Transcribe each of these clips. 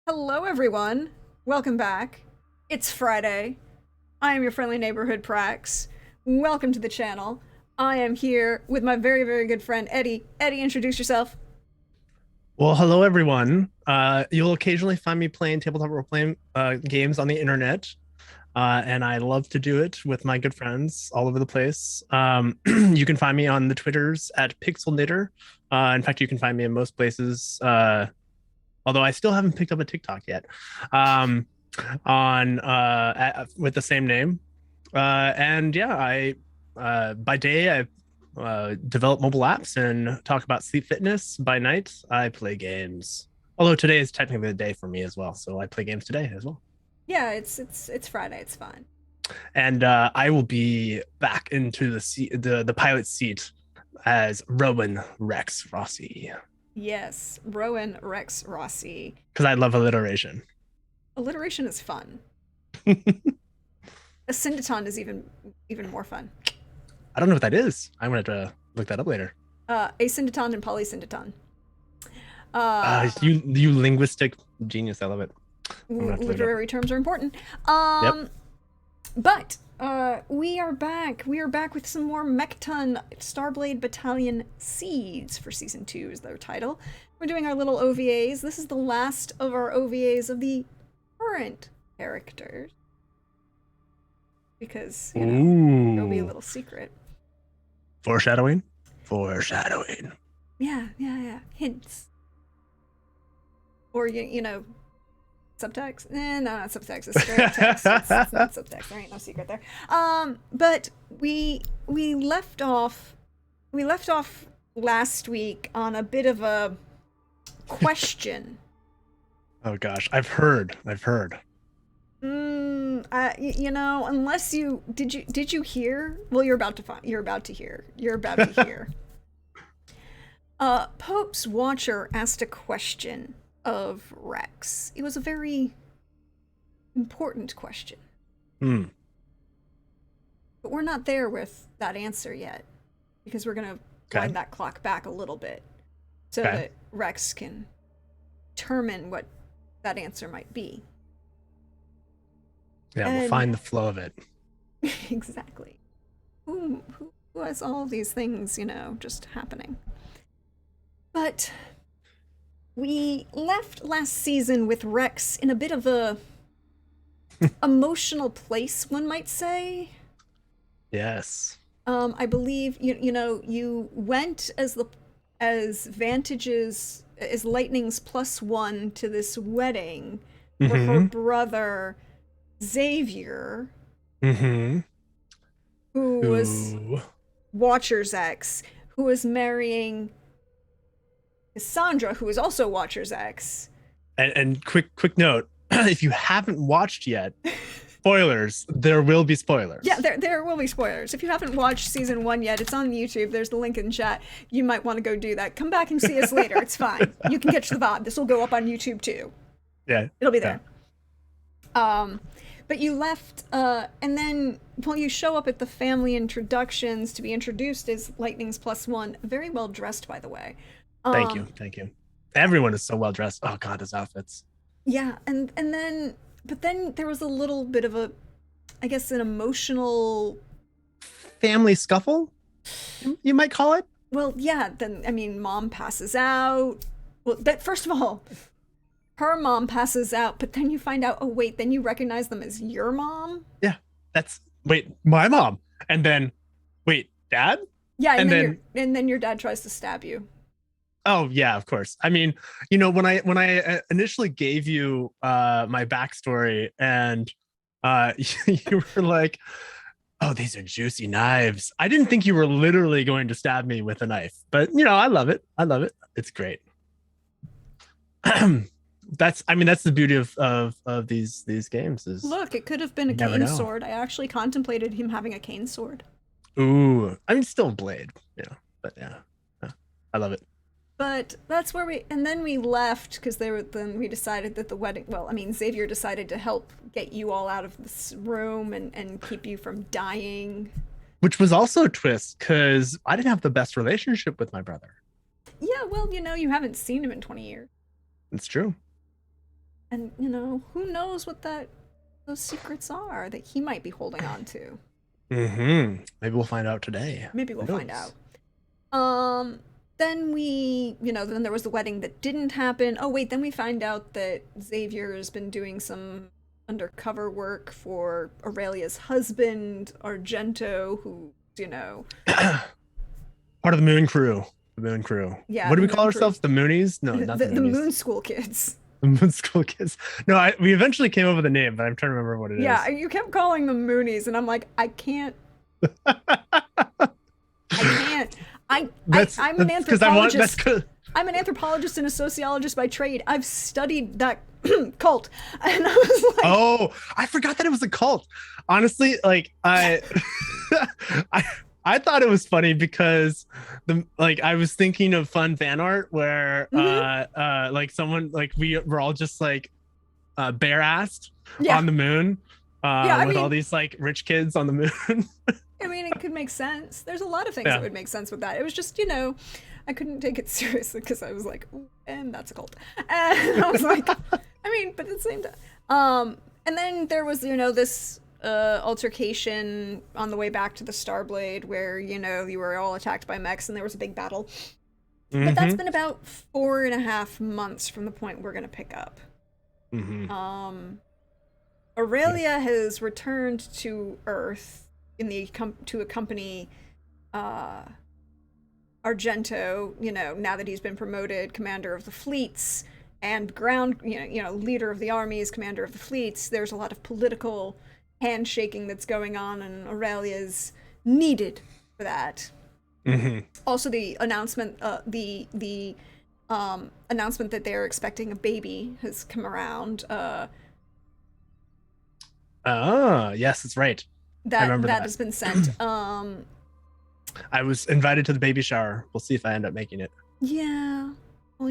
Hello, everyone. Welcome back. It's Friday. I am your friendly neighborhood Prax. Welcome to the channel. I am here with my very, very good friend Eddie. Eddie, introduce yourself. Well, hello everyone. You'll occasionally find me playing tabletop role-playing games on the internet, and I love to do it with my good friends all over the place. You can find me on the Twitters at PixelKnitter. In fact, you can find me in most places, although I still haven't picked up a TikTok yet, with the same name. And yeah, I by day I develop mobile apps and talk about sleep fitness. By night, I play games. Although today is technically the day for me as well, so I play games today as well. Yeah, it's Friday. It's fine. And I will be back into the pilot seat as Rowan Rex Rossi Yes, Roan Rex Rossi. because I love alliteration. Alliteration is fun. A syndeton is even more fun. I don't know what that is. I'm gonna have to look that up later. Asyndeton and polysyndeton. You linguistic genius. I love it. Literary terms are important. Yep. But we are back. We are back with some more Mekton Starblade Battalion Seeds for Season 2 is their title. We're doing our little OVAs. This is the last of our OVAs of the current characters. Because, you know, it'll be a little secret. Foreshadowing? Yeah. Hints. Or, you know, subtext? No, not subtext. It's straight text. It's not subtext. There ain't no secret there. But we left off last week on a bit of a question. Oh gosh, I've heard. You know, unless you did you hear? Well, you're about to hear. Pope's Watcher asked a question of Rex. It was a very important question. Hmm. But we're not there with that answer yet, because we're gonna wind that clock back a little bit so that Rex can determine what that answer might be. Yeah, we'll find the flow of it. Exactly. Who has all these things, you know, just happening? But we left last season with Rex in a bit of a emotional place, one might say. Yes. I believe you went as Lightning's +1 to this wedding for her brother Xavier, who was Watcher's ex, who was marrying Cassandra, who is also Watcher's ex. And quick note, if you haven't watched yet, spoilers, there will be spoilers. Yeah, there will be spoilers. If you haven't watched season 1 yet, it's on YouTube. There's the link in chat. You might want to go do that. Come back and see us later. It's fine. You can catch the vibe. This will go up on YouTube too. Yeah. It'll be there. But you left, and then, well, you show up at the family introductions to be introduced as Lightning's +1. Very well dressed, by the way. Thank you. Everyone is so well dressed. Oh God, his outfits. Yeah, and then there was a little bit of an emotional family scuffle, you might call it. Well, yeah. Then I mean, mom passes out. Well, first of all, her mom passes out, but then you find out, oh wait, then you recognize them as your mom? Yeah. My mom. And then, wait, dad? Yeah, and then your dad tries to stab you. Oh yeah, of course. I mean, you know, when I initially gave you my backstory and you were like, oh, these are juicy knives. I didn't think you were literally going to stab me with a knife, but you know, I love it. It's great. That's the beauty of these games is, look, it could have been a cane sword. I actually contemplated him having a cane sword. Ooh, I mean, still a blade, you know, but yeah, I love it. But that's where and then we left because then we decided that the wedding, well, I mean, Xavier decided to help get you all out of this room and keep you from dying. Which was also a twist because I didn't have the best relationship with my brother. Yeah, well, you haven't seen him in 20 years. It's true. And, who knows what those secrets are that he might be holding on to. Mm-hmm. Maybe we'll find out today. Maybe we'll find out. Then then there was the wedding that didn't happen. Oh, wait, then we find out that Xavier has been doing some undercover work for Aurelia's husband, Argento, who, Part of the Moon Crew. The Moon Crew. Yeah. What do we call ourselves? The Moonies? No, not the Moonies. The Moon School Kids. The Moon School Kids. No, we eventually came up with a name, but I'm trying to remember what it is. Yeah, you kept calling them Moonies, and I'm like, I can't. I'm an anthropologist. I'm an anthropologist and a sociologist by trade. I've studied that cult, and I was like, "Oh, I forgot that it was a cult." Honestly, like I thought it was funny because I was thinking of fun fan art where like someone like we were all just like bare-assed on the moon with all these like rich kids on the moon. I mean, it could make sense. There's a lot of things that would make sense with that. It was just, I couldn't take it seriously because I was like, ooh, and that's a cult. And I was like, I mean, but at the same time. And then there was, this altercation on the way back to the Starblade where, you were all attacked by mechs and there was a big battle. Mm-hmm. But that's been about 4.5 months from the point we're going to pick up. Mm-hmm. Aurelia has returned to Earth to accompany Argento, now that he's been promoted commander of the fleets and ground, leader of the armies, commander of the fleets. There's a lot of political handshaking that's going on, and Aurelia's needed for that. Mm-hmm. Also, the announcement, the announcement that they're expecting a baby has come around. Yes, that's right. That has been sent. I was invited to the baby shower. We'll see if I end up making it. Yeah. Well,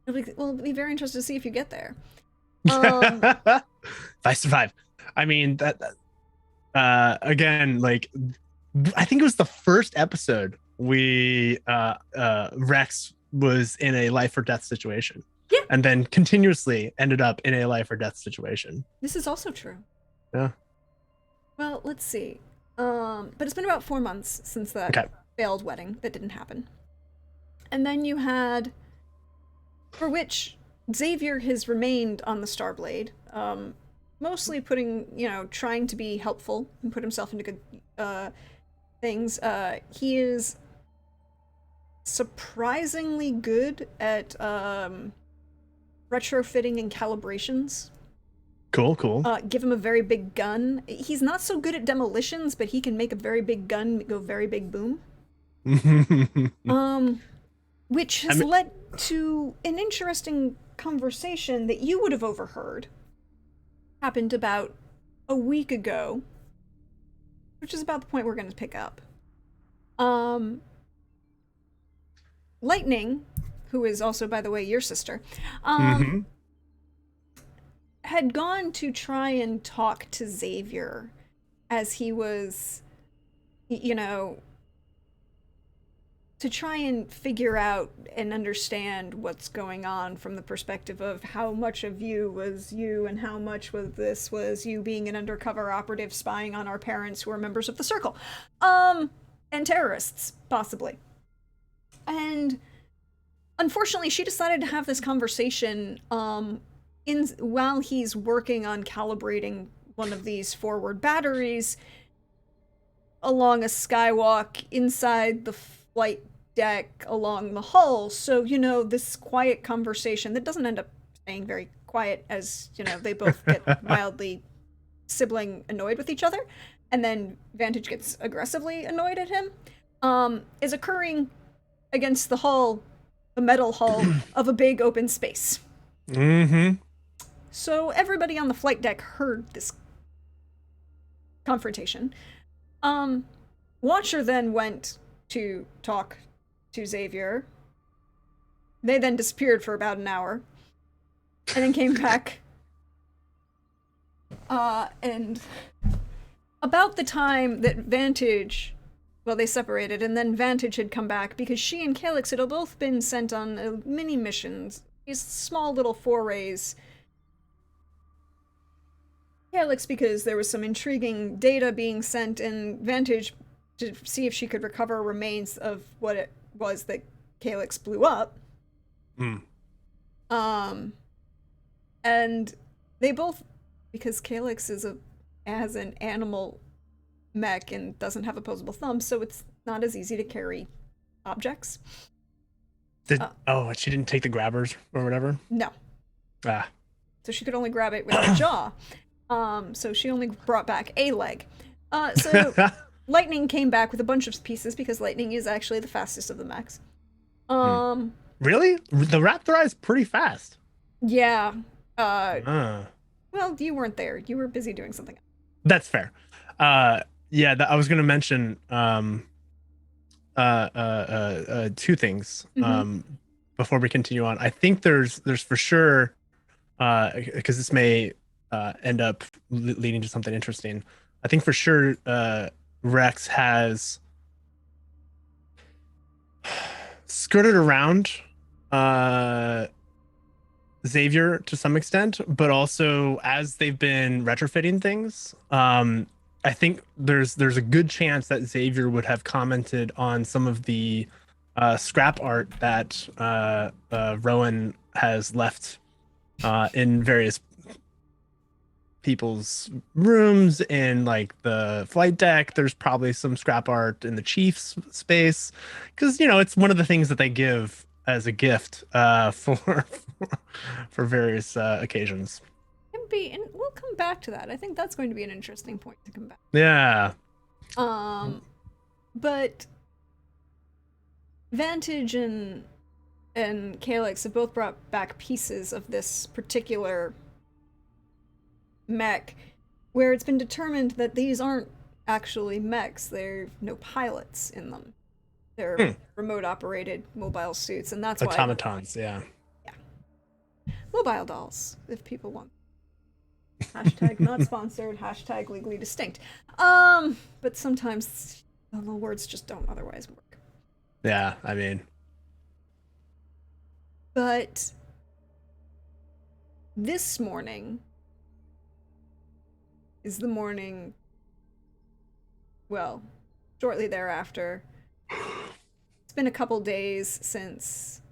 it'll be very interesting to see if you get there. If I survive. I mean, that again, like, I think it was the first episode Rex was in a life or death situation. Yeah. And then continuously ended up in a life or death situation. This is also true. Yeah. Well, let's see. But it's been about 4 months since that failed wedding that didn't happen. And then you had, for which Xavier has remained on the Starblade, mostly trying to be helpful and put himself into good things. He is surprisingly good at retrofitting and calibrations. Cool. Give him a very big gun. He's not so good at demolitions, but he can make a very big gun go very big boom. Which has led to an interesting conversation that you would have overheard. Happened about a week ago, which is about the point we're going to pick up. Lightning, who is also, by the way, your sister, had gone to try and talk to Xavier as he was, to try and figure out and understand what's going on from the perspective of how much of you was you and how much was you being an undercover operative spying on our parents who are members of the Circle. And terrorists, possibly. And unfortunately, she decided to have this conversation while he's working on calibrating one of these forward batteries along a skywalk inside the flight deck along the hull. So, this quiet conversation that doesn't end up staying very quiet as, they both get mildly sibling annoyed with each other. And then Vantage gets aggressively annoyed at him, is occurring against the metal hull of a big open space. Mm-hmm. So everybody on the flight deck heard this confrontation. Watcher then went to talk to Xavier, They then disappeared for about an hour, and then came back. And about the time that Vantage, well, they separated, and then Vantage had come back because she and Calyx had both been sent on mini missions, these small little forays. Calyx because there was some intriguing data being sent, and Vantage to see if she could recover remains of what it was that Calyx blew up. Mm. And they both, because Calyx has an animal mech and doesn't have opposable thumbs, so it's not as easy to carry objects. She didn't take the grabbers or whatever? No. Ah. So she could only grab it with her jaw. So she only brought back a leg. So Lightning came back with a bunch of pieces because Lightning is actually the fastest of the mechs. Really? The Raptor Eye is pretty fast. Yeah. Well, you weren't there. You were busy doing something else. That's fair. Yeah, I was gonna mention two things before we continue on. I think there's for sure because this may end up leading to something interesting. I think for sure Rex has skirted around Xavier to some extent, but also as they've been retrofitting things, I think there's a good chance that Xavier would have commented on some of the scrap art that Roan has left in various people's rooms. In like the flight deck, there's probably some scrap art in the chief's space, because it's one of the things that they give as a gift for various occasions. And we'll come back to that. I think that's going to be an interesting point to come back. Yeah. But Vantage and Calyx have both brought back pieces of this particular mech, where it's been determined that these aren't actually mechs. There's no pilots in them. They're remote operated mobile suits, and that's automatons. Yeah. Mobile dolls, if people want. Hashtag not sponsored, hashtag legally distinct. But sometimes the words just don't otherwise work. Yeah, I mean. But this morning is the morning, well, shortly thereafter. It's been a couple days since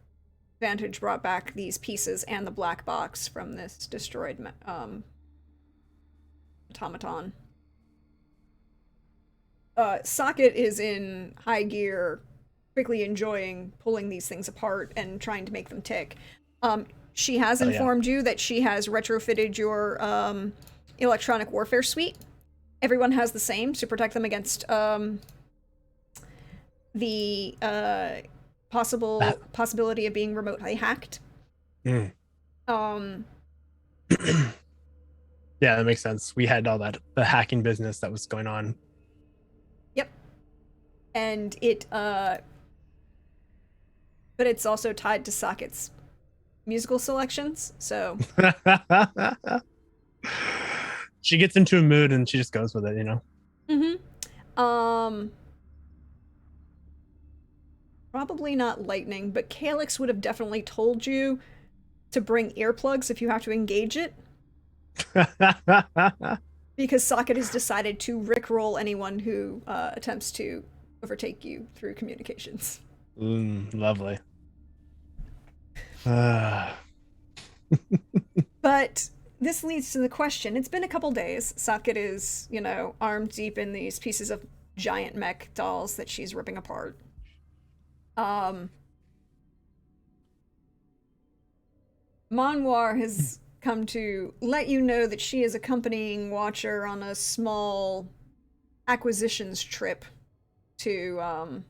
Vantage brought back these pieces and the black box from this destroyed automaton. Socket is in high gear, quickly enjoying pulling these things apart and trying to make them tick. She has informed you that she has retrofitted your electronic warfare suite. Everyone has the same to protect them against the possibility of being remotely hacked. Yeah, that makes sense. We had all the hacking business that was going on. Yep. And but it's also tied to Socket's musical selections, so she gets into a mood and she just goes with it, Probably not Lightning, but Calyx would have definitely told you to bring earplugs if you have to engage it. Because Socket has decided to rickroll anyone who attempts to overtake you through communications. Lovely. But this leads to the question. It's been a couple days. Socket is, armed deep in these pieces of giant mech dolls that she's ripping apart. Manwar has come to let you know that she is accompanying Watcher on a small acquisitions trip to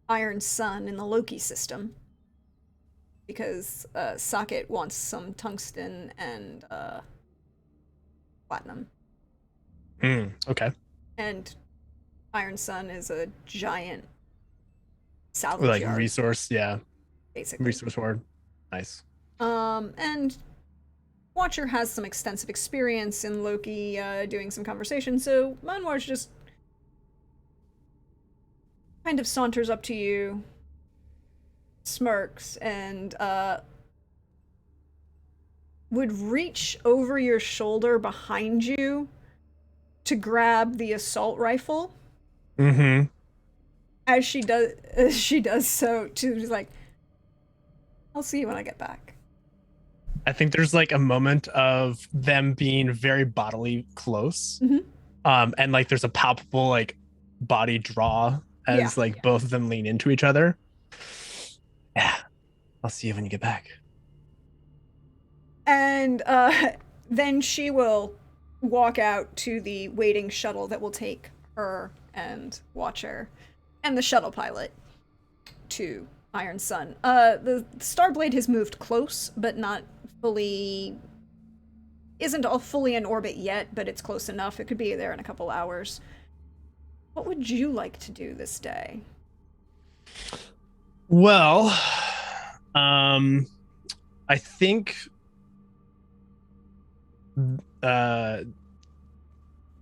Iron Sun in the Loki system, because Socket wants some tungsten and platinum. Okay. And Iron Sun is a giant salvage yard. Resource, yeah. basically. Resource Horde. Nice. And Watcher has some extensive experience in Loki doing some conversation, so Manwar's just kind of saunters up to you, smirks, and would reach over your shoulder behind you to grab the assault rifle. Mm-hmm. As she does so, she's like, "I'll see you when I get back." I think there's like a moment of them being very bodily close. And like there's a palpable like body draw as like both of them lean into each other. Yeah. I'll see you when you get back. And then she will walk out to the waiting shuttle that will take her and Watcher and the shuttle pilot to Iron Sun. The Starblade has moved close, but not fully. Isn't all fully in orbit yet, but it's close enough. It could be there in a couple hours. What would you like to do this day? Well, I think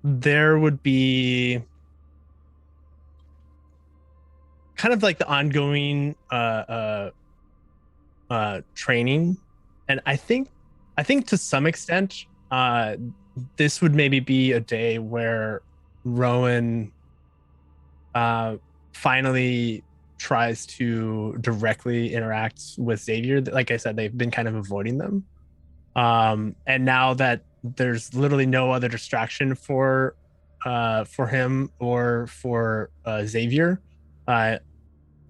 there would be kind of like the ongoing training, and I think to some extent this would maybe be a day where Roan finally tries to directly interact with Xavier. Like I said, they've been kind of avoiding them, and now that there's literally no other distraction for him or for Xavier, I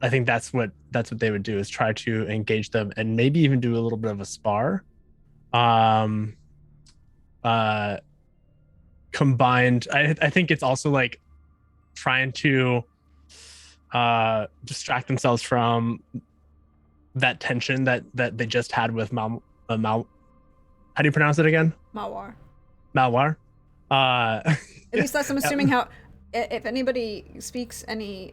think that's what they would do, is try to engage them and maybe even do a little bit of a spar. Combined, I think it's also like trying to distract themselves from that tension that they just had with Mal. How do you pronounce it again? Malwar. Malwar. At least that's I'm assuming how. If anybody speaks any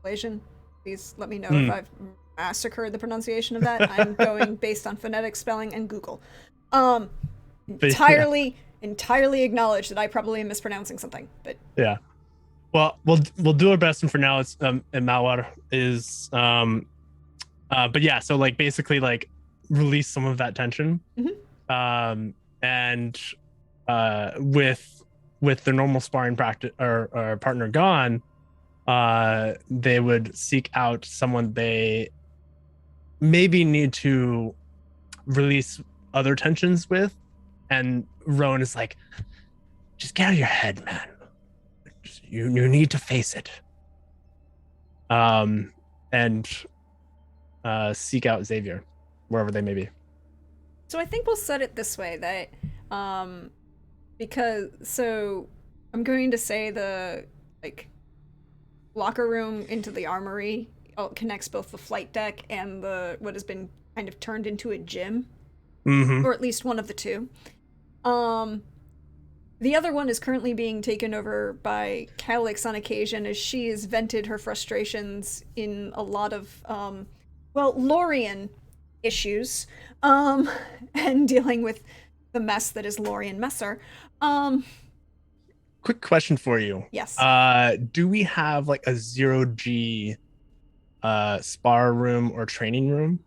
Malaysian, please let me know if I've massacred the pronunciation of that. I'm going based on phonetic spelling and Google. Entirely acknowledge that I probably am mispronouncing something, but yeah. Well, we'll do our best, and for now, it's and Malwar is but yeah, so like basically like release some of that tension, and with the normal sparring practice or partner gone, they would seek out someone they maybe need to release other tensions with, and Roan is like, just get out of your head, man. You need to face it. And seek out Xavier wherever they may be. So I think we'll set it this way, that because so I'm going to say the like locker room into the armory connects both the flight deck and the what has been kind of turned into a gym, or at least one of the two. The other one is currently being taken over by Calyx on occasion, as she has vented her frustrations in a lot of Lorian issues, and dealing with the mess that is Lorian Messer. Quick question for you. Yes. Do we have like a 0G spar room or training room?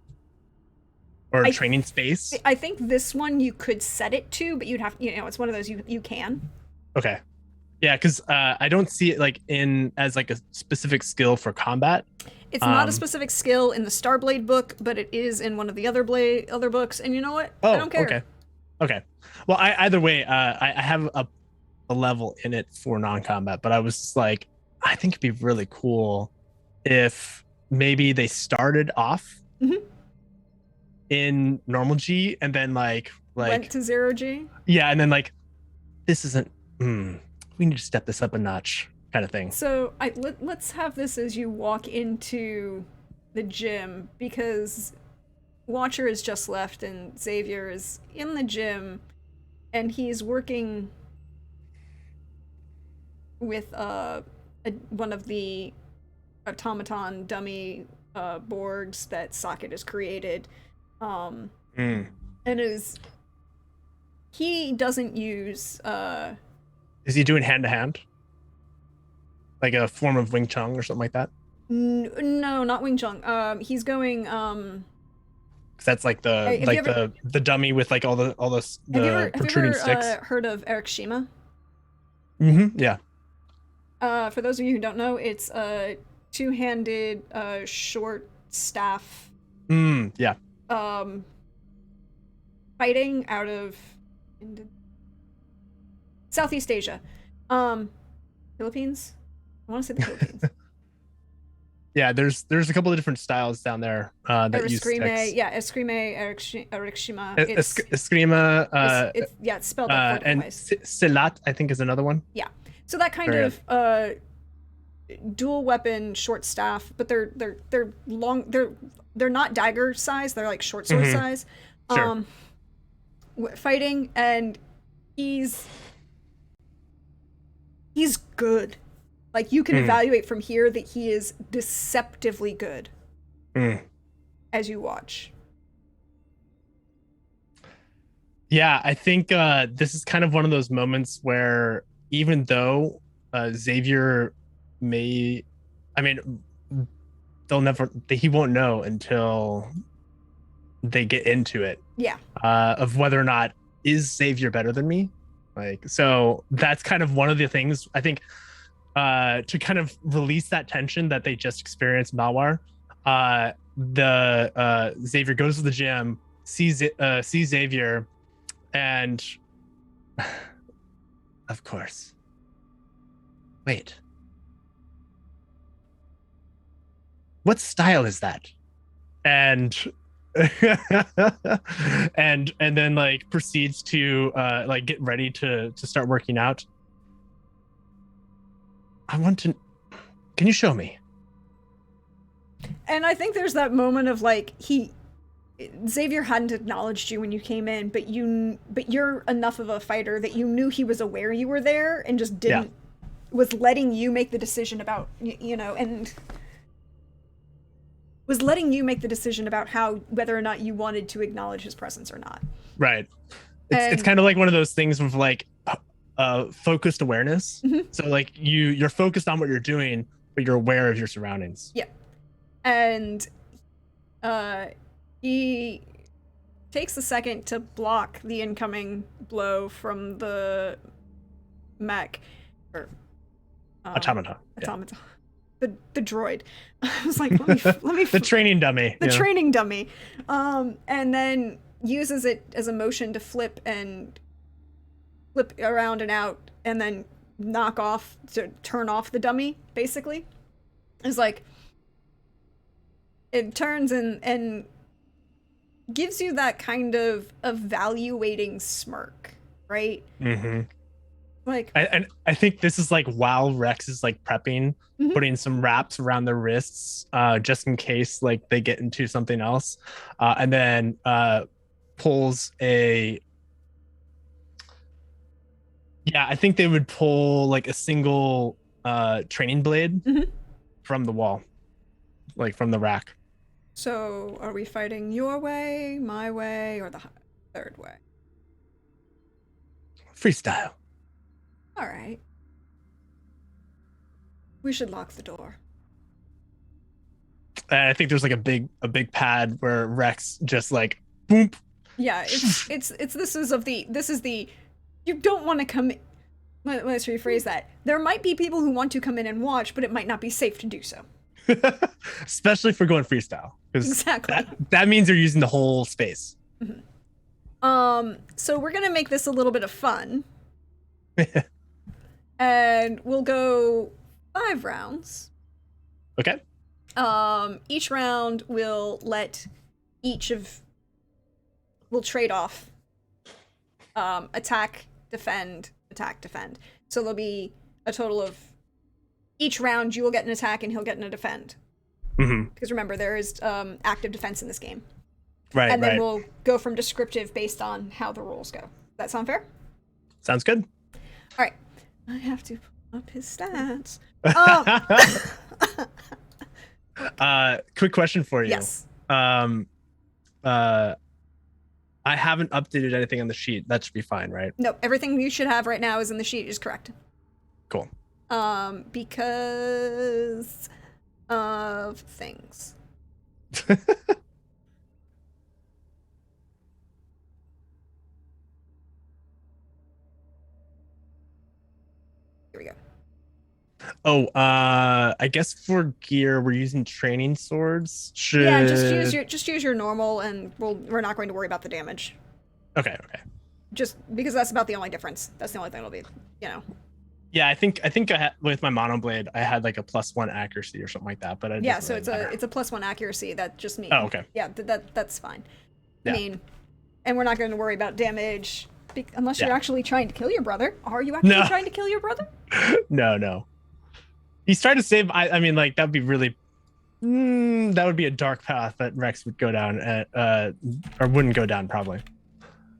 Or training space? I think this one you could set it to, but you'd have, it's one of those you can. Okay. Yeah, because I don't see it like in as like a specific skill for combat. It's not a specific skill in the Starblade book, but it is in one of the other books. And you know what? I don't care. Okay. Well, either way, I have a level in it for non-combat, but I was like, I think it'd be really cool if maybe they started off in normal G and then like went to 0G. Yeah, and then like this isn't. We need to step this up a notch, kind of thing. So let's have this as you walk into the gym, because Watcher has just left and Xavier is in the gym, and he's working with one of the automaton dummy boards that Socket has created. Mm. And he doesn't use Is he doing hand to hand? Like a form of Wing Chun or something like that? no, not Wing Chun. He's going Because that's like the dummy with like all the protruding sticks. Heard of Eric Shima? Yeah. For those of you who don't know, it's a two-handed short staff. Yeah. Fighting out of Southeast Asia. Philippines? I want to say the Philippines. Yeah, there's a couple of different styles down there that use sticks. Yeah, Eskrime, Eric Shima. Eskrima. It's spelled out 4 different ways. Silat, I think, is another one. Yeah, so that kind of dual weapon short staff, but they're long. They're not dagger size. They're like short sword size. Sure. Fighting, and he's good. Like, you can evaluate from here that he is deceptively good as you watch. Yeah, I think this is kind of one of those moments where even though Xavier he won't know until they get into it. Yeah. Of whether or not is Xavier better than me. Like, so that's kind of one of the things I think to kind of release that tension that they just experienced in Malwar. Xavier goes to the gym, sees Xavier, and of course, wait, what style is that? And and then like proceeds to like get ready to start working out. Can you show me? And I think there's that moment of like Xavier hadn't acknowledged you when you came in, but you're enough of a fighter that you knew he was aware you were there and just was letting you make the decision about, and was letting you make the decision about whether or not you wanted to acknowledge his presence or not. Right. It's kind of like one of those things with like focused awareness. So like you're focused on what you're doing, but you're aware of your surroundings. Yeah. And he takes a second to block the incoming blow from the mech or automata. The droid. I was like, let me the training dummy. The training dummy. And then uses it as a motion to flip around and out, and then to turn off the dummy, basically. It's like it turns and gives you that kind of evaluating smirk, right? Like, I think this is like while Rex is like prepping, putting some wraps around their wrists, just in case like they get into something else, and then pulls a. Yeah, I think they would pull like a single training blade from the wall, like from the rack. So, are we fighting your way, my way, or the third way? Freestyle. All right. We should lock the door. I think there's like a big pad where Rex just like boom. Yeah, this is the you don't want to come in. Let's rephrase that. There might be people who want to come in and watch, but it might not be safe to do so. Especially if we're going freestyle. Exactly. That means you're using the whole space. So we're gonna make this a little bit of fun. And we'll go 5 rounds. Okay. Each round will we'll trade off. Attack, defend. So there'll be a total of each round you will get an attack and he'll get a defend. Because remember, there is active defense in this game. Right. And then we'll go from descriptive based on how the rules go. That sound fair? Sounds good. All right. I have to pull up his stats. Quick question for you. Yes. Um, uh, I haven't updated anything on the sheet. That should be fine, right? No, everything you should have right now is in the sheet is correct. Cool. Because of things. Here we go. Oh, I guess for gear we're using training swords. Yeah, just use your normal, and we're not going to worry about the damage. Okay. Just because that's about the only difference. That's the only thing it'll be, you know. Yeah, I think I had, with my monoblade I had like a +1 accuracy or something like that, but Yeah, so it's a +1 accuracy. That just means. Oh, okay. Yeah, that's fine. Yeah. I mean, and we're not going to worry about damage unless you're actually trying to kill your brother. Are you actually trying to kill your brother? No. He's trying to save. I mean, like that'd be really. That would be a dark path that Rex would go down at, or wouldn't go down probably,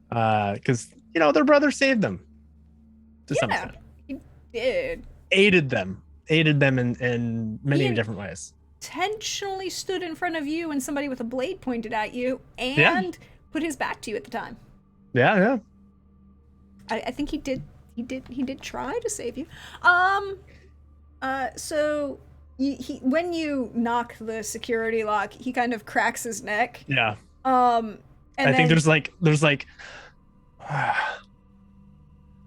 because their brother saved them. To some extent. He did. Aided them in many different ways. Intentionally stood in front of you and somebody with a blade pointed at you, and put his back to you at the time. Yeah. I think he did try to save you. So when you knock the security lock, he kind of cracks his neck. Yeah. And I think there's like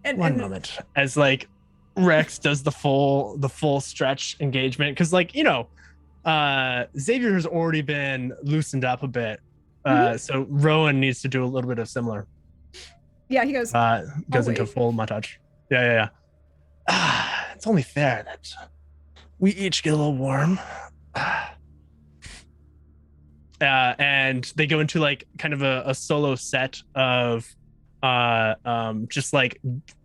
one moment as like Rex does the full stretch engagement, because like Xavier has already been loosened up a bit, so Roan needs to do a little bit of similar. Yeah, he goes into full montage. Yeah. It's only fair that we each get a little warm. And they go into like kind of a solo set of just like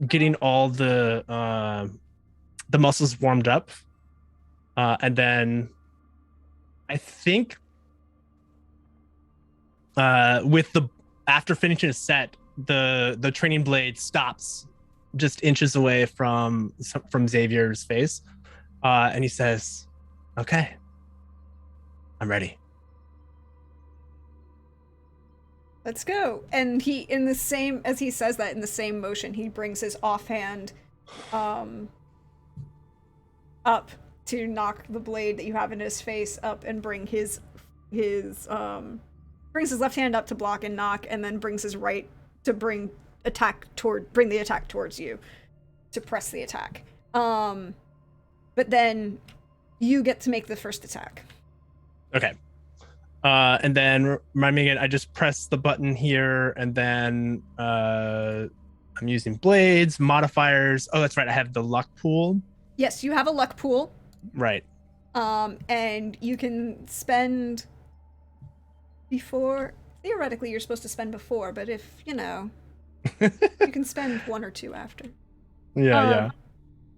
getting all the muscles warmed up, and then I think after finishing a set, the training blade stops just inches away from Xavier's face, and he says, "Okay, I'm ready. Let's go." And he, in the same, as he says that, in the same motion, he brings his offhand up to knock the blade that you have in his face up, and bring his left hand up to block and knock, and then brings his right to bring the attack towards you, to press the attack. But then you get to make the first attack. Okay. And then remind me again, I just press the button here, and then I'm using blades, modifiers. Oh, that's right. I have the luck pool. Yes, you have a luck pool. Right. And you can spend before. Theoretically, you're supposed to spend before, but if, you can spend 1 or 2 after. Yeah.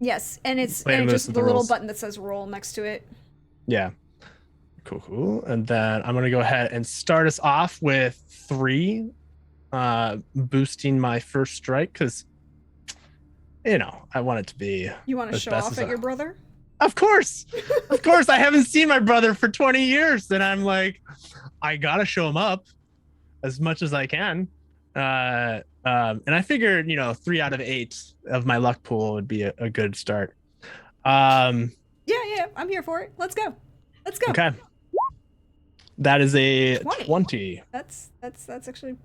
Yes, and it's just the little button that says roll next to it. Yeah. Cool. And then I'm going to go ahead and start us off with 3, boosting my first strike, because, I want it to be. You want to show off at your brother? Of course. I haven't seen my brother for 20 years, and I'm like, I got to show him up as much as I can. And I figured, 3 out of 8 of my luck pool would be a good start. Yeah, I'm here for it. Let's go. Okay. That is a 20. That's actually,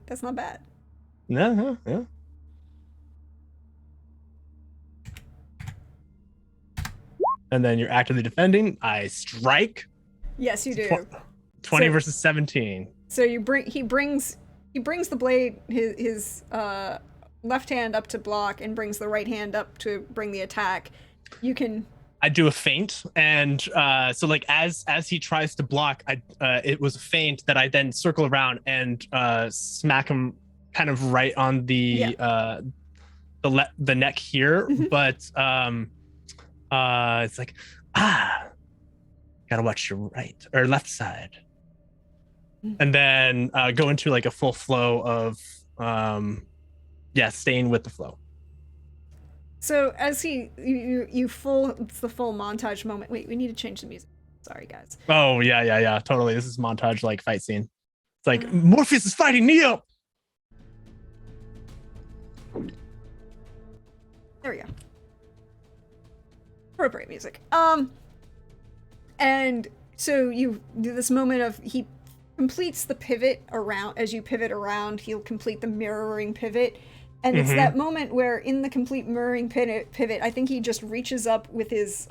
that's not bad. Yeah. And then you're actively defending. I strike. Yes, you do. 20 versus 17. So he brings the blade, his left hand up to block, and brings the right hand up to bring the attack. I do a feint, and so like as he tries to block, it was a feint that I then circle around and smack him kind of right on the neck here. Mm-hmm. But it's like, gotta watch your right or left side. Mm-hmm. And then go into like a full flow of staying with the flow. So as it's the full montage moment. Wait, we need to change the music. Sorry, guys. Oh yeah, totally. This is montage like fight scene. It's like Morpheus is fighting Neo. There we go. Appropriate music. And so you do this moment of he completes the pivot around. As you pivot around, he'll complete the mirroring pivot. And it's that moment where in the complete mirroring pivot, I think he just reaches up with his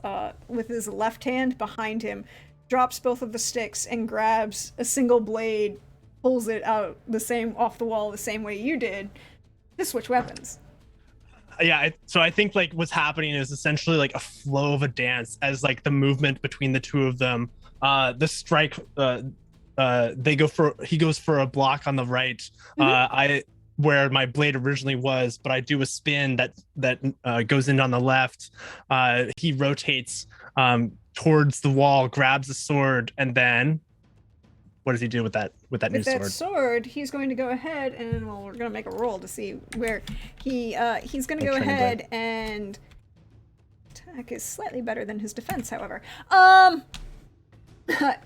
left hand behind him, drops both of the sticks and grabs a single blade, pulls it out off the wall the same way you did to switch weapons. Yeah, so I think like what's happening is essentially like a flow of a dance as like the movement between the two of them. The strike, he goes for a block on the right. Where my blade originally was, but I do a spin that goes in on the left. He rotates towards the wall, grabs the sword, and then what does he do with that new sword? With that sword, he's going to go ahead and we're going to make a roll to see where he's going to go ahead and attack is slightly better than his defense, however.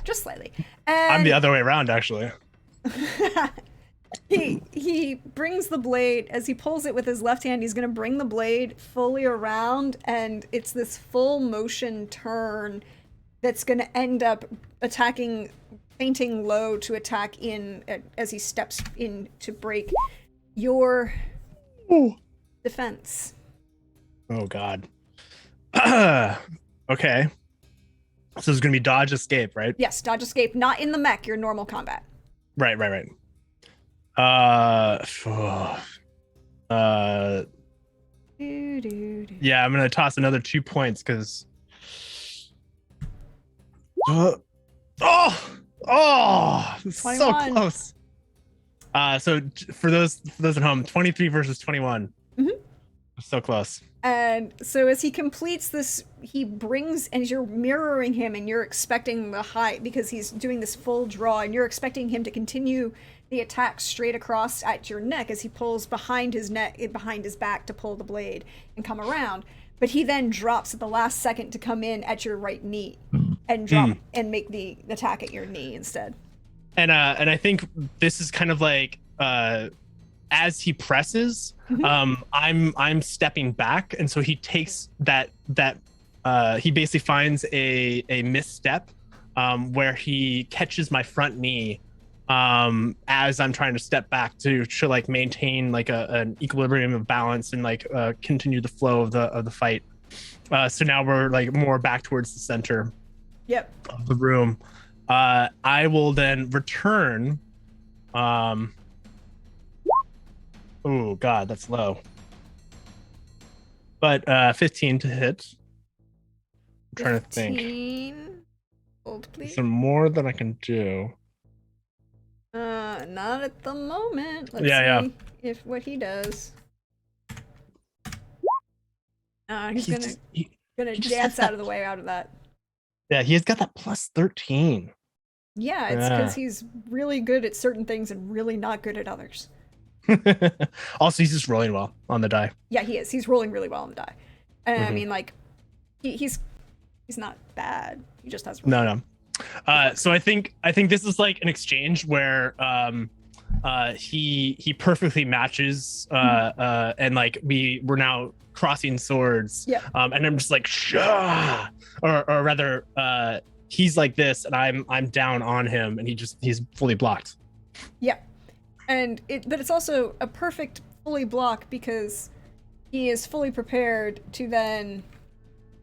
Just slightly. And I'm the other way around, actually. He brings the blade, as he pulls it with his left hand, he's going to bring the blade fully around, and it's this full motion turn that's going to end up feinting low to attack in as he steps in to break your defense. Oh, God. Okay. So it's going to be dodge escape, right? Yes, dodge escape, not in the mech, your normal combat. Right. Yeah, I'm gonna toss another 2 points because it's so close. So for those at home, 23 versus 21. So close. And so as he completes this, he brings, and you're mirroring him, and you're expecting the height because he's doing this full draw, and you're expecting him to continue the attack straight across at your neck as he pulls behind his neck, behind his back to pull the blade and come around. But he then drops at the last second to come in at your right knee and drop and make the attack at your knee instead. And I think this is kind of like as he presses, I'm stepping back, and so he takes that he basically finds a misstep where he catches my front knee as I'm trying to step back to like maintain like an equilibrium of balance and like continue the flow of the fight. So now we're like more back towards the center of the room. I will then return. Oh God, that's low. But 15 to hit. I'm trying to think. Hold, please. Some more than I can do. Not at the moment. Let's see if what he does. He's gonna dance out of the way out of that. Yeah, he's got that plus 13. Yeah, it's because he's really good at certain things and really not good at others. Also, he's just rolling well on the die. Yeah, he is. He's rolling really well on the die. And I mean, like, he's not bad. He just has no. So I think this is like an exchange where he perfectly matches and like we're now crossing swords. And I'm just like Shah! or rather he's like this and I'm down on him and he's fully blocked. But it's also a perfect fully block because he is fully prepared to then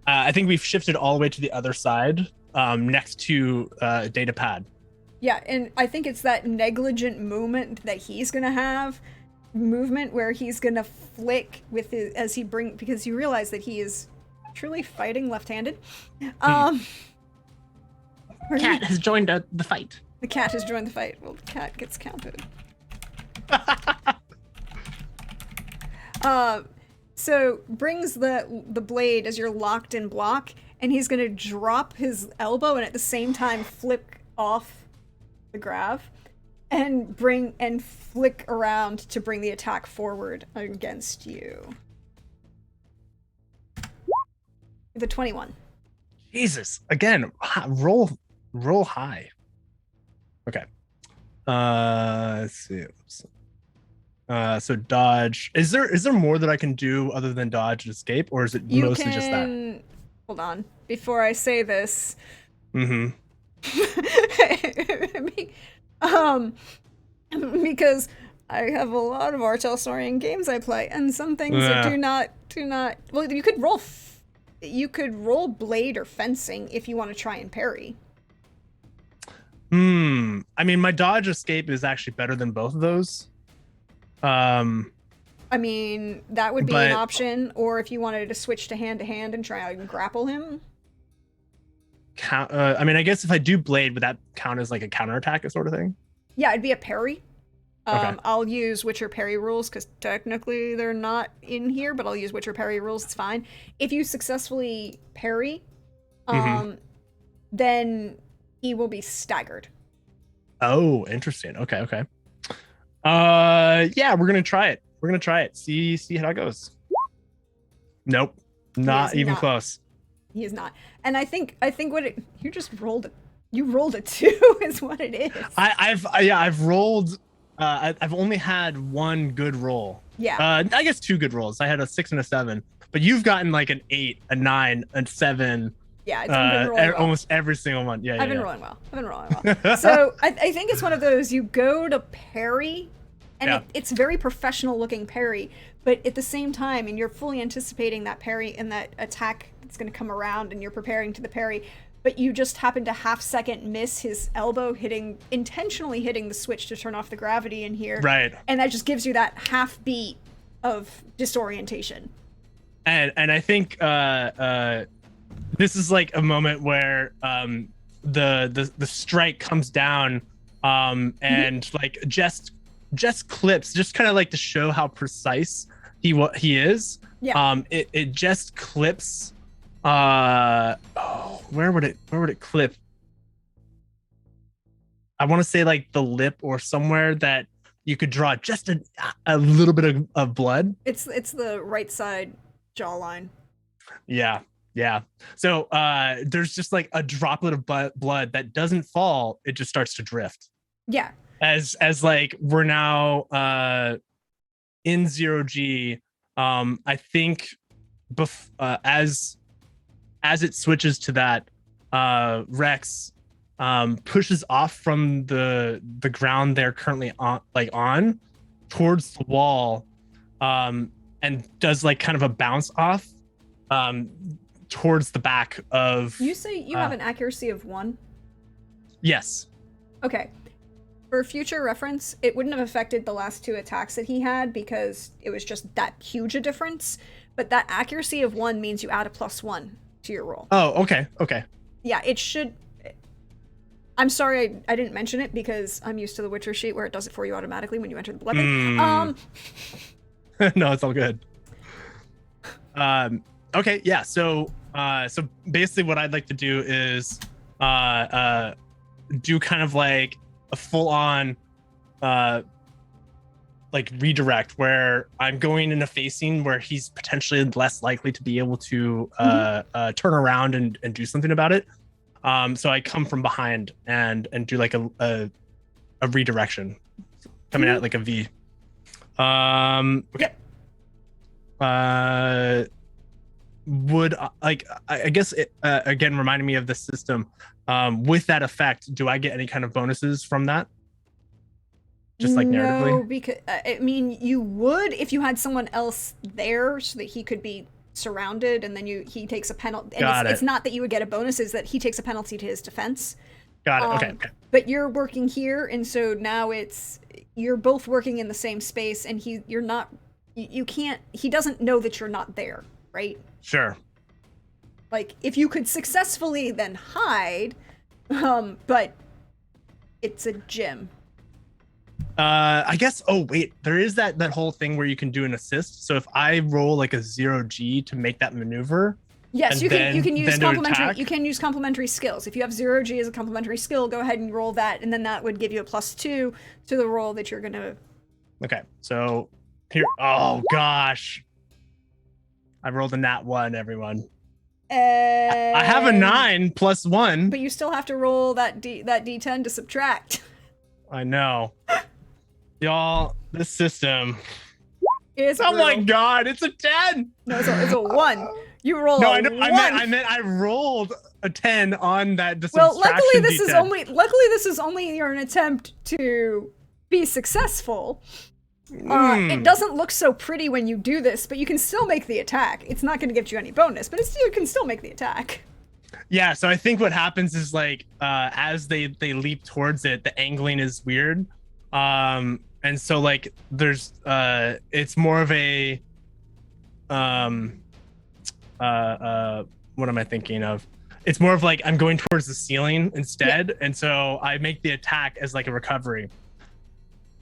I think we've shifted all the way to the other side next to data pad. Yeah, and I think it's that negligent movement that he's gonna have, where he's gonna flick with his because you realize that he is truly fighting left-handed. Cat has joined the fight. The cat has joined the fight. Well, the cat gets counted. So brings the blade as you're locked in block, and he's gonna drop his elbow and at the same time flip off the grab and flick around to bring the attack forward against you. The 21. Jesus. Again, roll high. Okay. Let's see. So dodge. Is there more that I can do other than dodge and escape, or is it You mostly just that? can hold on before I say this. Mm-hmm. um, because I have a lot of Artel Saurian games I play, and some things that Yeah. do not. Well, you could roll blade or fencing if you want to try and parry. I mean, my dodge escape is actually better than both of those. Um, I mean, that would be an but option, or if you wanted to switch to hand and try and grapple him. count. I mean, I guess if I do blade, would that count as like a counterattack sort of thing? Yeah, it'd be a parry. Okay. I'll use Witcher parry rules because technically they're not in here, but I'll use Witcher parry rules. It's fine. If you successfully parry, Mm-hmm. then he will be staggered. Oh, interesting. Okay. Okay. Yeah, we're gonna try it. We're gonna try it. See how it goes. Nope, He is not even not. close. He is not. And I think what it you just rolled it. You rolled a two is what it is. I've rolled. I've only had one good roll. Yeah. I guess two good rolls. I had a 6 and a 7, but you've gotten like an 8, a 9, a 7. Yeah, I've been rolling well. Almost every single one. Yeah, I've been rolling well. So I think it's one of those you go to parry, and Yeah. it's very professional looking parry, but at the same time, and you're fully anticipating that parry and that attack that's going to come around, and you're preparing to the parry, but you just happen to half second miss his elbow intentionally hitting the switch to turn off the gravity in here. Right. And that just gives you that half beat of disorientation. And I think this is like a moment where the strike comes down and like just clips, just kind of like to show how precise he is. Yeah. It just clips. Where would it clip? I want to say like the lip or somewhere that you could draw just a little bit of blood. It's the right side jawline. Yeah. Yeah. So there's just like a droplet of blood that doesn't fall. It just starts to drift. Yeah. As like we're now in 0G. I think as it switches to that, Rex pushes off from the ground they're currently on towards the wall, and does like kind of a bounce off towards the back of. You say you have an accuracy of 1? Yes. Okay. For future reference, it wouldn't have affected the last 2 attacks that he had because it was just that huge a difference. But that accuracy of 1 means you add a +1 to your roll. Oh, okay. Okay. Yeah, it should. I'm sorry I didn't mention it because I'm used to the Witcher sheet where it does it for you automatically when you enter the weapon. No, it's all good. Okay, yeah. So basically, what I'd like to do is do kind of like a full-on like redirect where I'm going in a facing where he's potentially less likely to be able to turn around and do something about it. So I come from behind and do like a redirection, coming at like a V. Okay. Would like I guess it, again reminding me of the system. With that effect, do I get any kind of bonuses from that? Just like narratively? No, because I mean, you would if you had someone else there so that he could be surrounded, and then he takes a penalty. And it's not that you would get a bonus; is that he takes a penalty to his defense. Got it. Okay. But you're working here, and so now you're both working in the same space, and you're not. You can't. He doesn't know that you're not there, right? Sure. Like if you could successfully then hide, but it's a gym. I guess. Oh wait, there is that whole thing where you can do an assist. So if I roll like a 0G to make that maneuver, yes, you can use complementary. You can use complementary skills. If you have 0G as a complementary skill, go ahead and roll that, and then that would give you a +2 to the roll that you're gonna. Okay, so here. Oh gosh, I rolled a nat 1, everyone. I have a 9 plus 1. But you still have to roll that d10 to subtract. I know. Y'all, this system. It's oh my brutal. god, it's a 10. No, it's a 1. You roll No, a I know. 1. I meant I rolled a 10 on that. Well, luckily this D10. is only your attempt to be successful. It doesn't look so pretty when you do this, but you can still make the attack. It's not going to give you any bonus, but you can still make the attack. Yeah, so I think what happens is like as they leap towards it, the angling is weird. And so like there's it's more of a what am I thinking of? It's more of like I'm going towards the ceiling instead, and so I make the attack as like a recovery.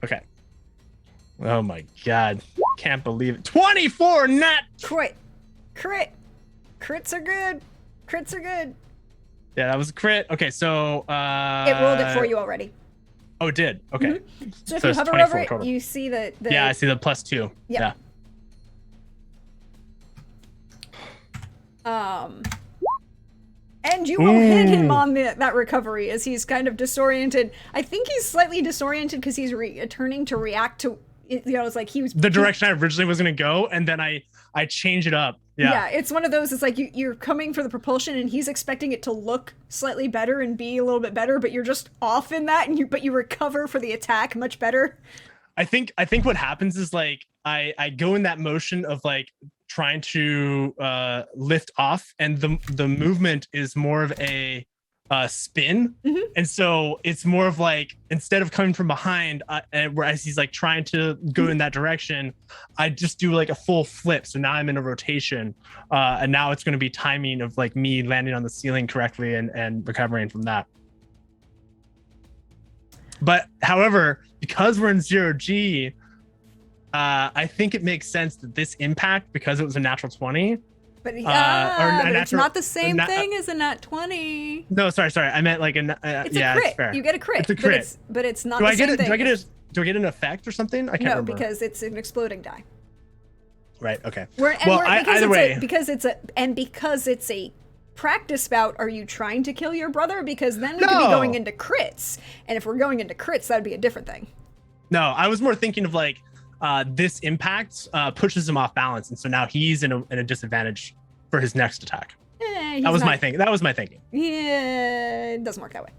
Okay. Oh my god. Can't believe it. 24 net! Crit. Crits are good. Crits are good. Yeah, that was a crit. Okay, so it rolled it for you already. Oh, it did. Okay. Mm-hmm. So if you hover over it, you see the yeah, I see the +2. Yeah. And you will hit him on that recovery as he's kind of disoriented. I think he's slightly disoriented because he's turning to react to, it's like he was the direction I originally was going to go, and then I change it up. Yeah, it's one of those, it's like you're coming for the propulsion and he's expecting it to look slightly better and be a little bit better, but you're just off in that, but you recover for the attack much better. I think what happens is like I go in that motion of like trying to lift off, and the movement is more of a spin, and so it's more of like instead of coming from behind, whereas he's like trying to go in that direction, I just do like a full flip. So now I'm in a rotation, and now it's going to be timing of like me landing on the ceiling correctly and recovering from that. But however, because we're in 0G, I think it makes sense that this impact, because it was a natural 20. But it's not the same thing as a nat 20. No, sorry. I meant like it's a crit. It's fair. You get a crit. It's a crit. But it's not the same thing. Do I get an effect or something? I can't remember. No, because it's an exploding die. Right. Okay. Either way, because it's a practice bout, are you trying to kill your brother? Because then we could be going into crits, and if we're going into crits, that'd be a different thing. No, I was more thinking of like this impact pushes him off balance, and so now he's in a disadvantage for his next attack. That was my thinking. Yeah, it doesn't work that way.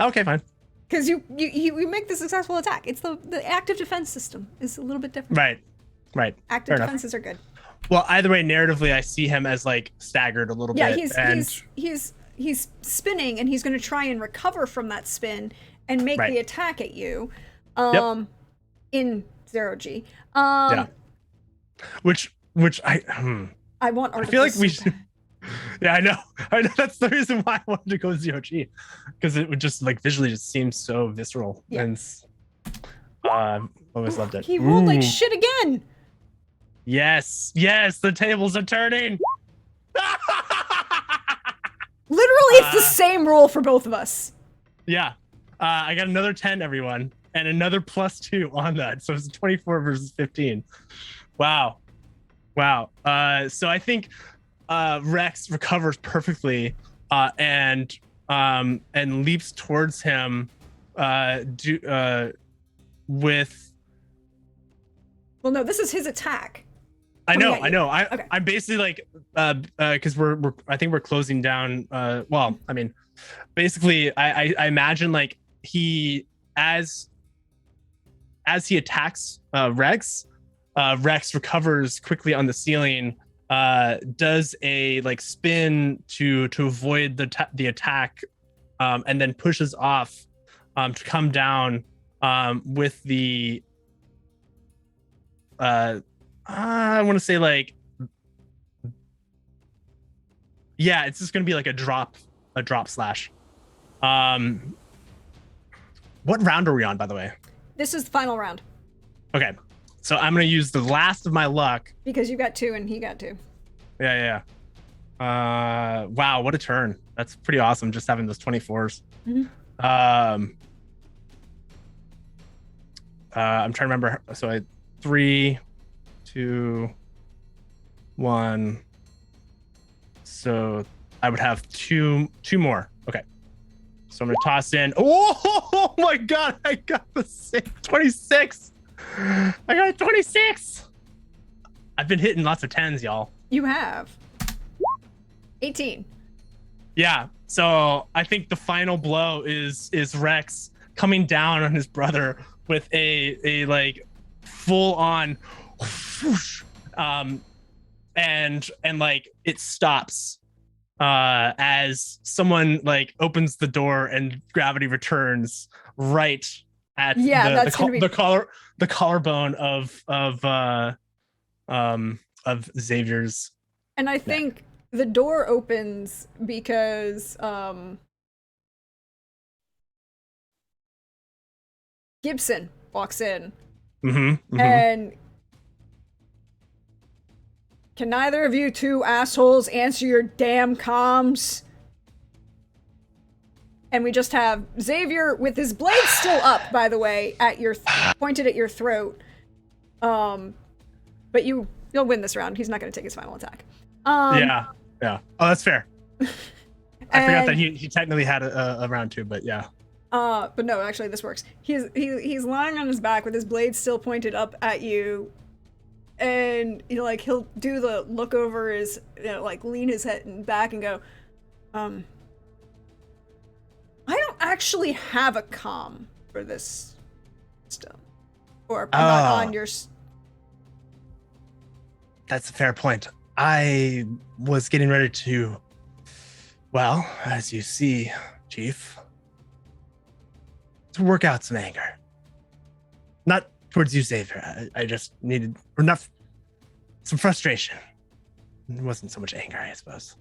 Okay, fine. Because you make the successful attack. It's the active defense system is a little bit different. Right. Active defenses are good. Well, either way, narratively, I see him as like staggered a little bit. Yeah, he's spinning, and he's going to try and recover from that spin and make the attack at you. In 0G. Yeah. Which I want. I feel like we should. Yeah, I know. That's the reason why I wanted to go 0G, because it would just like visually just seem so visceral. Yeah. And always loved it. He rolled like shit again. Yes, the tables are turning. Literally, it's the same roll for both of us. Yeah. I got another 10, everyone, and another +2 on that. So it's 24 versus 15. Wow. So I think Rex recovers perfectly and leaps towards him with. Well, no, this is his attack. I know. I'm basically like because I think we're closing down. Well, I mean, basically, I imagine like he as he attacks Rex, Rex recovers quickly on the ceiling, does a like spin to avoid the attack, and then pushes off to come down with the I want to say like, yeah, it's just gonna be like a drop slash. What round are we on, by the way? This is the final round. Okay, so I'm gonna use the last of my luck because you got 2 and he got 2. Yeah. Wow, what a turn! That's pretty awesome. Just having those 24s. Mm-hmm. I'm trying to remember. So I 3, 2, 1. So I would have two more. Okay. So I'm gonna toss in. Oh my god! I got the 26. I got a 26. I've been hitting lots of tens, y'all. You have 18. Yeah. So I think the final blow is Rex coming down on his brother with a like full on and like it stops as someone like opens the door and gravity returns right at the collarbone of Xavier's. And I think the door opens because Gibson walks in. And can neither of you two assholes answer your damn comms? And we just have Xavier with his blade still up, by the way, at your pointed at your throat. But you'll win this round. He's not going to take his final attack. Yeah. Oh, that's fair. I forgot that he technically had a round 2, but yeah. But no, actually, this works. He's lying on his back with his blade still pointed up at you, and like he'll do the look over his, like lean his head back and go, I don't actually have a comm for this system, or I'm not on your. That's a fair point. I was getting ready to, well, as you see, Chief, to work out some anger. Not towards you, Xavier. I just needed enough, some frustration. It wasn't so much anger, I suppose.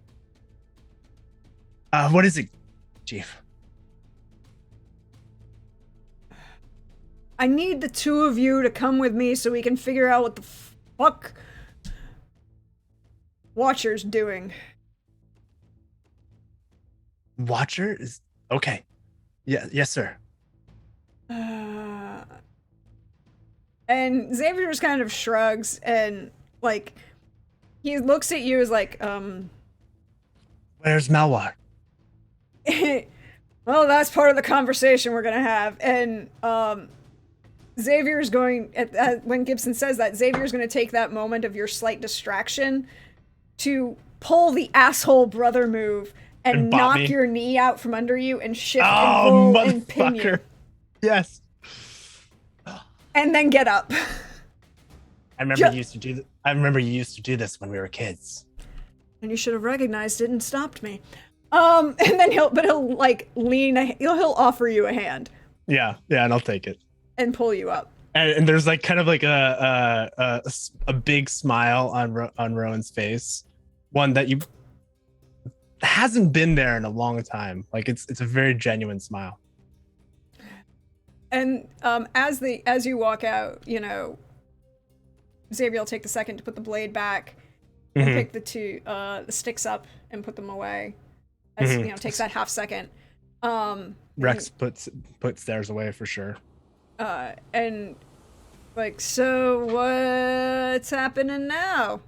What is it, Chief? I need the two of you to come with me so we can figure out what the fuck Watcher's doing. Watcher is okay. Yeah, yes, sir. And Xavier just kind of shrugs and like he looks at you as like, Where's Malwar? Well, that's part of the conversation we're gonna have. And Xavier's going when Gibson says that, Xavier's gonna take that moment of your slight distraction to pull the asshole brother move and knock your knee out from under you and shift and roll and pin you. Yes. And then get up. I remember you used to do this when we were kids. And you should have recognized it and stopped me. And then he'll like lean. He'll offer you a hand. Yeah, and I'll take it. And pull you up. And there's like kind of like a big smile on Roan's face, one that hasn't been there in a long time. Like it's a very genuine smile. And as you walk out, Xavier will take the second to put the blade back and pick the sticks up and put them away. As takes that half second. Rex puts theirs away for sure. And like, so what's happening now?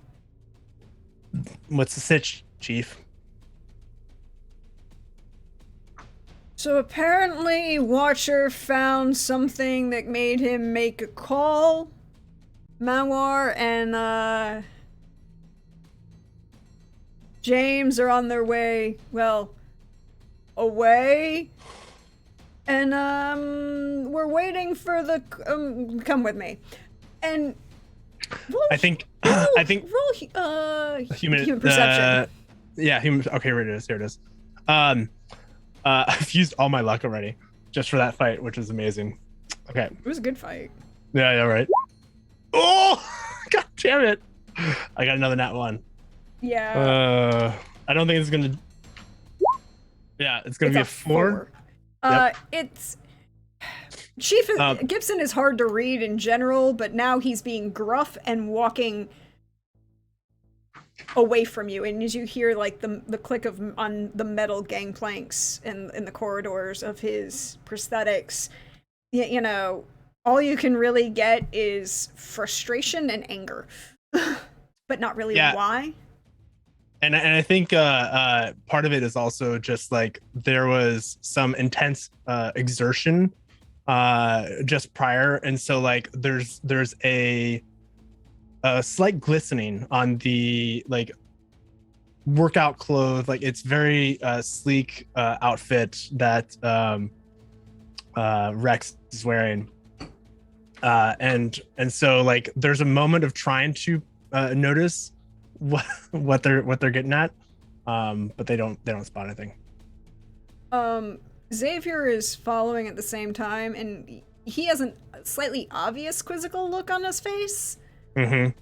What's the sitch, Chief? So apparently Watcher found something that made him make a call. Mawar and James are on their way, away. And we're waiting for the come with me. And roll human perception. Human. Okay, here it is. I've used all my luck already just for that fight, which is amazing. Okay. It was a good fight. Yeah, right. Oh, god damn it! I got another nat 1. Yeah. I don't think it's gonna. Yeah, it's gonna be a 4. Yep. It's Gibson is hard to read in general, but now he's being gruff and walking away from you, and as you hear like the click on the metal gangplanks in the corridors of his prosthetics, all you can really get is frustration and anger, but not really why. And I think part of it is also just like there was some intense exertion just prior, and so like there's a slight glistening on the like workout clothes. Like it's very sleek outfit that Rex is wearing, and so like there's a moment of trying to notice what they're getting at, but they don't spot anything. Xavier is following at the same time, and he has a slightly obvious quizzical look on his face. Mm-hmm.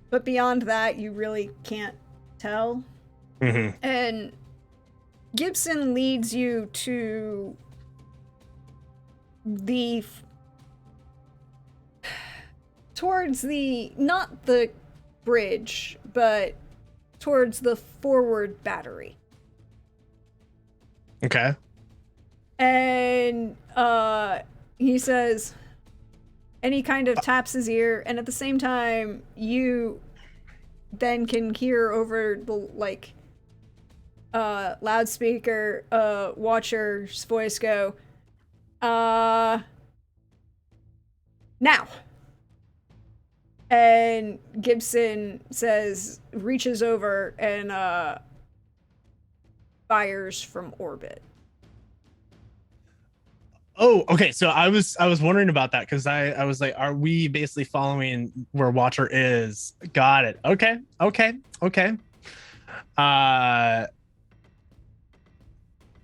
But beyond that, you really can't tell. Mm-hmm. And Gibson leads you to towards the, not the bridge, but towards the forward battery. Okay. And he says, and he kind of taps his ear, and at the same time you then can hear over the like loudspeaker Watcher's voice go, now. And Gibson reaches over and fires from orbit. Oh, okay. So I was wondering about that because I was like, are we basically following where Watcher is? Got it. Okay.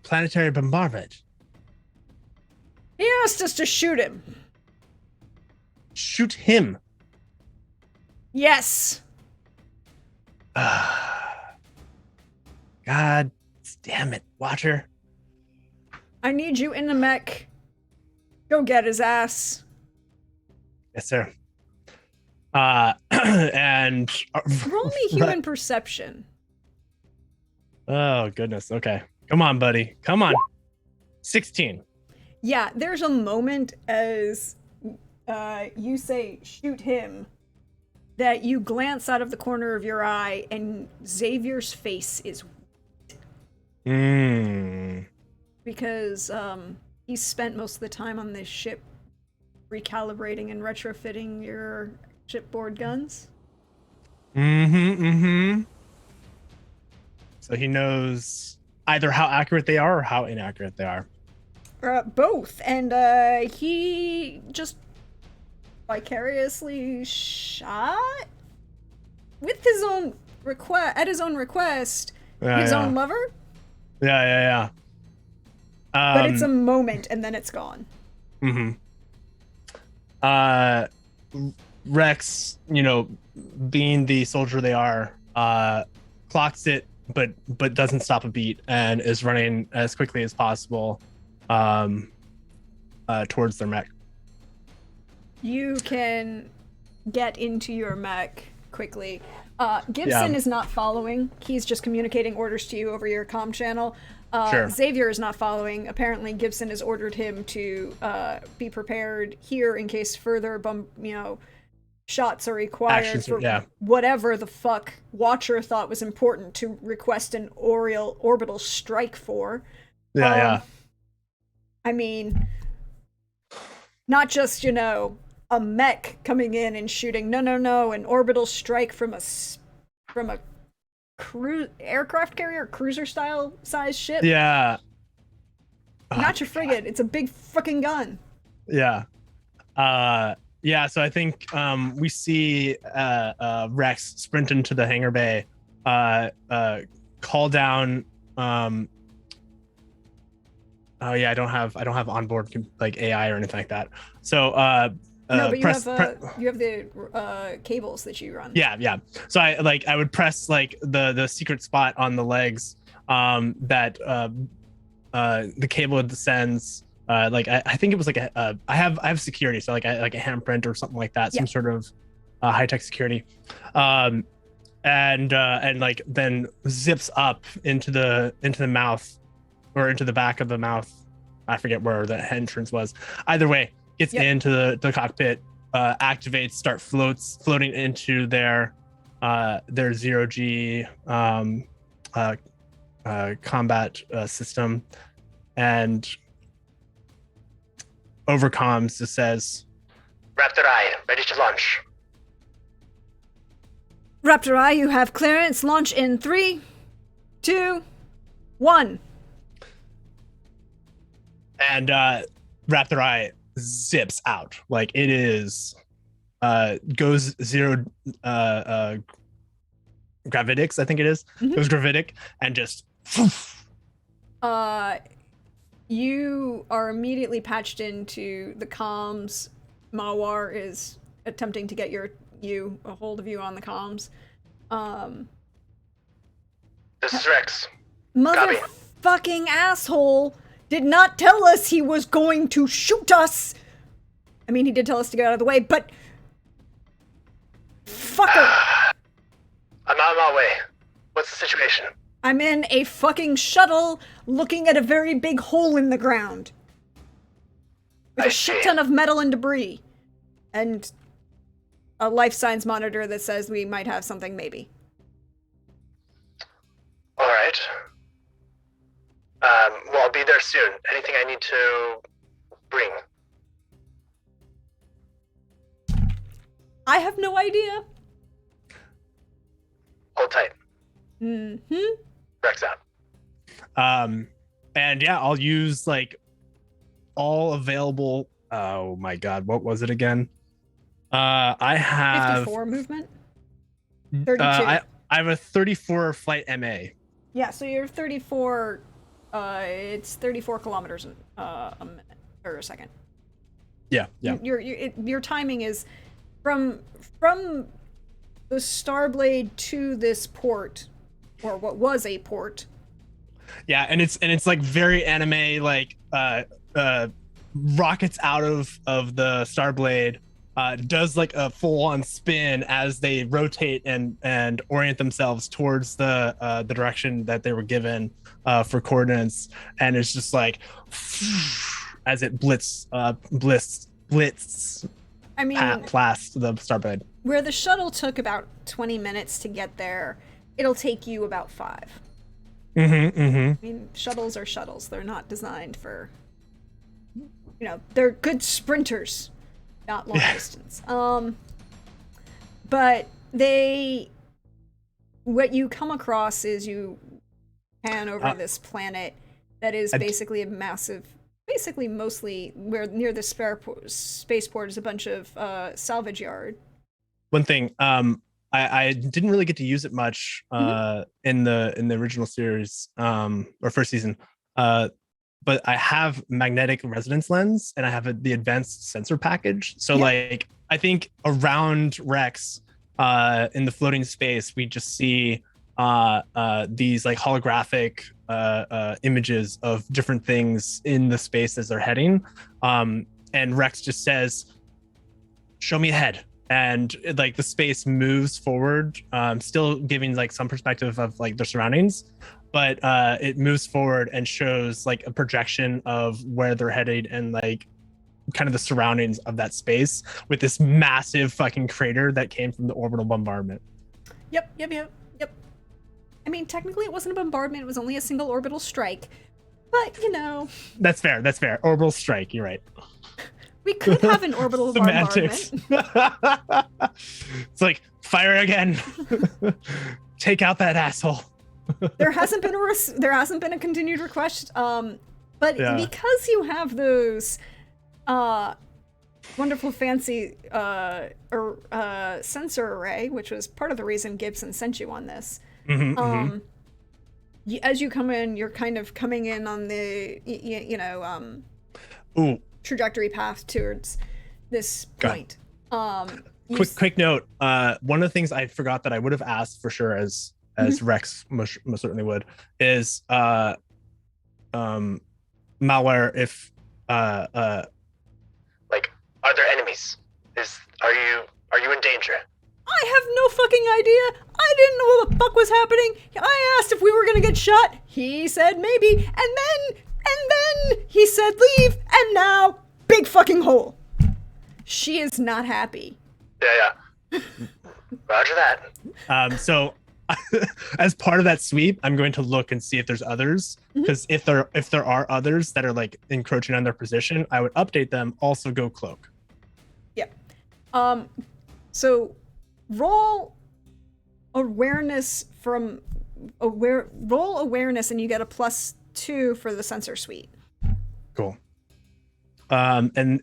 Planetary bombardment. He asked us to shoot him. Shoot him. Yes. God damn it, Watcher. I need you in the mech. Go get his ass. Yes, sir. And roll me human perception. Oh goodness. Okay. Come on, buddy. Come on. 16. Yeah, there's a moment as you say shoot him that you glance out of the corner of your eye and Xavier's face is because he spent most of the time on this ship recalibrating and retrofitting your shipboard guns. So he knows either how accurate they are or how inaccurate they are. Both. And he just vicariously shot with his own at his own request, his own lover. Yeah. But it's a moment and then it's gone. Rex, being the soldier they are, clocks it, but doesn't stop a beat and is running as quickly as possible towards their mech. You can get into your mech quickly. Gibson is not following. He's just communicating orders to you over your comm channel. Sure. Xavier is not following. Apparently, Gibson has ordered him to be prepared here in case further shots are required for whatever the fuck Watcher thought was important to request an orbital strike for. I mean, not just, a mech coming in and shooting. No, an orbital strike from a aircraft carrier, cruiser style size ship. Yeah. Not your frigate. It's a big fucking gun. Yeah. So I think we see Rex sprint into the hangar bay, call down. I don't have onboard like AI or anything like that. So no, but you have the cables that you run. Yeah. So I would press like the secret spot on the legs that the cable descends. I think it was like I have security, so like a handprint or something like that, some sort of high tech security, and like then zips up into the mouth or into the back of the mouth. I forget where the entrance was. Either way, gets into the cockpit, activates, floating into their their zero G combat system, and over comms just says, Raptor Eye, ready to launch. Raptor Eye, you have clearance. Launch in 3, 2, 1. And Raptor Eye zips out. Like, it is goes zero gravitics, I think it is. Mm-hmm. Goes gravitic and just you are immediately patched into the comms. Mawar is attempting to get a hold of you on the comms. This is Rex. Motherfucking asshole did not tell us he was going to shoot us. I mean, he did tell us to get out of the way, but fucker. I'm on my way. What's the situation? I'm in a fucking shuttle looking at a very big hole in the ground. With a shit ton of metal and debris. And a life signs monitor that says we might have something, maybe. Alright. Well, I'll be there soon. Anything I need to bring? I have no idea. Hold tight. Mm-hmm. Rex out. And yeah, I'll use like all available. Oh my god, what was it again? I have 54 movement. 32. I have a 34 flight MA. Yeah, so you're 34. It's 34 kilometers a minute or a second. Yeah. Your timing is from the Starblade to this port, or what was a port. Yeah, and it's like very anime, like rockets out of the Starblade, does like a full-on spin as they rotate and orient themselves towards the direction that they were given for coordinates, and it's just like as it blitz. I mean, blast the Starblade. Where the shuttle took about 20 minutes to get there, it'll take you about 5. I mean, shuttles are shuttles. They're not designed for, they're good sprinters, not long distance. But what you come across is you pan over this planet that is basically mostly where near the spaceport is a bunch of salvage yard. One thing, I didn't really get to use it much in the original series or first season, but I have magnetic resonance lens and I have the advanced sensor package. So like I think around Rex in the floating space, we just see these like holographic images of different things in the space as they're heading, and Rex just says, "Show me ahead." And like the space moves forward, still giving like some perspective of like their surroundings, but it moves forward and shows like a projection of where they're headed and like kind of the surroundings of that space with this massive fucking crater that came from the orbital bombardment. Yep. I mean, technically it wasn't a bombardment, it was only a single orbital strike, but That's fair. Orbital strike, you're right. We could have an orbital Semantics. bombardment. It's like, fire again. Take out that asshole. There hasn't been a continued request, but because you have those wonderful fancy sensor array, which was part of the reason Gibson sent you on this. As you come in, you're kind of coming in on the trajectory path towards this point. Quick note. One of the things I forgot that I would have asked for sure, as Rex most certainly would, is malware. If like, are there enemies? Are you in danger? I have no fucking idea. I didn't know what the fuck was happening. I asked if we were gonna get shot. He said maybe, and then he said leave, and now big fucking hole. She is not happy. Yeah. Roger that. So as part of that sweep, I'm going to look and see if there's others, because if there are others that are like encroaching on their position, I would update them. Also, go cloak. Yeah. So roll awareness roll awareness, and you get a +2 for the sensor suite. Cool. And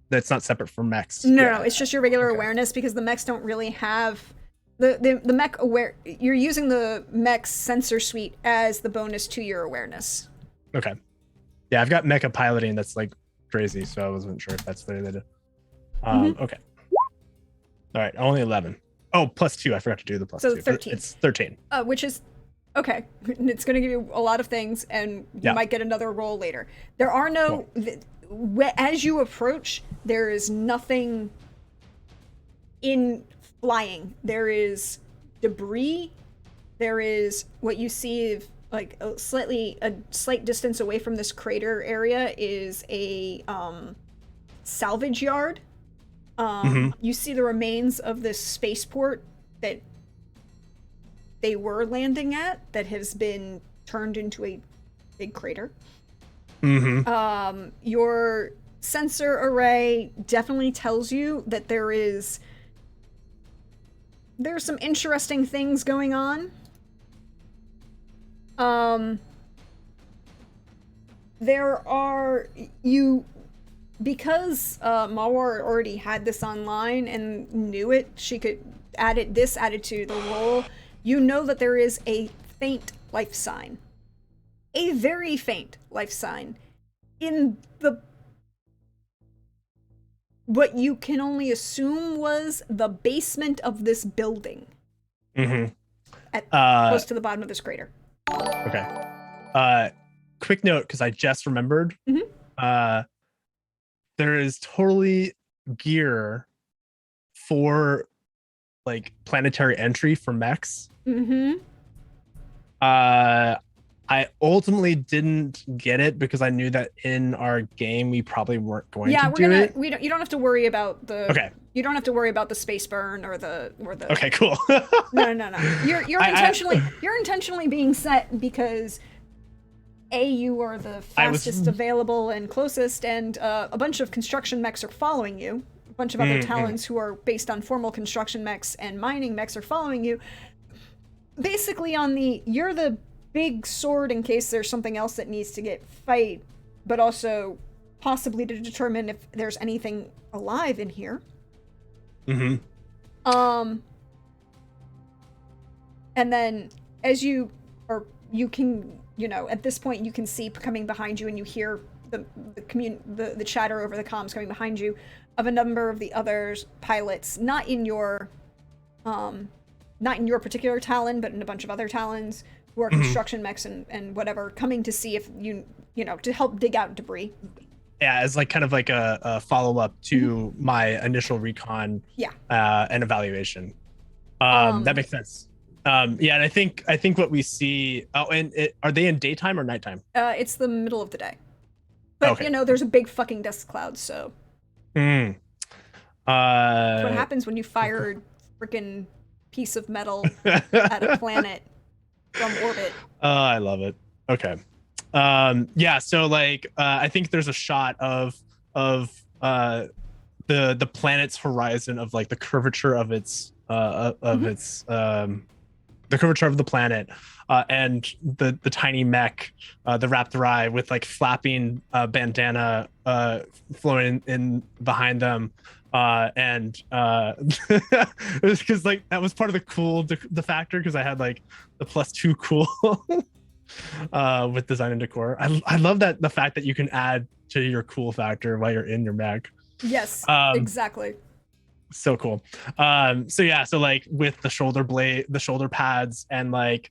that's not separate from mechs? No, it's just your regular awareness, because the mechs don't really have the mech aware. You're using the mech's sensor suite as the bonus to your awareness. Okay. Yeah, I've got mecha piloting that's like crazy, so I wasn't sure if that's the way they did. Okay. All right, only 11. Oh, +2. I forgot to do the +2. So 13. It's 13. Which is okay. It's going to give you a lot of things, and you might get another roll later. There are no. As you approach, there is nothing in flying. There is debris. There is what you see, like a slight distance away from this crater area is a salvage yard. You see the remains of this spaceport that they were landing at that has been turned into a big crater. Your sensor array definitely tells you that there's some interesting things going on. There are because Mawar already had this online and knew it, she could added to the roll. You know that there is a faint life sign. A very faint life sign in what you can only assume was the basement of this building. Close to the bottom of this crater. Okay. Quick note, because I just remembered. There is totally gear for like planetary entry for mechs. I ultimately didn't get it because I knew that in our game we probably weren't going to do it. You don't have to worry about the. Okay. You don't have to worry about the space burn or the. Okay, cool. No. You're intentionally being set because you are the fastest available and closest, and a bunch of construction mechs are following you. A bunch of other talents who are based on formal construction mechs and mining mechs are following you. Basically, you're the big sword in case there's something else that needs to get fight, but also possibly to determine if there's anything alive in here. And then as you can, at this point you can see coming behind you, and you hear the chatter over the comms coming behind you of a number of the other pilots, not in your particular Talon, but in a bunch of other Talons who are construction mechs and whatever, coming to see if to help dig out debris. Yeah, as like kind of like a follow-up to my initial recon and evaluation. That makes sense. And I think what we see. Oh, and are they in daytime or nighttime? It's the middle of the day, but there's a big fucking dust cloud. So. That's what happens when you fire a freaking piece of metal at a planet from orbit. I love it. Okay. So like I think there's a shot of the planet's horizon, of like the curvature of its the curvature of the planet, and the tiny mech, the Raptor Eye with like flapping bandana flowing in behind them. And it was because like that was part of the factor, because I had like the +2 cool with design and decor. I love that, the fact that you can add to your cool factor while you're in your mech. Yes, exactly. So cool. So like with the shoulder blade, the shoulder pads, and like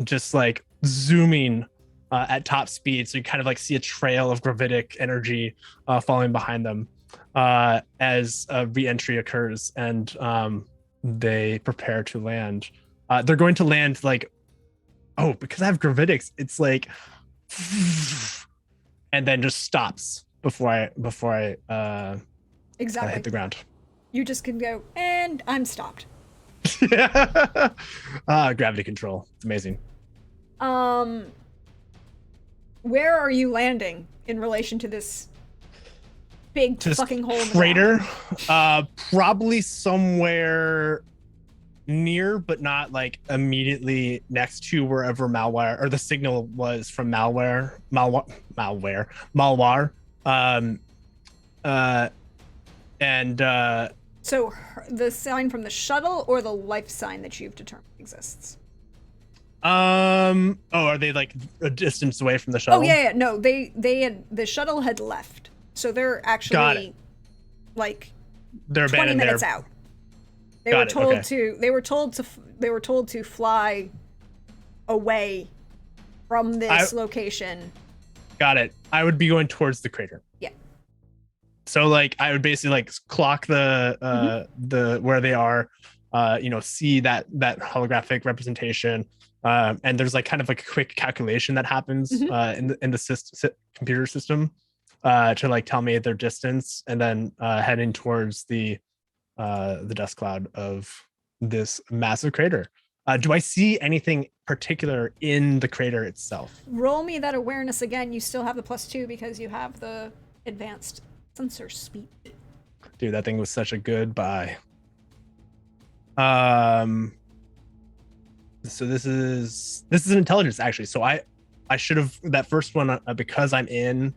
just like zooming at top speed, so you kind of like see a trail of gravitic energy falling behind them as re-entry occurs, and they prepare to land. They're going to land like, because I have gravitics, it's like, and then just stops before I Exactly. hit the ground. you just can go, and I'm stopped. Yeah. Gravity control. It's amazing. Where are you landing in relation to this big fucking hole in the crater? ground? Probably somewhere near, but not like immediately next to wherever malware or the signal was from malware. So the sign from the shuttle or the life sign that you've determined exists? Are they like a distance away from the shuttle? Oh yeah. No, the shuttle had left, so they're actually like they're 20 minutes out. They were told to fly away from this location. Got it. I would be going towards the crater. Yeah. So like I would basically like clock the where they are, see that holographic representation. And there's like kind of like a quick calculation that happens in the computer system to like tell me their distance, and then heading towards the dust cloud of this massive crater. Do I see anything particular in the crater itself? Roll me that awareness again. You still have the +2 because you have the advanced sensor speed. Dude, that thing was such a good buy. So this is an intelligence actually. So I should have that first one because I'm in.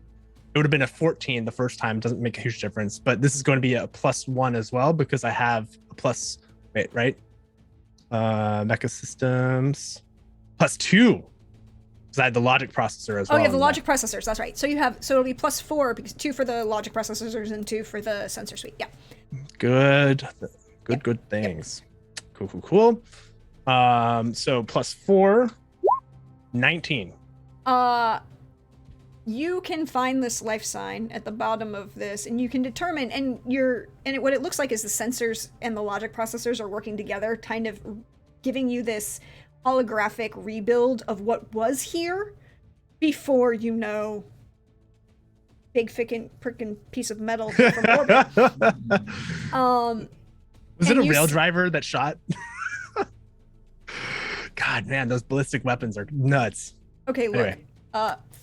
It would have been a 14 the first time. It doesn't make a huge difference, but this is going to be a +1 as well because I have a plus. Wait, right? Mecha systems +2 because I had the logic processor as well. Oh, you have the logic processors. That's right. So it'll be +4 because 2 for the logic processors and 2 for the sensor suite. Yeah. Good things. Yep. Cool. So +4, 19. You can find this life sign at the bottom of this, and you can determine, what it looks like is the sensors and the logic processors are working together, kind of giving you this holographic rebuild of what was here before big frickin' piece of metal from orbit. Was it a rail driver that shot? God, man, those ballistic weapons are nuts. Okay, look. Anyway.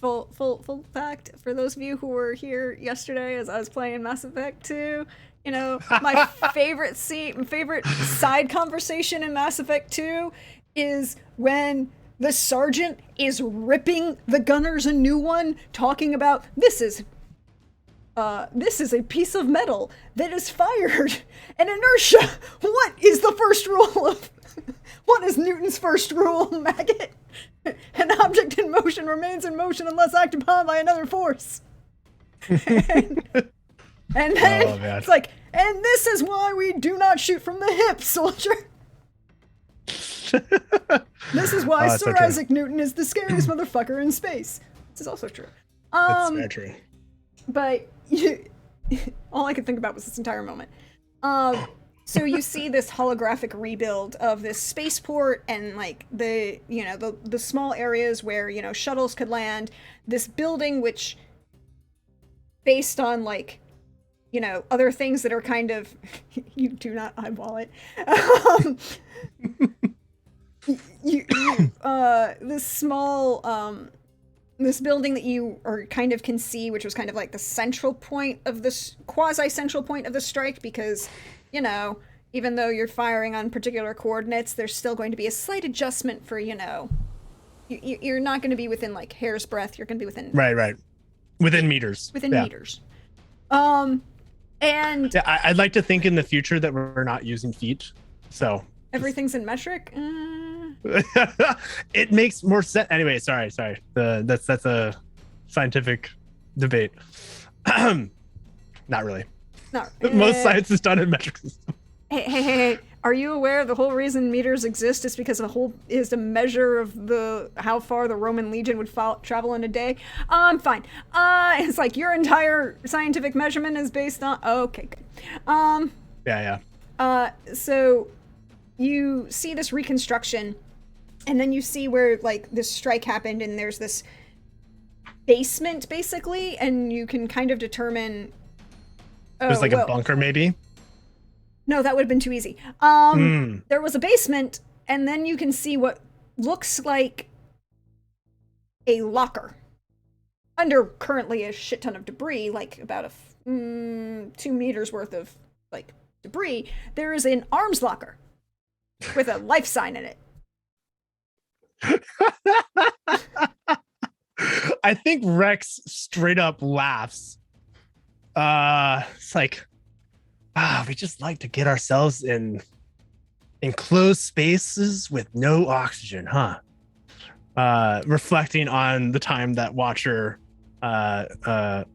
Full fact for those of you who were here yesterday as I was playing Mass Effect 2, my favorite side conversation in Mass Effect 2 is when the sergeant is ripping the gunners a new one, talking about this is a piece of metal that is fired and inertia. What is Newton's first rule, maggot? An object in motion remains in motion unless acted upon by another force. and then it's like, and this is why we do not shoot from the hip, soldier. This is why Sir Isaac Newton is the scariest motherfucker in space. This is also true. That's very true. But all I could think about was this entire moment. So you see this holographic rebuild of this spaceport and like the small areas where, shuttles could land, this building which based on like, other things that are kind of, you do not eyeball it. This small, this building that you can see, which was kind of like the central point of this quasi-central point of the strike because, even though you're firing on particular coordinates, there's still going to be a slight adjustment for, you're not going to be within like hair's breadth. You're going to be within within meters. Meters. And I'd like to think in the future that we're not using feet. So everything's in metric. It makes more sense. Anyway, sorry. That's a scientific debate. Not really. Most science is done in metric systems. Hey! Are you aware the whole reason meters exist is because is a measure of how far the Roman legion would travel in a day? Fine. It's like your entire scientific measurement is based on. Okay, good. Yeah. So you see this reconstruction, and then you see where like this strike happened, and there's this basement basically, and you can kind of determine. There's a bunker, maybe. No, that would have been too easy. There was a basement, and then you can see what looks like a locker under currently a shit ton of debris, like about 2 meters worth of like debris. There is an arms locker with a life sign in it. I think Rex straight up laughs. It's like, we just like to get ourselves in enclosed spaces with no oxygen, huh? Reflecting on the time that Watcher got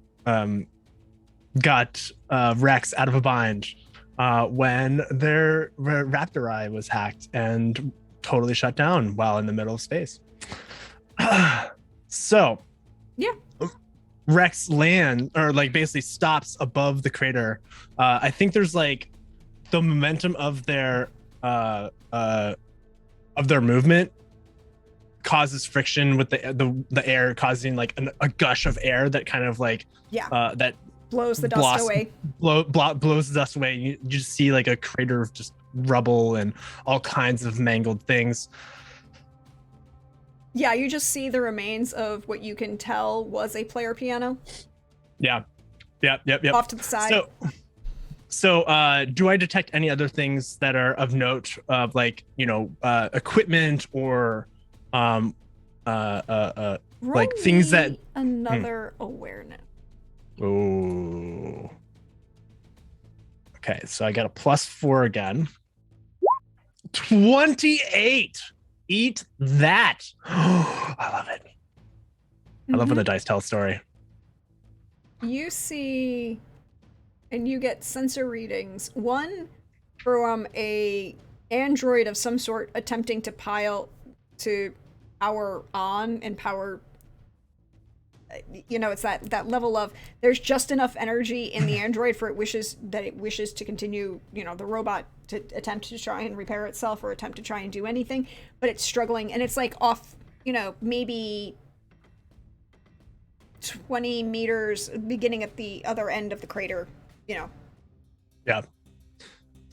Rex out of a bind when their raptor eye was hacked and totally shut down while in the middle of space. So yeah, Rex land or like basically stops above the crater. I think there's like the momentum of their movement causes friction with the air, causing like a gush of air that kind of like that blows the dust away. Blows the dust away. You just see like a crater of just rubble and all kinds of mangled things. Yeah, you just see the remains of what you can tell was a player piano. Yeah. Yep. Off to the side. So do I detect any other things that are of note of like, equipment or like things that another awareness. Oh. Okay, so I got a +4 again. 28. Eat that. I love it. I love when the dice tell a story. You see, and you get sensor readings. One from a android of some sort attempting to power on and power. It's that level of there's just enough energy in the android for it wishes to continue, the robot to attempt to try and repair itself or attempt to try and do anything, but it's struggling and it's like off, maybe 20 meters beginning at the other end of the crater, Yeah.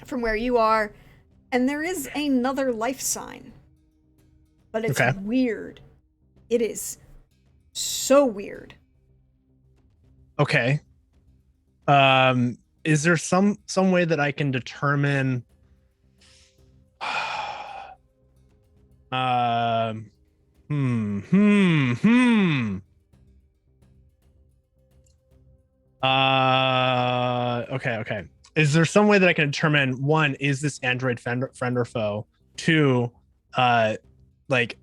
from where you are. And there is another life sign, but it's weird. It is so weird. Okay. Is there some way that I can determine okay. Is there some way that I can determine, one, is this android friend or foe? Two, like,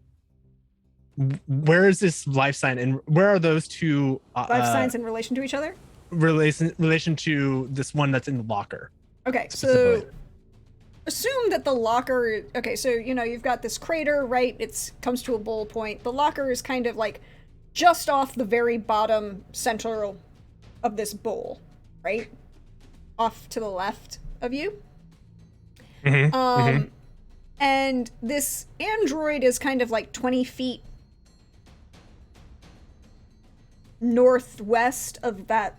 where is this life sign and where are those two life signs in relation to each other? Relation to this one that's in the locker. Okay, so assume that the locker. Okay, so you've got this crater, right? It comes to a bowl point. The locker is kind of like just off the very bottom central of this bowl, right? Off to the left of you. And this android is kind of like 20 feet northwest of that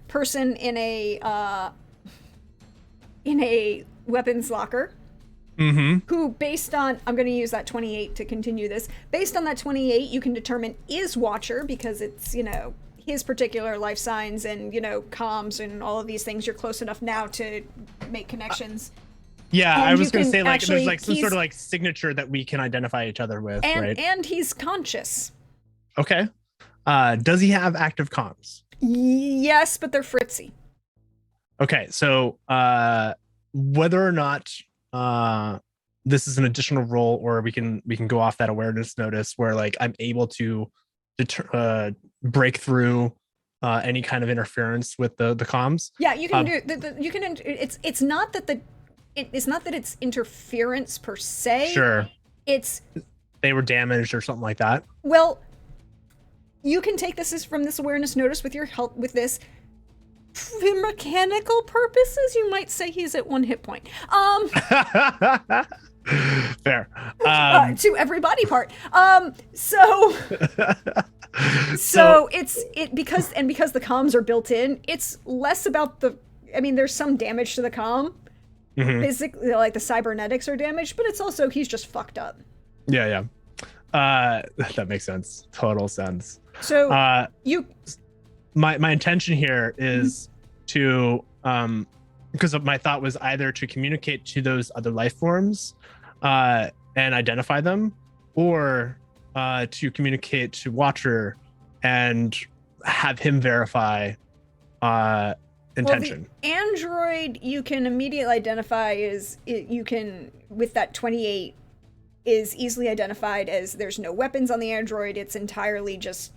person in a weapons locker, who, based on, I'm going to use that 28 to continue this, based on that 28 you can determine is Watcher, because it's his particular life signs and comms and all of these things. You're close enough now to make connections. Yeah, I was going to say, like, there's like some sort of like signature that we can identify each other with, right? And he's conscious. Okay. Does he have active comms? Yes, but they're fritzy. Okay, so whether or not this is an additional roll, or we can go off that awareness notice where like I'm able to break through any kind of interference with the comms. Yeah, you can do. You can. It's not that it's interference per se. Sure. It's they were damaged or something like that. Well, you can take this as from this awareness notice with your help with this. For mechanical purposes, you might say he's at 1 hit point. Fair. To every body part. So it's because the comms are built in. It's less about the I mean, there's some damage to the comm. Mhm. Basically, like the cybernetics are damaged, but it's also he's just fucked up. Yeah. That makes sense. Total sense. So you My intention here is to because of my thought was either to communicate to those other life forms and identify them, or to communicate to Watcher and have him verify intention. Well, the android you can immediately identify you can with that 28 is easily identified as there's no weapons on the android. It's entirely just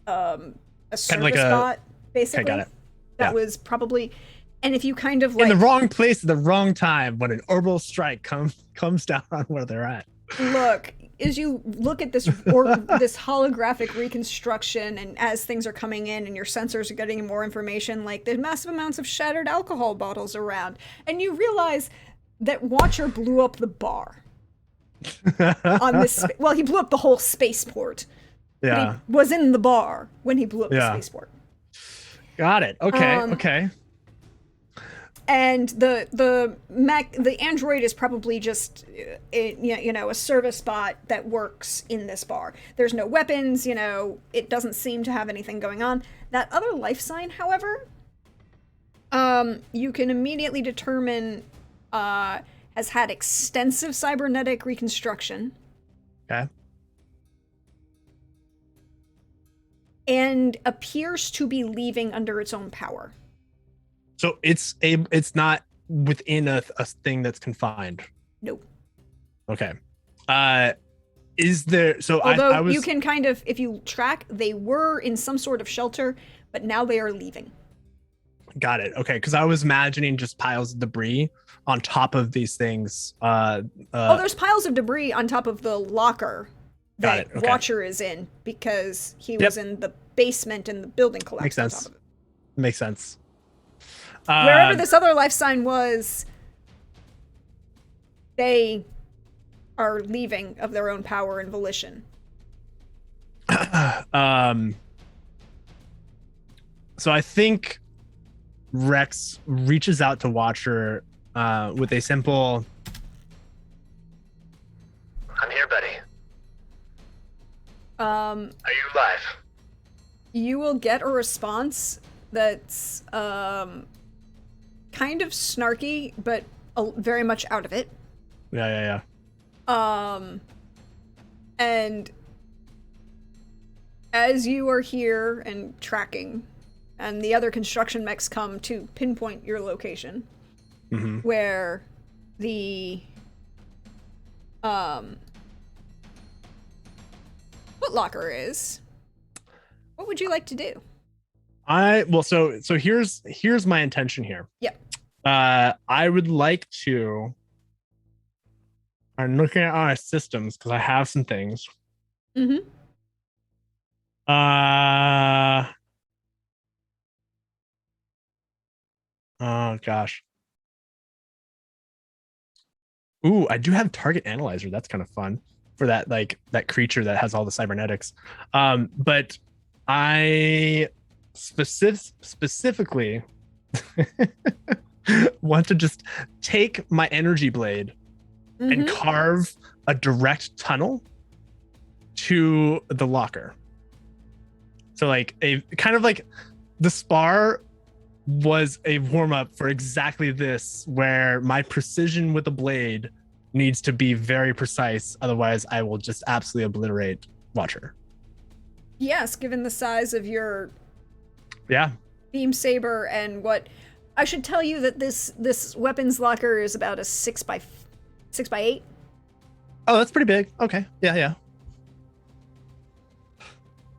a service bot, basically. Okay, got it. That was probably, and if you kind of in the wrong place at the wrong time when an orbital strike comes down on where they're at. Look, as you look at this this holographic reconstruction, and as things are coming in and your sensors are getting more information, like there's massive amounts of shattered alcohol bottles around, and you realize that Watcher blew up the bar on this. Well, he blew up the whole spaceport. Yeah, but he was in the bar when he blew up the spaceport. Got it. Okay. And the android is probably just a service bot that works in this bar. There's no weapons, it doesn't seem to have anything going on. That other life sign, however, you can immediately determine has had extensive cybernetic reconstruction. Okay. And appears to be leaving under its own power. So it's not within a thing that's confined. Nope. Okay. Is there? So although I was, you can kind of, if you track, they were in some sort of shelter, but now they are leaving. Got it. Okay, because I was imagining just piles of debris on top of these things. There's piles of debris on top of the locker that Okay. Watcher is in because he was in the basement and the building collapsed. Makes sense. On top of it. Makes sense. Wherever this other life sign was, they are leaving of their own power and volition. So I think Rex reaches out to Watcher with a simple, I'm here, buddy. Are you alive? You will get a response that's kind of snarky, but very much out of it. Yeah. And as you are here and tracking, and the other construction mechs come to pinpoint your location, where the footlocker is, what would you like to do? So here's my intention here. Yep. I would like to. I'm looking at our systems because I have some things. Oh gosh. Ooh, I do have target analyzer. That's kind of fun for that, like that creature that has all the cybernetics. But I specifically want to just take my energy blade and carve a direct tunnel to the locker. So like a kind of like the spar was a warm-up for exactly this, where my precision with the blade needs to be very precise, otherwise I will just absolutely obliterate Watcher. Yes, given the size of your beam saber and what I should tell you that this weapons locker is about a 6x8. Oh, that's pretty big. Okay. Yeah.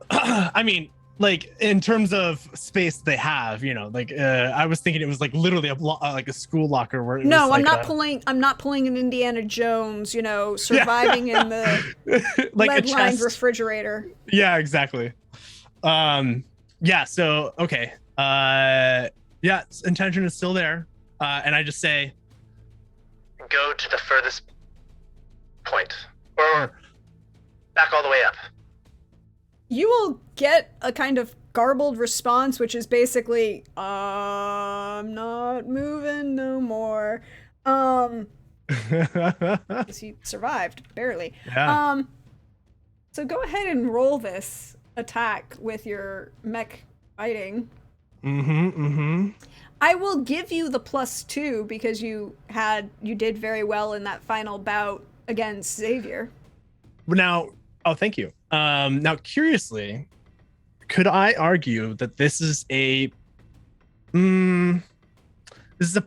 I mean, like in terms of space they have, I was thinking it was like literally like a school locker where no, I'm not pulling an Indiana Jones, surviving in the like lead-lined refrigerator. Yeah, exactly. So okay. Intention is still there. And I just say, go to the furthest point, or back all the way up. You will get a kind of garbled response, which is basically, I'm not moving no more. 'Cause he survived, barely. Yeah. So go ahead and roll this attack with your mech fighting. I will give you the +2 because you did very well in that final bout against Xavier. Now, oh, thank you. Now, curiously, could I argue that this is a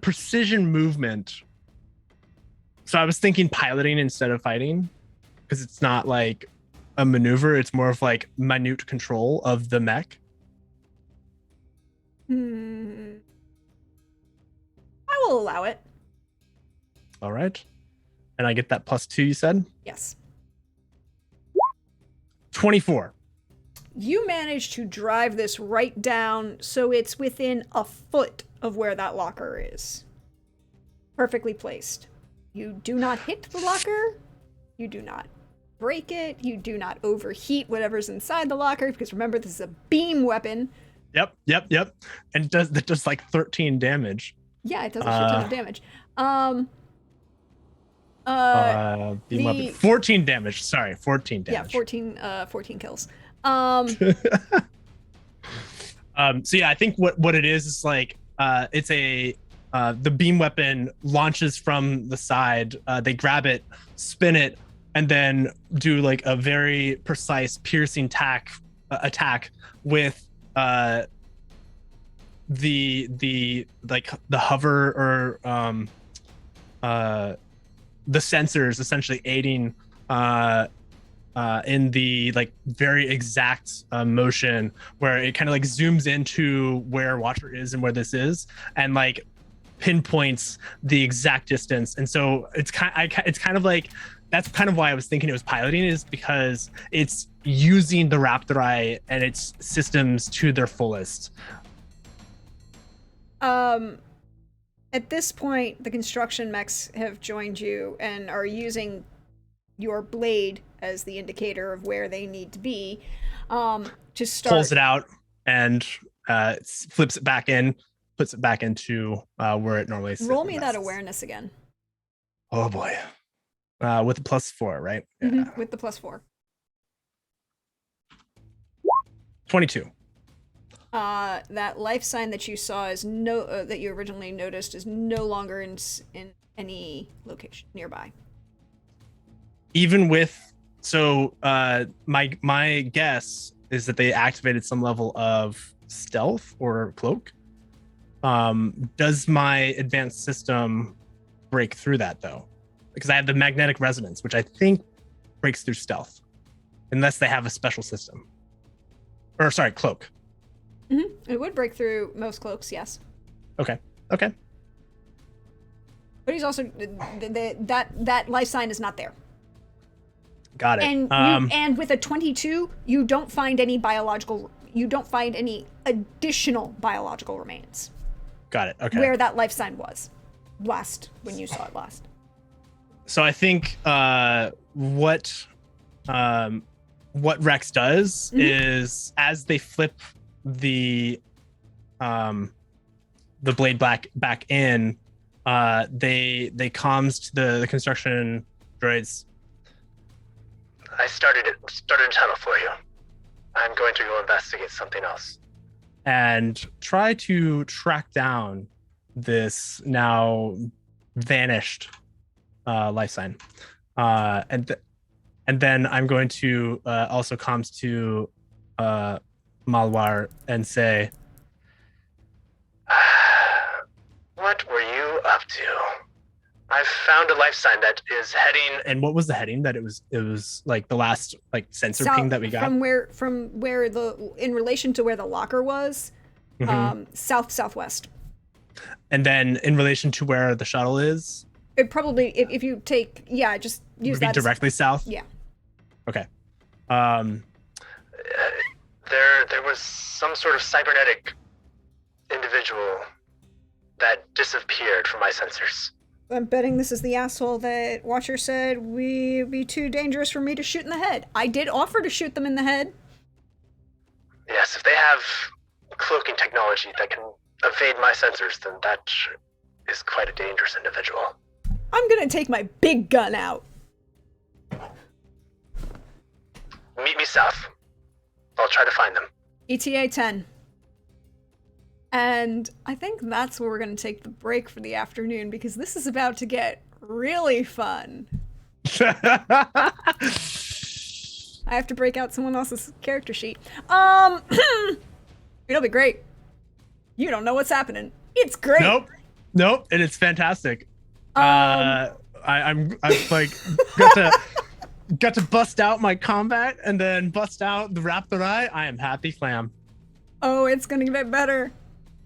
precision movement? So I was thinking piloting instead of fighting, because it's not like a maneuver; it's more of like minute control of the mech. I will allow it. All right, and I get that +2. You said Yes. 24. You managed to drive this right down so it's within a foot of where that locker is. Perfectly placed. You do not hit the locker. You do not break it. You do not overheat whatever's inside the locker, because remember, this is a beam weapon. Yep. And that does like 13 damage. Yeah, it does a shit ton of damage. Beam weapon. 14 damage. Sorry, 14 damage. Yeah, 14 kills. So yeah, I think what it is like it's a the beam weapon launches from the side. They grab it, spin it, and then do like a very precise piercing attack with the hover or the sensors essentially aiding in the like very exact motion where it kind of like zooms into where Watcher is and where this is, and like pinpoints the exact distance. And so it's kind of like, that's kind of why I was thinking it was piloting, is because it's using the Raptor Eye and its systems to their fullest. At this point, the construction mechs have joined you and are using your blade as the indicator of where they need to be. To start, Pulls it out and flips it back in, puts it back into where it normally sits. Roll me that awareness again. Oh boy. With a +4, right? Mm-hmm, with the +4. 22. That life sign that you saw is that you originally noticed is no longer in any location nearby. Even with, so my guess is that they activated some level of stealth or cloak. Does my advanced system break through that though? Because I have the magnetic resonance, which I think breaks through stealth, unless they have a special system. Or sorry, cloak. Mm-hmm. It would break through most cloaks, yes. Okay. But he's also that life sign is not there. Got it. And and with a 22, you don't find any additional biological remains. Got it. Okay. Where that life sign was when you saw it last. So I think what Rex does is, as they flip the blade back in, they comms to the construction droids. I started a tunnel for you. I'm going to go investigate something else. And try to track down this now vanished life sign. And then I'm going to also comms to Malwar and say, what were you up to? I found a life sign that is heading. And what was the heading that it was like the last like sensor ping that we got? From where in relation to where the locker was, southwest. And then in relation to where the shuttle is? It probably, if you take, just use that directly south? Yeah. Okay. There was some sort of cybernetic individual that disappeared from my sensors. I'm betting this is the asshole that Watcher said would be too dangerous for me to shoot in the head. I did offer to shoot them in the head. Yes, if they have cloaking technology that can evade my sensors, then that is quite a dangerous individual. I'm gonna take my big gun out. Meet me south. I'll try to find them. ETA 10. And I think that's where we're gonna take the break for the afternoon because this is about to get really fun. I have to break out someone else's character sheet. It'll be great. You don't know what's happening. It's great. Nope, and it's fantastic. I'm like got to bust out my combat and then bust out the Raptor Eye. I am happy clam. Oh, it's gonna get better. Oh,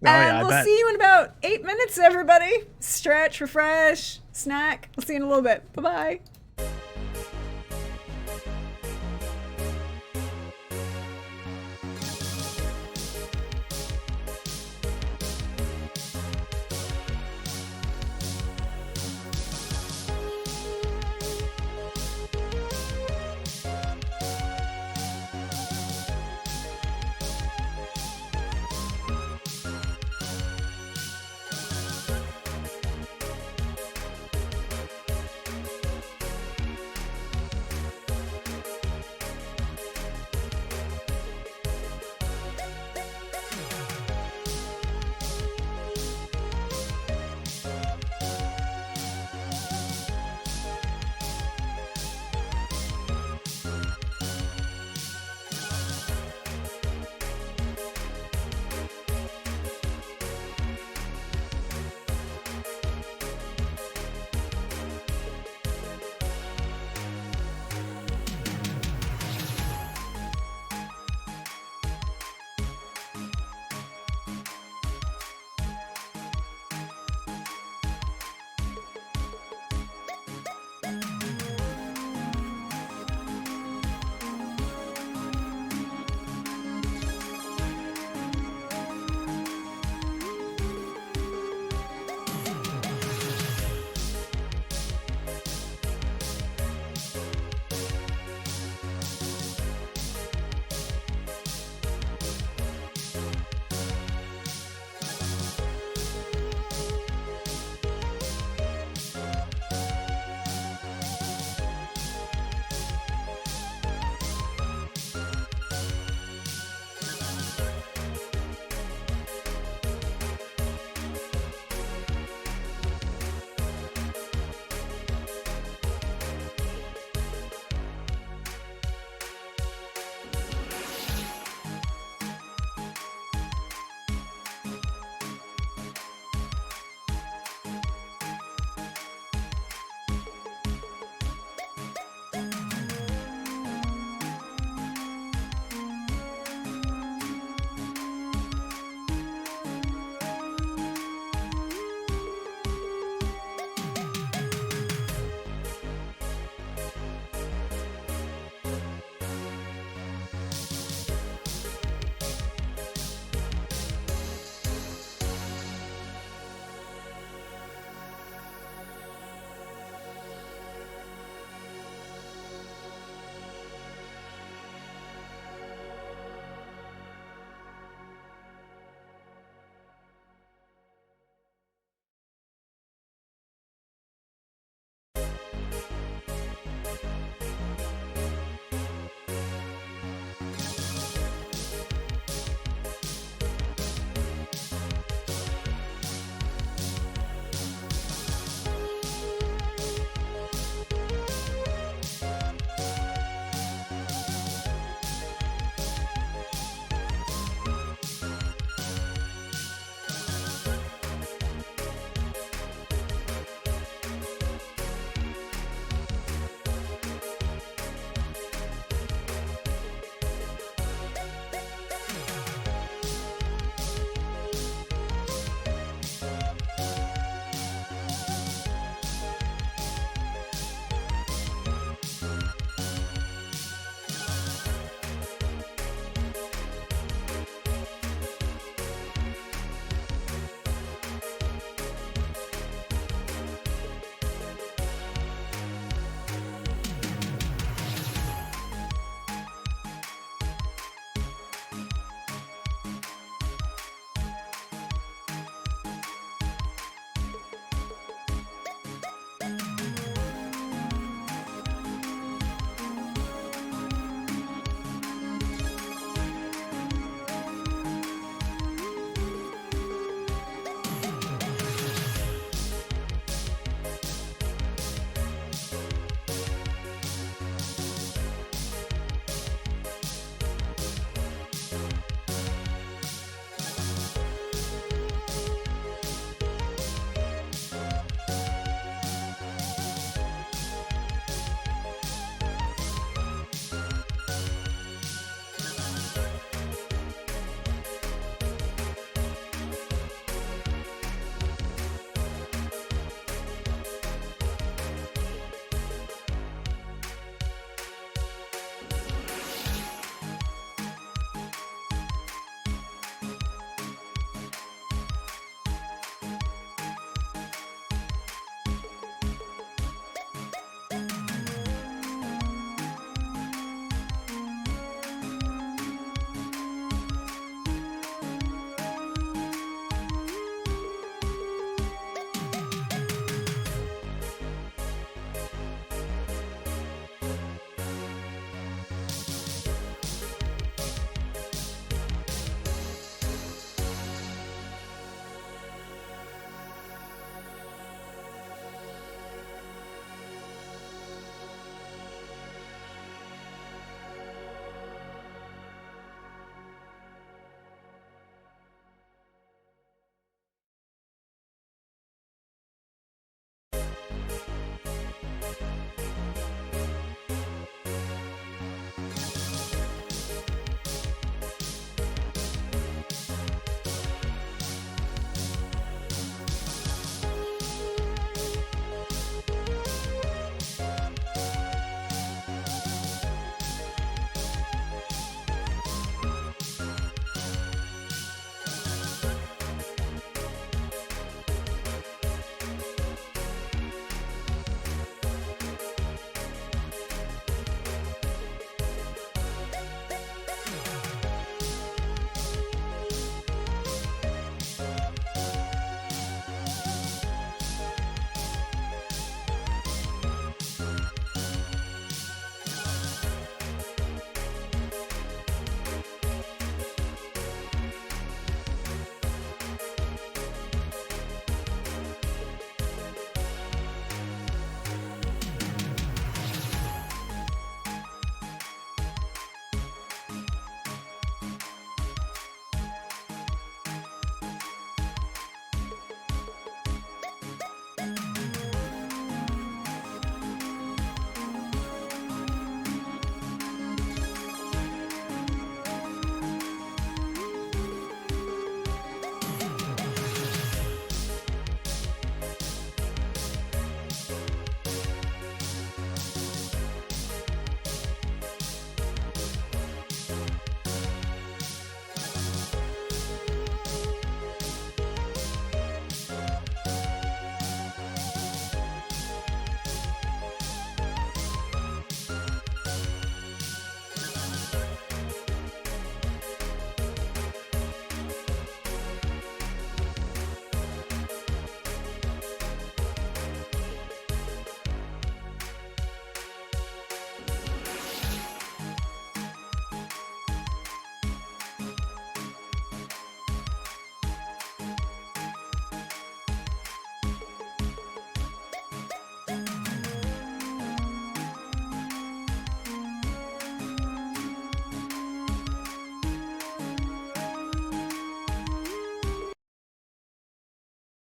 yeah, And I we'll bet. see you in about 8 minutes, everybody. Stretch, refresh, snack. We'll see you in a little bit. Bye-bye.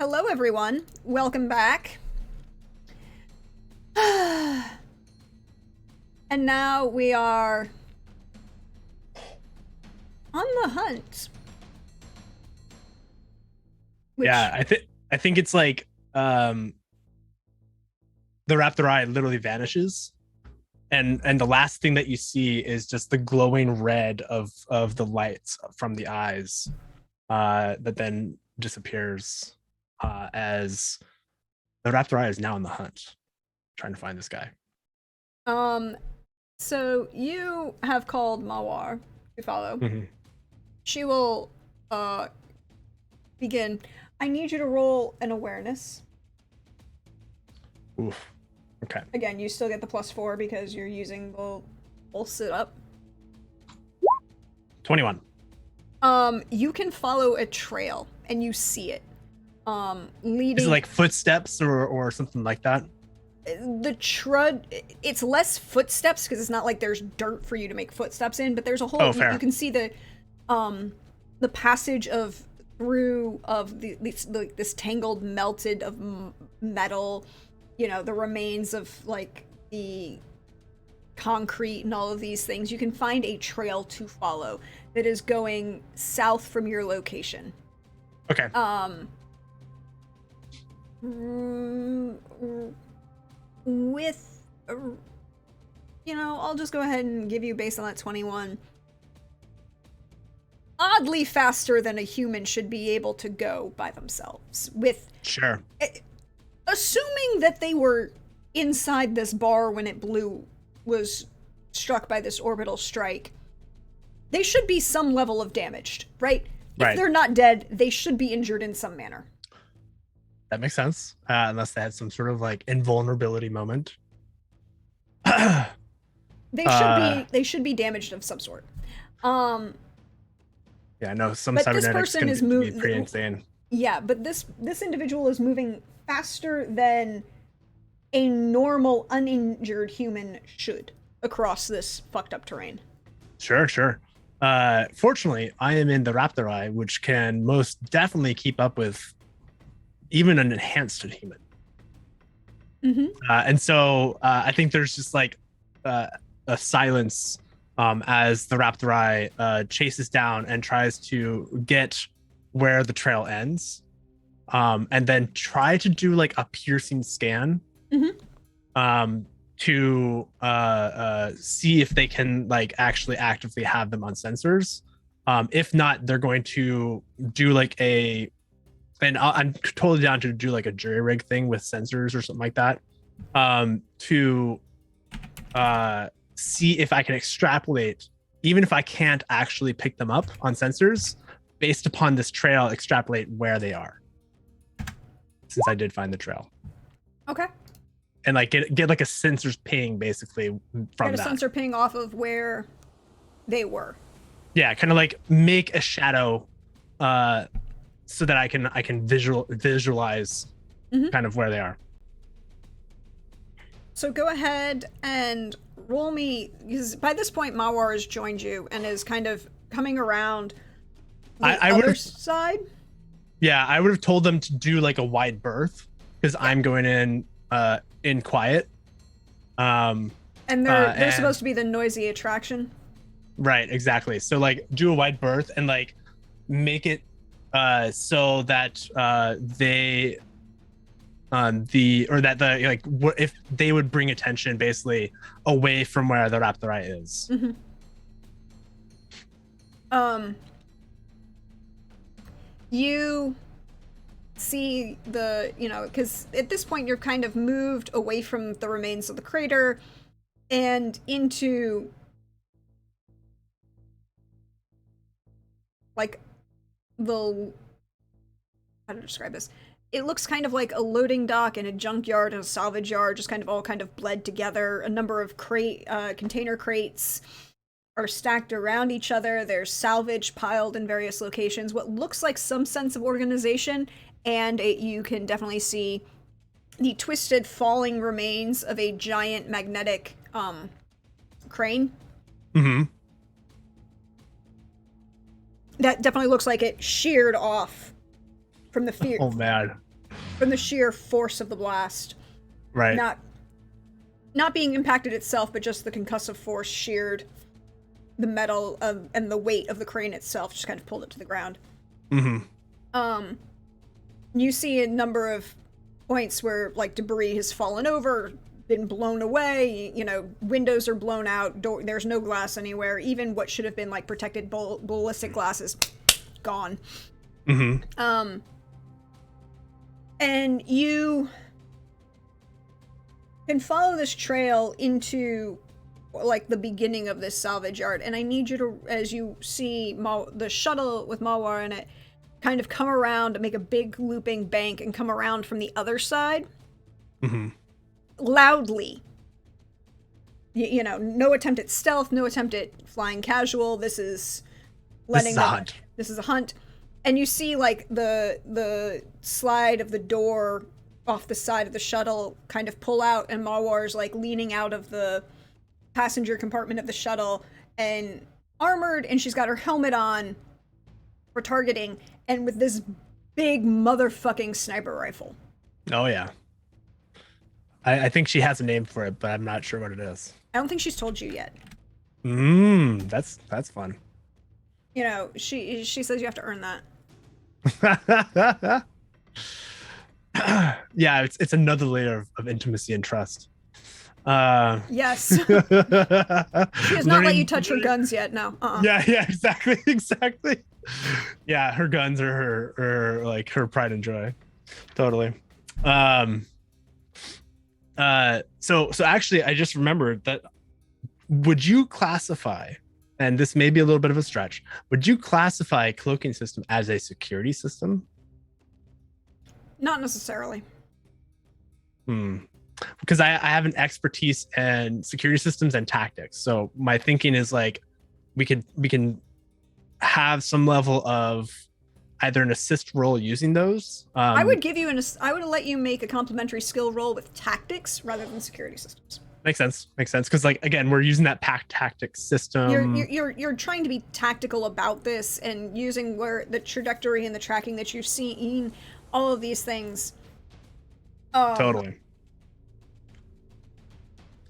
Hello, everyone. Welcome back. And now we are on the hunt. Yeah, I think it's like the raptor eye literally vanishes, and the last thing that you see is just the glowing red of the lights from the eyes, that then disappears as the raptor eye is now on the hunt, trying to find this guy. So you have called Mawar to follow. Mm-hmm. She will begin. I need you to roll an awareness. Oof. Okay. Again, you still get the +4 because you're using the full sit up. 21. You can follow a trail and you see it. Leading. Is it like footsteps or something like that? The trud. It's less footsteps because it's not like there's dirt for you to make footsteps in, but there's a whole. You can see the passage of through of this tangled melted of metal. You know, the remains of like the concrete and all of these things. You can find a trail to follow that is going south from your location. Okay. With, you know, I'll just go ahead and give you based on that 21. Oddly faster than a human should be able to go by themselves. With Sure. Assuming that they were inside this bar when it was struck by this orbital strike, they should be some level of damaged, right? If they're not dead, they should be injured in some manner. That makes sense. Unless they had some sort of like invulnerability moment. They should be damaged of some sort. Yeah, I know some but this cybernetics person can be pretty insane. Yeah, but this individual is moving faster than a normal, uninjured human should across this fucked up terrain. Sure. Fortunately, I am in the raptor eye, which can most definitely keep up with even an enhanced human. Mm-hmm. And so I think there's just like a silence as the raptor eye chases down and tries to get where the trail ends, and then try to do like a piercing scan, to see if they can like actually actively have them on sensors. If not, they're going to do like I'm totally down to do like a jury rig thing with sensors or something like that, to see if I can extrapolate, even if I can't actually pick them up on sensors, based upon this trail, extrapolate where they are, since I did find the trail. Okay. And like get like a sensors ping basically from that. Get a sensor ping off of where they were. Yeah, kind of like make a shadow, so that I can visualize kind of where they are. So go ahead and roll me, because by this point Mawar has joined you and is kind of coming around the other side. Yeah, I would have told them to do like a wide berth because I'm going in quiet. And they're supposed to be the noisy attraction. Right, exactly. So like do a wide berth and like make it so that if they would bring attention basically away from where the raptor eye is. You see because at this point you're kind of moved away from the remains of the crater and into like how to describe this? It looks kind of like a loading dock and a junkyard and a salvage yard, just kind of all kind of bled together. A number of container crates are stacked around each other. There's salvage piled in various locations. What looks like some sense of organization, and you can definitely see the twisted falling remains of a giant magnetic crane. That definitely looks like it sheared off from the fear. Oh man. from the sheer force of the blast. Right. Not being impacted itself, but just the concussive force sheared the metal and the weight of the crane itself just kind of pulled it to the ground. Mm-hmm. You see a number of points where like debris has fallen over, been blown away, you know, windows are blown out, there's no glass anywhere, even what should have been like protected ballistic glasses gone. Mm-hmm. And you can follow this trail into like the beginning of this salvage yard, and I need you to, as you see the shuttle with Mawar in it, kind of come around and make a big looping bank and come around from the other side. Mm-hmm. Loudly. You know, no attempt at stealth, no attempt at flying casual. This is letting this is a hunt. And you see like the slide of the door off the side of the shuttle kind of pull out, and Mawar's like leaning out of the passenger compartment of the shuttle and armored, and she's got her helmet on for targeting, and with this big motherfucking sniper rifle. Oh yeah. I think she has a name for it, but I'm not sure what it is. I don't think she's told you yet. That's fun. You know, she says you have to earn that. Yeah, it's another layer of intimacy and trust. Yes. She has not let you touch her guns yet. No. Yeah, exactly. Yeah, her guns are her like her pride and joy. Totally. So actually, I just remembered that. Would you classify, and this may be a little bit of a stretch, would you classify cloaking system as a security system? Not necessarily. Because I have an expertise in security systems and tactics. So my thinking is like, we can have some level of either an assist role using those. I would give you I would let you make a complementary skill roll with tactics rather than security systems. Makes sense. Because like again, we're using that pack tactics system. You're trying to be tactical about this and using where the trajectory and the tracking that you've seen, all of these things. Totally.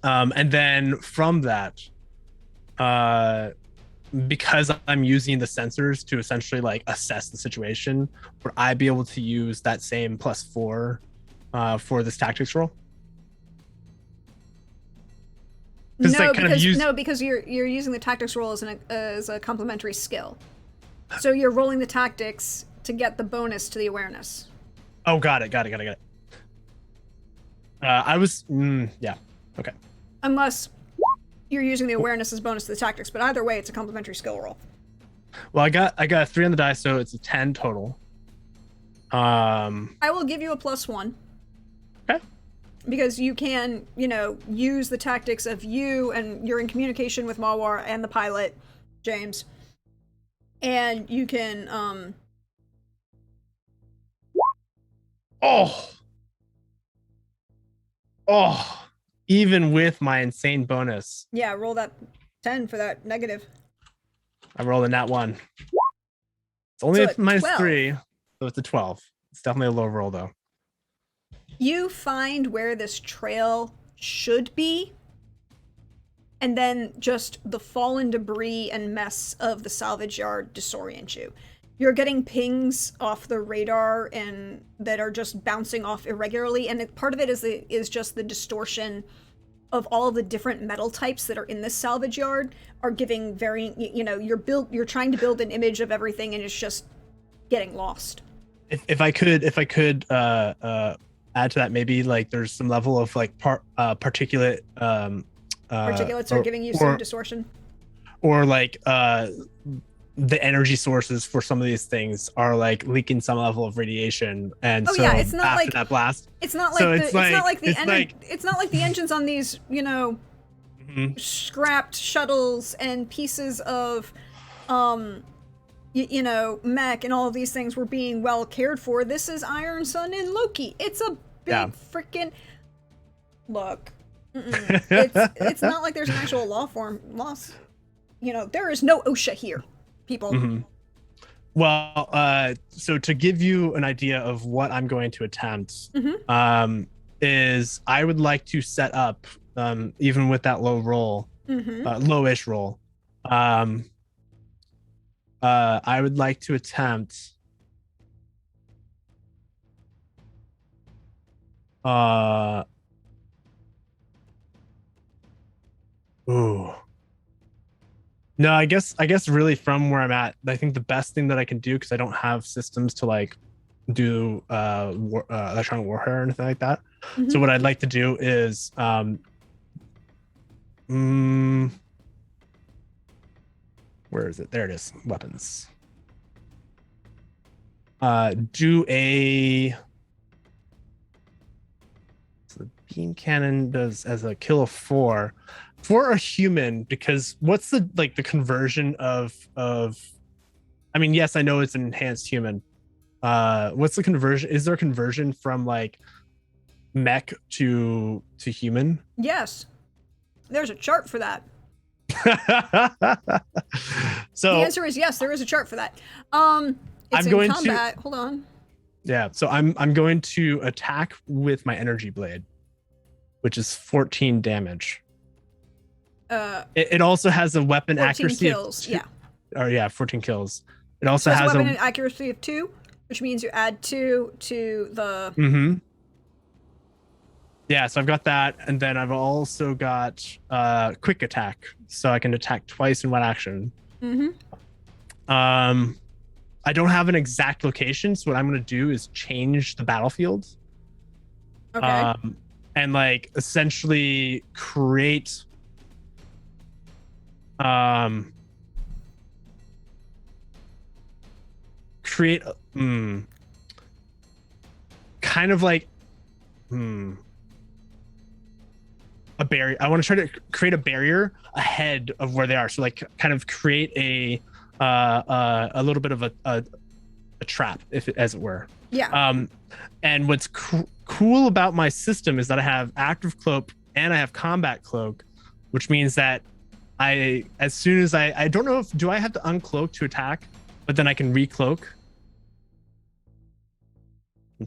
And then from that, because I'm using the sensors to essentially like assess the situation, would I be able to use that same +4 for this tactics roll? No, because you're using the tactics roll as a complementary skill. So you're rolling the tactics to get the bonus to the awareness. Oh, got it. I was yeah. Okay. Unless you're using the awareness as bonus to the tactics, but either way, it's a complementary skill roll. Well, I got a 3 on the die, so it's a 10 total. I will give you a +1. Okay. Because you can, use the tactics of you, and you're in communication with Mawar and the pilot, James. And you can, even with my insane bonus. Yeah, roll that 10 for that negative. I rolled a nat 1. It's only So a minus 12. 3, so it's a 12. It's definitely a low roll, though. You find where this trail should be, and then just the fallen debris and mess of the salvage yard disorient you. You're getting pings off the radar and that are just bouncing off irregularly, and part of it is just the distortion of all the different metal types that are in this salvage yard are giving varying. You're trying to build an image of everything, and it's just getting lost. If I could add to that, maybe like there's some level of like particulate. Particulates are giving you some distortion, or like the energy sources for some of these things are like leaking some level of radiation, and it's not after like that blast. It's not like it's not like the engines on these scrapped shuttles and pieces of mech and all of these things were being well cared for. This is Iron Sun and Loki. It's a big freaking look. It's not like there's an actual loss. There is no OSHA here, people. Well, so to give you an idea of what I'm going to attempt, is I would like to set up, even with that low roll, lowish roll, I would like to attempt, ooh. No, I guess really from where I'm at, I think the best thing that I can do, because I don't have systems to like do electronic warfare or anything like that. So what I'd like to do is where is it? There it is. Weapons. Do a, so the beam cannon does as a kill of 4 for a human, because what's the like the conversion of I mean, yes, I know it's an enhanced human. What's the conversion? Is there a conversion from like mech to human? Yes. There's a chart for that. So the answer is yes, there is a chart for that. It's I'm in going combat. Hold on. Yeah, so I'm going to attack with my energy blade, which is 14 damage. It also has a weapon 14 accuracy kills, of 2, yeah. Or yeah, 14 kills. It also So has a weapon accuracy of 2, which means you add 2 to the. Yeah, so I've got that, and then I've also got quick attack, so I can attack twice in one action. I don't have an exact location, so what I'm going to do is change the battlefield. Okay. And like essentially create kind of like a barrier. I want to try to create a barrier ahead of where they are, so like kind of create a little bit of a trap, as it were. Yeah. And what's cool about my system is that I have active cloak and I have combat cloak, which means that as soon as I don't know if, do I have to uncloak to attack, but then I can recloak.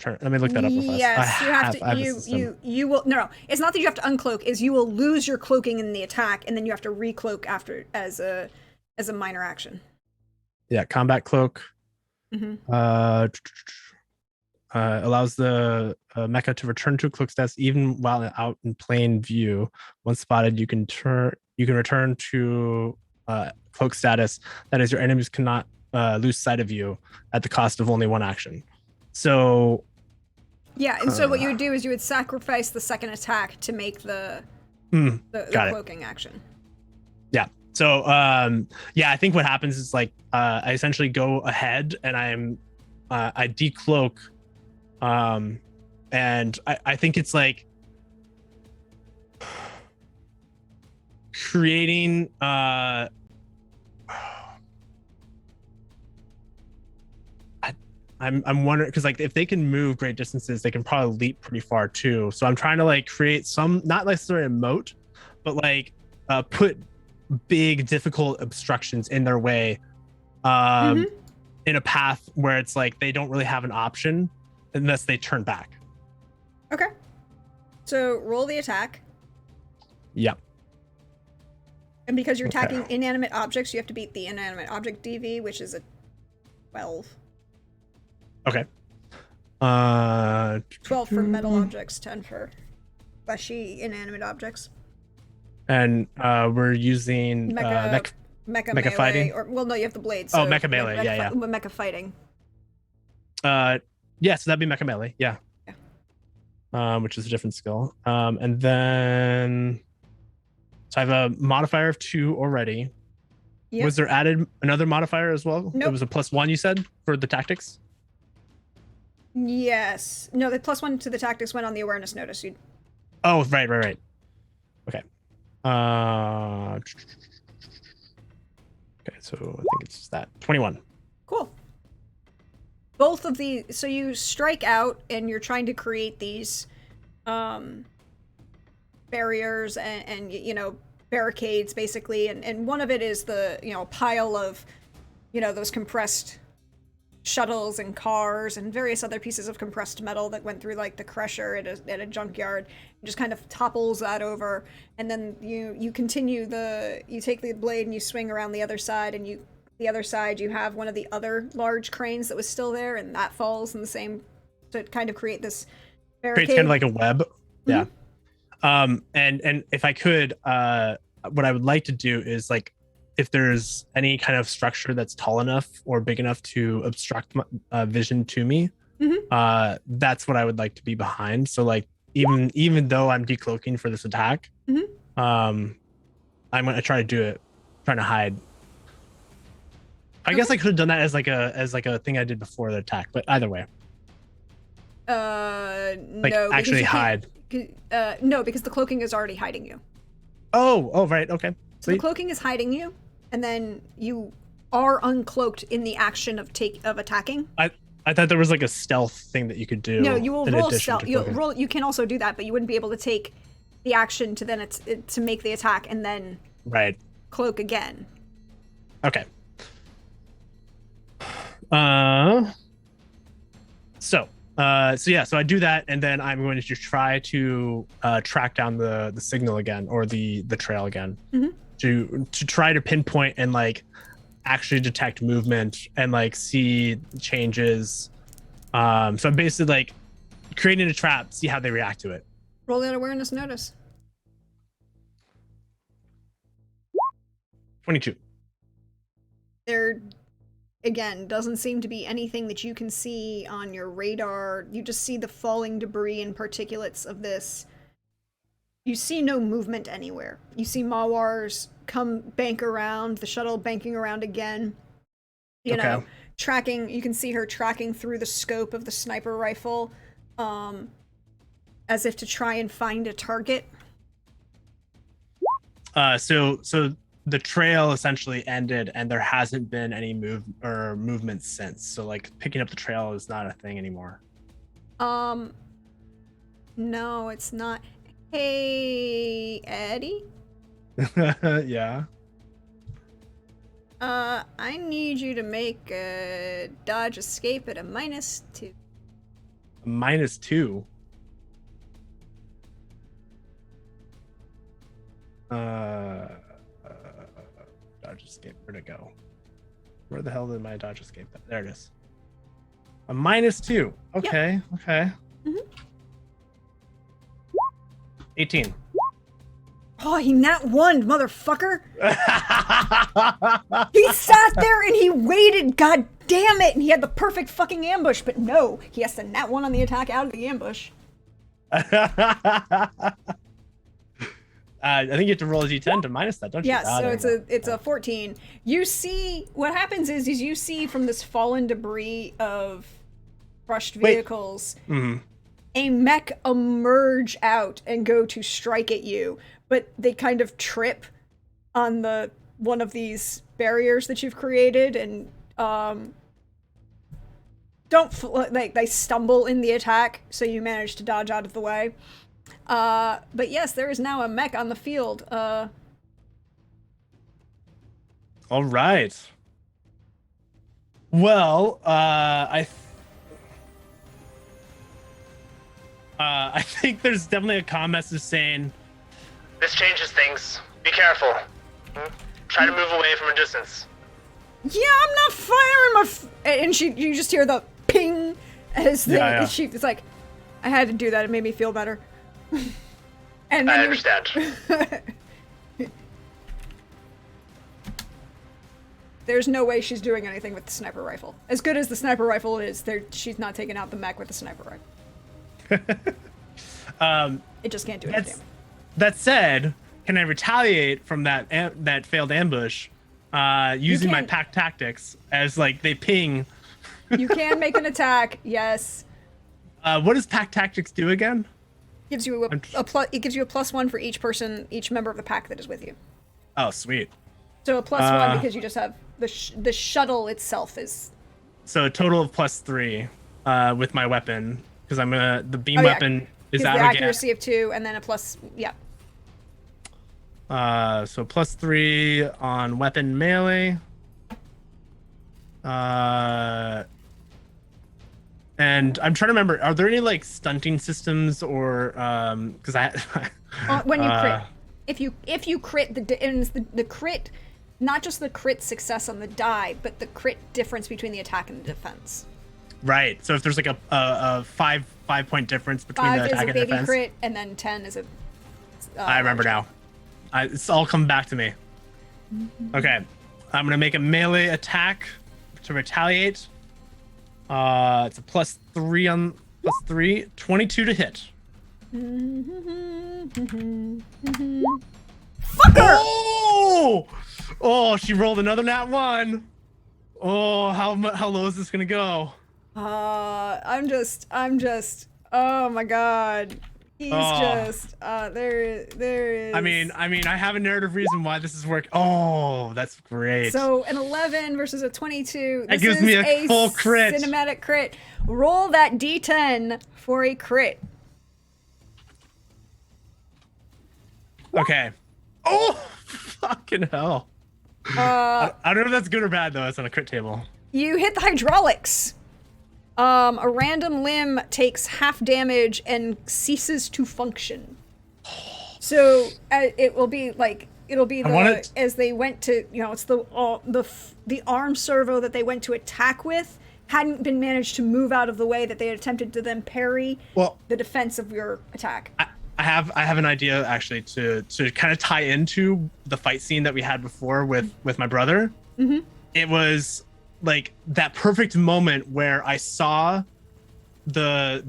Let me look that up real fast. Yes, you have to. You will. No, it's not that you have to uncloak. Is you will lose your cloaking in the attack, and then you have to recloak after as a minor action. Yeah, combat cloak. Allows the mecha to return to cloak status even while out in plain view. Once spotted, you can return to cloak status. That is, your enemies cannot lose sight of you at the cost of only one action. So yeah, and so what you would do is you would sacrifice the second attack to make the cloaking action. Yeah. So yeah, I think what happens is like I essentially go ahead and I decloak, and I think it's like creating I'm wondering, because like if they can move great distances, they can probably leap pretty far too. So I'm trying to like create some, not necessarily a moat, but like put big difficult obstructions in their way, in a path where it's like they don't really have an option unless they turn back. Okay. So roll the attack. Yep. And because you're attacking inanimate objects, you have to beat the inanimate object DV, which is a 12. Okay. 12 for metal objects, 10 for fleshy inanimate objects. And we're using mecha melee, fighting, or well, no, you have the blade. So mecha melee, yeah. Mecha fighting. Yeah, so that'd be mecha melee, yeah. Which is a different skill. And then so I have a modifier of 2 already. Yep. Was there added another modifier as well? Nope. It was a +1, you said, for the tactics? Yes. No, the +1 to the tactics went on the awareness notice. Oh, right. Okay. Okay, so I think it's that 21. Cool. Both of the, so you strike out and you're trying to create these barriers and you know, barricades basically, and one of it is the, you know, pile of, you know, those compressed shuttles and cars and various other pieces of compressed metal that went through like the crusher at a junkyard. It just kind of topples that over, and then you continue you take the blade and you swing around the other side, and the other side you have one of the other large cranes that was still there, and that falls in the same to kind of create this barricade. Creates kind of like a web. Yeah. And if I could, what I would like to do is like, if there's any kind of structure that's tall enough or big enough to obstruct my vision to me, that's what I would like to be behind. So like, even though I'm decloaking for this attack, I'm gonna try to do it, trying to hide. I guess I could have done that as like a thing I did before the attack, but either way. Like no, actually hide. No, because the cloaking is already hiding you. Oh, right, okay. So the cloaking is hiding you, and then you are uncloaked in the action of attacking. I thought there was like a stealth thing that you could do. No, you will roll stealth. You can also do that, but you wouldn't be able to take the action to then to make the attack and then cloak again. Okay. So I do that, and then I'm going to try to track down the signal again, or the trail again, to try to pinpoint and like actually detect movement and like see changes. So I'm basically like creating a trap, see how they react to it. Roll that awareness notice. 22. There, again, doesn't seem to be anything that you can see on your radar. You just see the falling debris and particulates of this. You see no movement anywhere. You see Mawars come bank around, the shuttle banking around again. You know, tracking, you can see her tracking through the scope of the sniper rifle, as if to try and find a target. So the trail essentially ended, and there hasn't been any movement since. So like picking up the trail is not a thing anymore. No, it's not. Hey, Eddie? Yeah. I need you to make a dodge escape at a -2. A -2? Dodge escape, where'd it go? Where the hell did my dodge escape? There it is. A -2. Okay, yep. Okay. 18. Oh, he nat one, motherfucker! He sat there and he waited, god damn it! And he had the perfect fucking ambush, but no, he has to nat one on the attack out of the ambush. I think you have to roll a d10 to minus that, don't you? Yeah, so it's a 14. You see, what happens is you see from this fallen debris of crushed vehicles, a mech emerge out and go to strike at you, but they kind of trip on one of these barriers that you've created, and they stumble in the attack, so you manage to dodge out of the way. But yes, there is now a mech on the field. All right. Well, I think there's definitely a comm message saying, "This changes things. Be careful. Try to move away from a distance." Yeah, I'm not firing and you just hear the ping as she's like, "I had to do that. It made me feel better." And I understand. There's no way she's doing anything with the sniper rifle. As good as the sniper rifle is, she's not taking out the mech with the sniper rifle. It just can't do any damage. That said, can I retaliate from that failed ambush using my pack tactics as like they ping? You can make an attack, yes. What does pack tactics do again? Gives you it gives you a +1 for each member of the pack that is with you. Oh, sweet. So a +1 because you just have the shuttle itself is. So a total of +3 with my weapon, because I'm the beam weapon is out the again. Accuracy of 2 and then a +, yeah. So +3 on weapon melee. And I'm trying to remember, are there any like stunting systems or because I When you crit, if you crit and it's the crit, not just the crit success on the die, but the crit difference between the attack and the defense. Right. So if there's like a 5 point difference between 5 the is attack a and baby defense. crit, and then 10 is a. I remember now. It's all come back to me. Okay, I'm gonna make a melee attack to retaliate. It's a +3 on +3, 22 to hit. Fucker! Oh, she rolled another nat 1. Oh, how low is this gonna go? I'm just. Oh my god. He's just. There is. I mean, I have a narrative reason why this is working. Oh, that's great. So an 11 versus a 22. That gives me a full crit. Cinematic crit. Roll that d10 for a crit. Okay. Oh, fucking hell. I don't know if that's good or bad though. It's on a crit table. You hit the hydraulics. A random limb takes half damage and ceases to function. So it will be like as they went to it's the arm servo that they went to attack with hadn't been managed to move out of the way that they had attempted to then parry the defense of your attack. I have an idea actually to kind of tie into the fight scene that we had before with my brother. Mm-hmm. It was like that perfect moment where I saw the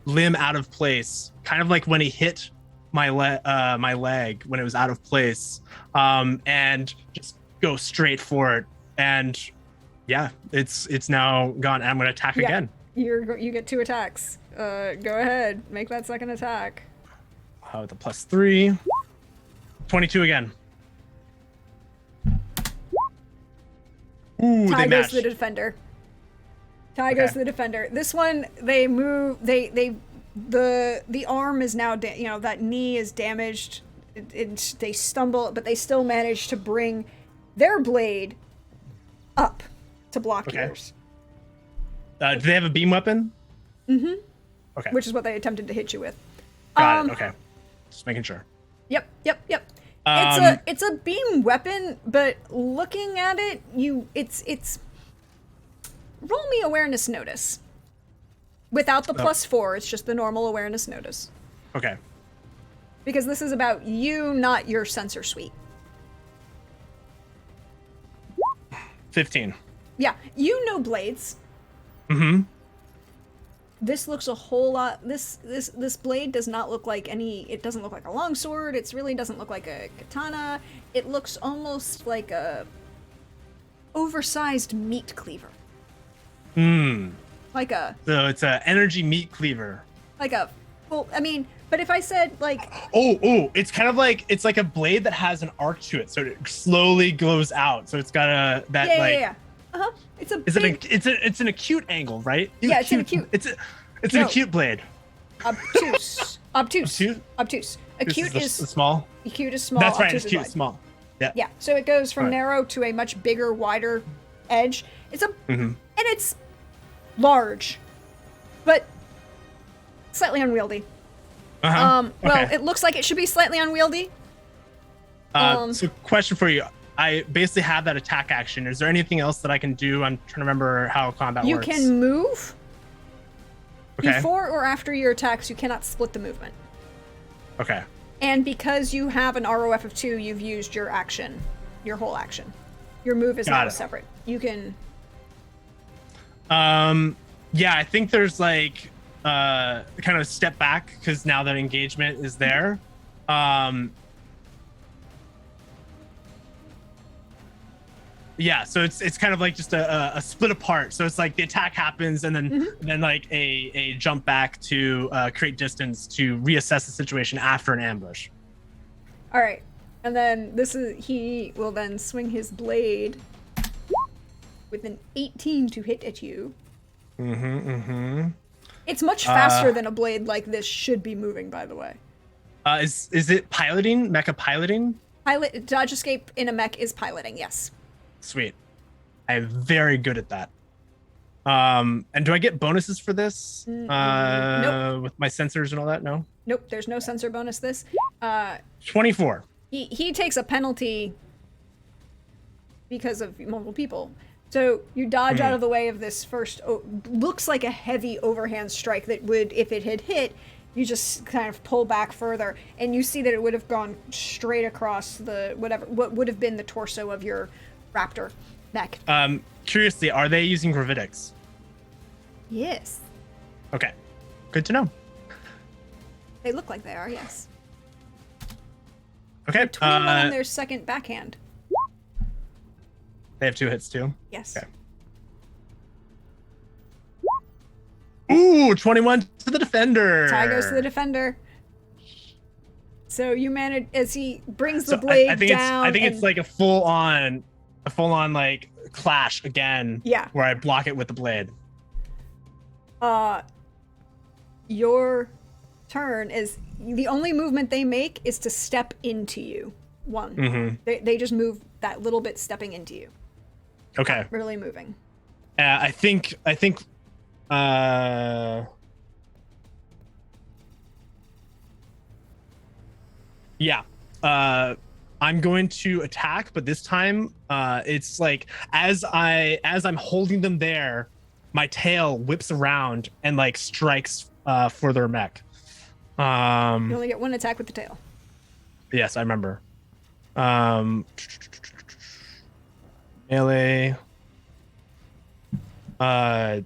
limb out of place, kind of like when he hit my leg when it was out of place, and just go straight for it. And yeah, it's now gone. And I'm gonna attack again. You get 2 attacks. Go ahead, make that second attack. With a +3, 22 again. Ooh, Tie they goes matched. to the defender. Tie goes to the defender. This one, they move. The arm is now, that knee is damaged. They stumble, but they still manage to bring their blade up to block yours. Do they have a beam weapon? Mm-hmm. Okay. Which is what they attempted to hit you with. Got it. Okay. Just making sure. Yep. It's a beam weapon, but looking at it, it's roll me awareness notice. Without the +4, it's just the normal awareness notice. Okay. Because this is about you, not your sensor suite. 15. Yeah, you know blades. Mm-hmm. This looks a whole lot. This blade does not look like it doesn't look like a longsword. It really doesn't look like a katana. It looks almost like a oversized meat cleaver. So it's a energy meat cleaver. Like a full. I mean, but if I said like. It's kind of like it's like a blade that has an arc to it, so it slowly goes out. So it's got Yeah. Uh-huh. It's an acute angle, right? Yeah, it's an acute. It's an acute blade. Obtuse. Acute is small. Acute is small. That's right. Obtuse It's acute, small. Yeah. Yeah. So it goes from narrow to a much bigger, wider edge. And it's large, but slightly unwieldy. Well, it looks like it should be slightly unwieldy. So question for you. I basically have that attack action. Is there anything else that I can do? I'm trying to remember how combat works. You can move. Okay. Before or after your attacks, you cannot split the movement. Okay. And because you have an ROF of 2, you've used your action, your whole action. Your move is now separate. You can. Yeah, I think there's like kind of step back because now that engagement is there. Yeah, so it's kind of like just a split apart. So it's like the attack happens and then like a jump back to create distance to reassess the situation after an ambush. All right, and then he will then swing his blade with an 18 to hit at you. It's much faster than a blade like this should be moving, by the way. Is it piloting? Mecha piloting? Dodge escape in a mech is piloting, yes. Sweet. I am very good at that. And do I get bonuses for this? Nope. With my sensors and all that? No. Nope, there's no sensor bonus this. 24. He takes a penalty because of multiple people. So you dodge out of the way of this first, looks like a heavy overhand strike that would, if it had hit, you just kind of pull back further, and you see that it would have gone straight across what would have been the torso of your raptor mech. Curiously, are they using gravitics? Yes. Okay, good to know. They look like they are, yes. Okay. 21 on their second backhand. They have 2 hits too? Yes. Okay. Ooh, 21 to the defender. Tie goes to the defender. So you manage as he brings the blade down. I think it's like a full on like clash again. Yeah. Where I block it with the blade. Your turn is the only movement they make is to step into you. One. Mm-hmm. They just move that little bit, stepping into you. Okay. Not really moving. I think. Yeah. I'm going to attack, but this time, it's like as I'm holding them there, my tail whips around and like strikes for their mech. You only get one attack with the tail. Yes, I remember. Melee. And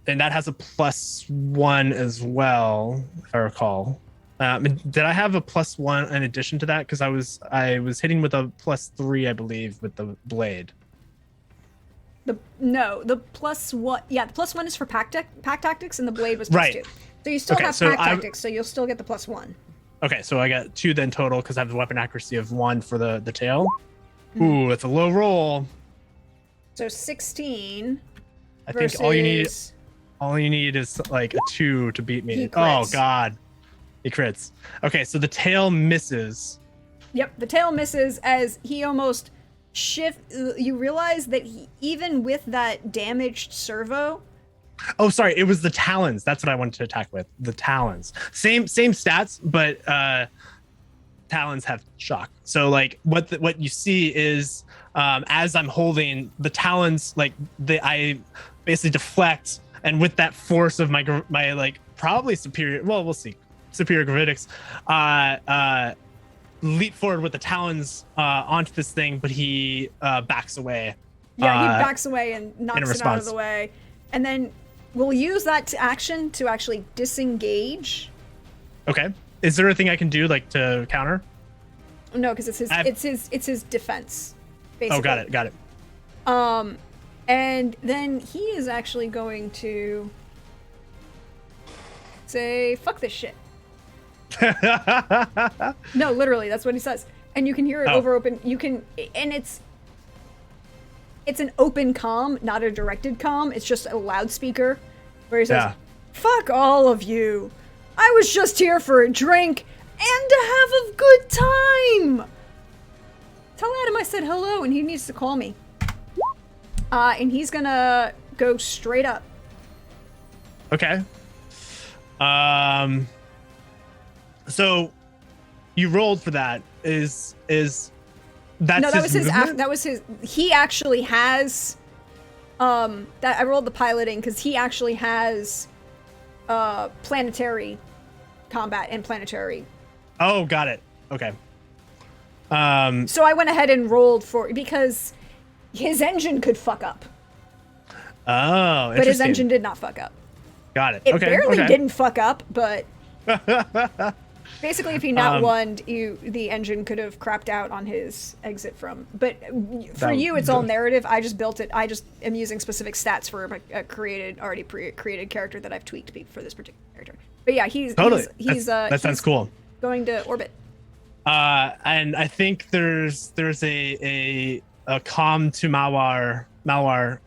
that has a +1 as well, if I recall. Did I have a +1 in addition to that? Because I was hitting with a +3, I believe, with the blade. The +1. Yeah, the +1 is for pack tactics, and the blade was +2. So you still have pack tactics, so you'll still get the +1. Okay, so I got 2 then total because I have the weapon accuracy of 1 for the tail. Ooh, it's a low roll. So 16. I think all you need is like a 2 to beat me. Oh god. He crits. Okay, so the tail misses. Yep, the tail misses as he almost you realize that even with that damaged servo. Oh, sorry, it was the talons. That's what I wanted to attack with. The talons. Same stats, but talons have shock. So like what you see is as I'm holding the talons, like I basically deflect, and with that force of my like probably superior. Well, we'll see. Superior gravitics. Leap forward with the talons onto this thing, but he backs away. Yeah, he backs away and knocks it out of the way, and then we'll use that action to actually disengage. Okay. Is there a thing I can do like to counter? No, because it's his defense. Basically. Oh, got it. And then he is actually going to say, "Fuck this shit." No, literally, that's what he says, and you can hear it over open. And it's an open comm, not a directed comm. It's just a loudspeaker where he says, "Fuck all of you. I was just here for a drink and to have a good time. Tell Adam I said hello and he needs to call me." And he's gonna go straight up. Okay. So you rolled for that. Is that? No, that was his. That was his. He actually has. That I rolled the piloting because he actually has, planetary combat and planetary. Oh, got it. Okay. So I went ahead and rolled because his engine could fuck up. Oh, but his engine did not fuck up. Got it. It barely didn't fuck up, but basically, if he not won, the engine could have crapped out on his exit from. But for you, it's all narrative. I just built it. I just am using specific stats for a already created character that I've tweaked for this particular character. But yeah, he's that sounds cool. Going to orbit. And I think there's a comm to Malwar.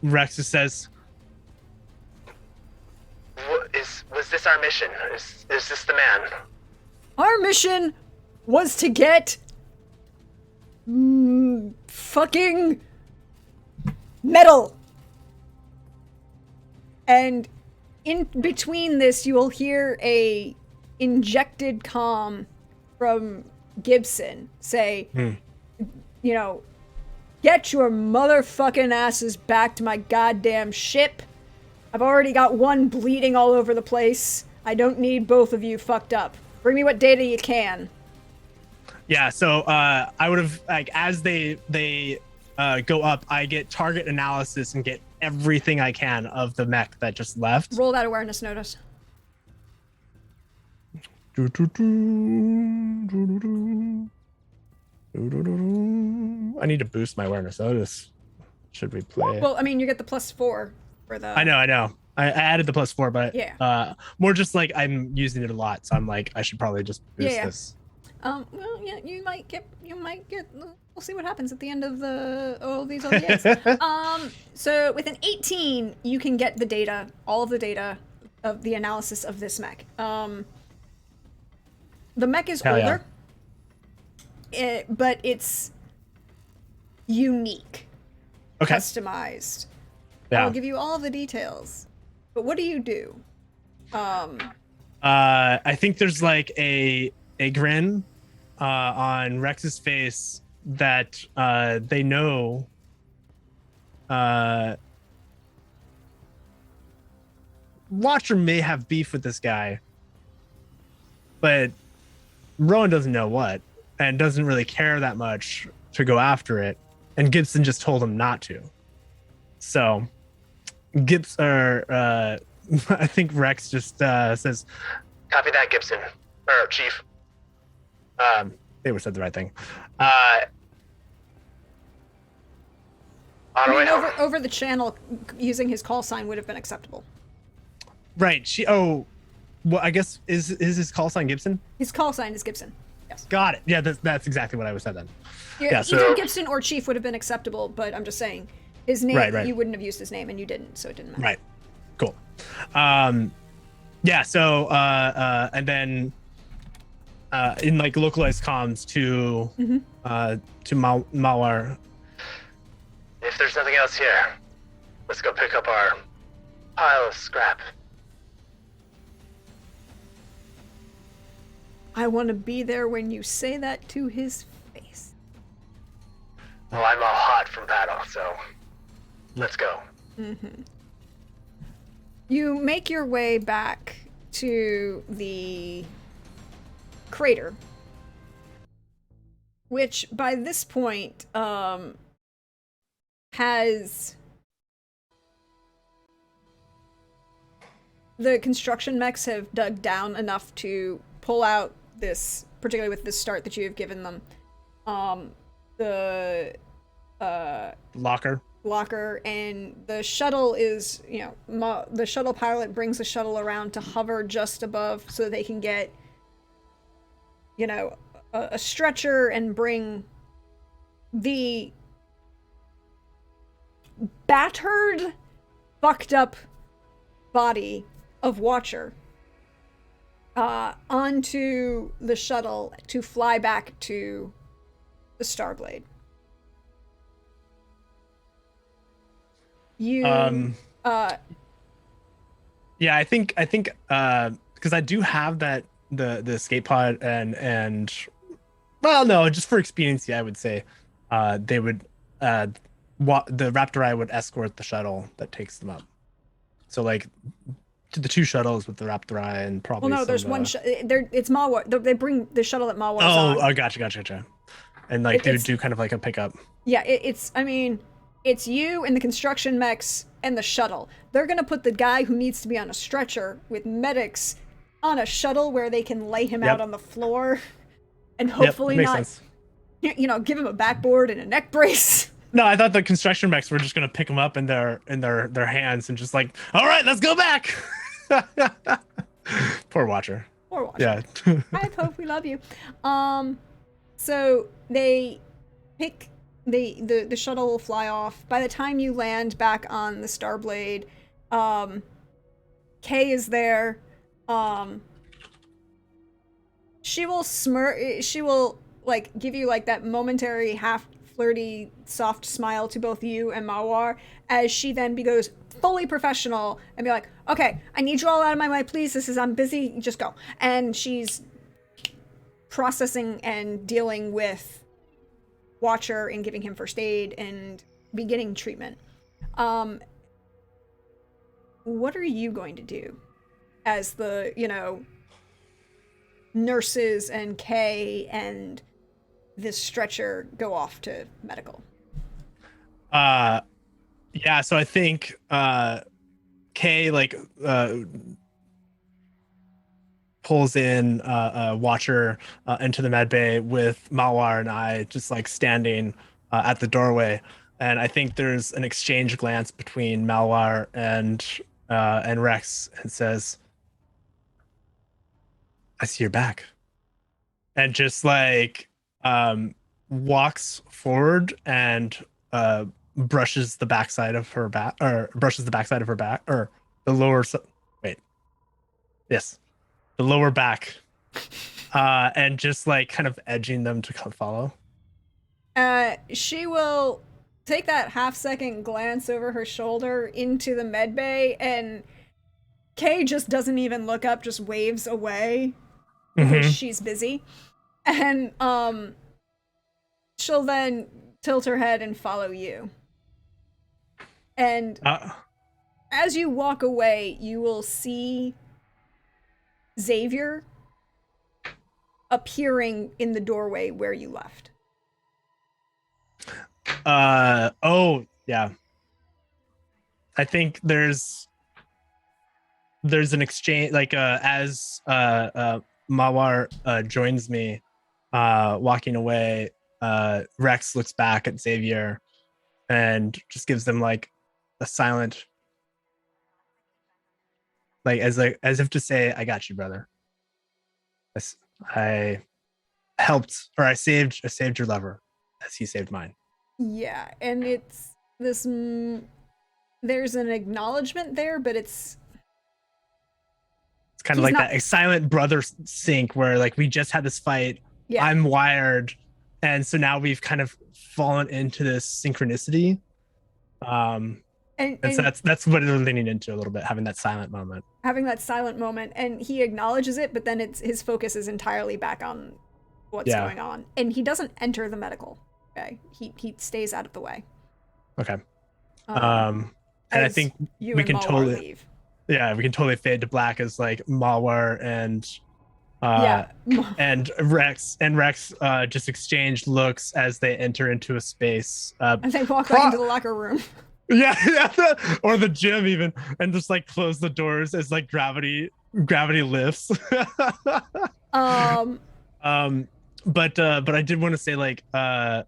Rex who says, was this our mission? Is this the man? Our mission was to get fucking metal. And in between this, you will hear a injected comm from Gibson say, you know, get your motherfucking asses back to my goddamn ship. I've already got one bleeding all over the place. I don't need both of you fucked up. Bring me what data you can. Yeah, so I would have, like, as they go up, I get target analysis and get everything I can of the mech that just left. Roll that awareness notice. I need to boost my awareness notice. Should we play? Well, I mean, you get the +4 for the... I know. I added the +4, but yeah. More just like I'm using it a lot, so I'm like, I should probably just boost this. Well, yeah, you might get, we'll see what happens at the end of all these OVAs. So with an 18, you can get the data, all of the data of the analysis of this mech. The mech is older, but it's unique, customized. Yeah. I'll give you all of the details. But what do you do? I think there's like a grin on Rex's face that they know Watcher may have beef with this guy, but Roan doesn't know what and doesn't really care that much to go after it, and Gibson just told him not to. So I think Rex just says, "Copy that, Gibson, or Chief." They would said the right thing. Over the channel, using his call sign would have been acceptable. Right. Well, I guess is his call sign Gibson? His call sign is Gibson. Yes. Got it. Yeah, that's exactly what I would said then. Either Gibson or Chief would have been acceptable, but I'm just saying his name. Right. You wouldn't have used his name, and you didn't, so it didn't matter. Right. Cool. Yeah. So and then in like localized comms to Mawar. If there's nothing else here, let's go pick up our pile of scrap. I want to be there when you say that to his face. Well, I'm all hot from battle, so let's go. You make your way back to the crater, which by this point has the construction mechs have dug down enough to pull out this, particularly with this start that you have given them, the locker, and the shuttle is, the shuttle pilot brings the shuttle around to hover just above so that they can get, a stretcher and bring the battered, fucked up body of Watcher onto the shuttle to fly back to the Starblade. Yeah, I think because I do have the escape pod and well, no, just for expediency, I would say they would the Raptori would escort the shuttle that takes them up. So like to the two shuttles with the Raptori and probably. Well, no, there's one. It's Mawa. They bring the shuttle that Mawa. Oh, gotcha. And like they would do kind of like a pickup. Yeah, it's you and the construction mechs and the shuttle. They're gonna put the guy who needs to be on a stretcher with medics on a shuttle where they can lay him out on the floor, and hopefully not, sense. Give him a backboard and a neck brace. No, I thought the construction mechs were just gonna pick him up in their hands and just like, all right, let's go back. Poor Watcher. Yeah. I hope we love you. So they pick the shuttle will fly off. By the time you land back on the Starblade, Kay is there. She will like give you like that momentary half flirty soft smile to both you and Mawar as she then goes, fully professional and be like, okay, I need you all out of my way, please. I'm busy. Just go. And she's processing and dealing with Watcher and giving him first aid and beginning treatment. What are you going to do as the, nurses and Kay and this stretcher go off to medical? Yeah, so I think Kay pulls in Watcher into the med bay with Malwar and I just like standing at the doorway, and I think there's an exchange glance between Malwar and Rex, and says, "I see your back," and just like walks forward and brushes the backside of her back, or the lower the lower back, and just like kind of edging them to come follow. She will take that half-second glance over her shoulder into the med bay, and Kay just doesn't even look up, just waves away because she's busy. And she'll then tilt her head and follow you. And as you walk away, you will see Xavier appearing in the doorway where you left. Oh yeah, I think there's an exchange, like as Mawar joins me walking away, Rex looks back at Xavier and just gives them like a silent, like as if to say, "I got you, brother. I helped, or I saved your lover as he saved mine." Yeah, and it's this there's an acknowledgement there, but it's kind of like that silent brother sync where like we just had this fight. Yeah. I'm wired, and so now we've kind of fallen into this synchronicity. And so that's what they're leaning into a little bit, having that silent moment. And he acknowledges it, but then his focus is entirely back on what's going on, and he doesn't enter the medical. Okay, he stays out of the way. Okay. And I think we can totally leave. Yeah, we can totally fade to black as like Malwar and and Rex just exchange looks as they enter into a space. And they walk back into the locker room. Yeah, or the gym even, and just like close the doors as like gravity lifts. But I did want to say like no,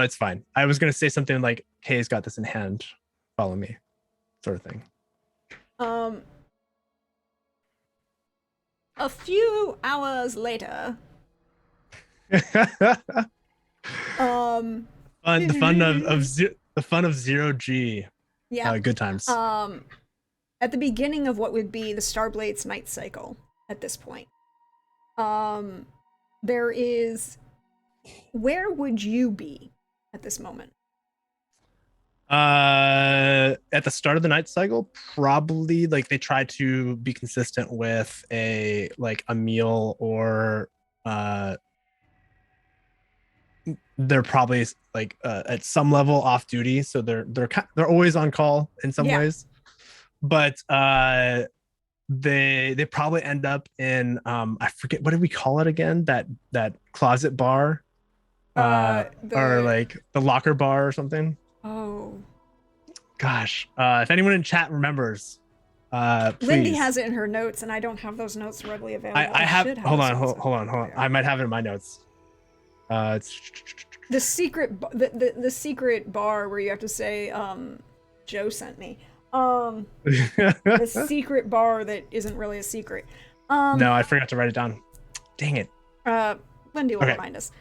it's fine. I was gonna say something like, "Kay's got this in hand. Follow me," sort of thing. A few hours later. The fun of 0G. Yeah. Good times. At the beginning of what would be the Starblade's night cycle at this point. There is, where would you be at this moment? At the start of the night cycle, probably like they try to be consistent with a meal, or they're probably like at some level off duty, so they're always on call in some ways, but they probably end up in I forget, what did we call it again, that closet bar, or like the locker bar or something. Oh gosh, if anyone in chat remembers, please. Lindy has it in her notes, and I don't have those notes readily available. I have hold on, I might have it in my notes. It's the secret bar where you have to say Joe sent me. The secret bar that isn't really a secret. No, I forgot to write it down. Dang it. Lindy will remind us.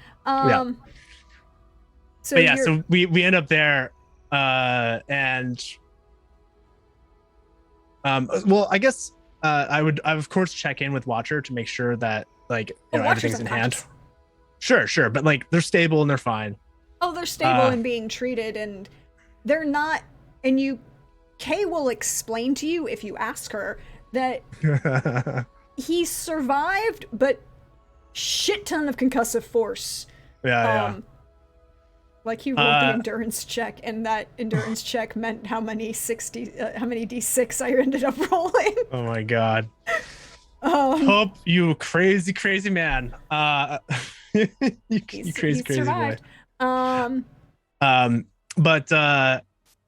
So we end up there, and well, I guess I would of course check in with Watcher to make sure that everything's in hand. Sure, but like they're stable and they're fine. Oh, they're stable and being treated, and they're not. And Kay will explain to you if you ask her that he survived, but shit ton of concussive force. Yeah. Like he rolled the endurance check, and that endurance check meant how many d6 I ended up rolling. Oh my god. Hope you crazy man. You crazy survived. boy. But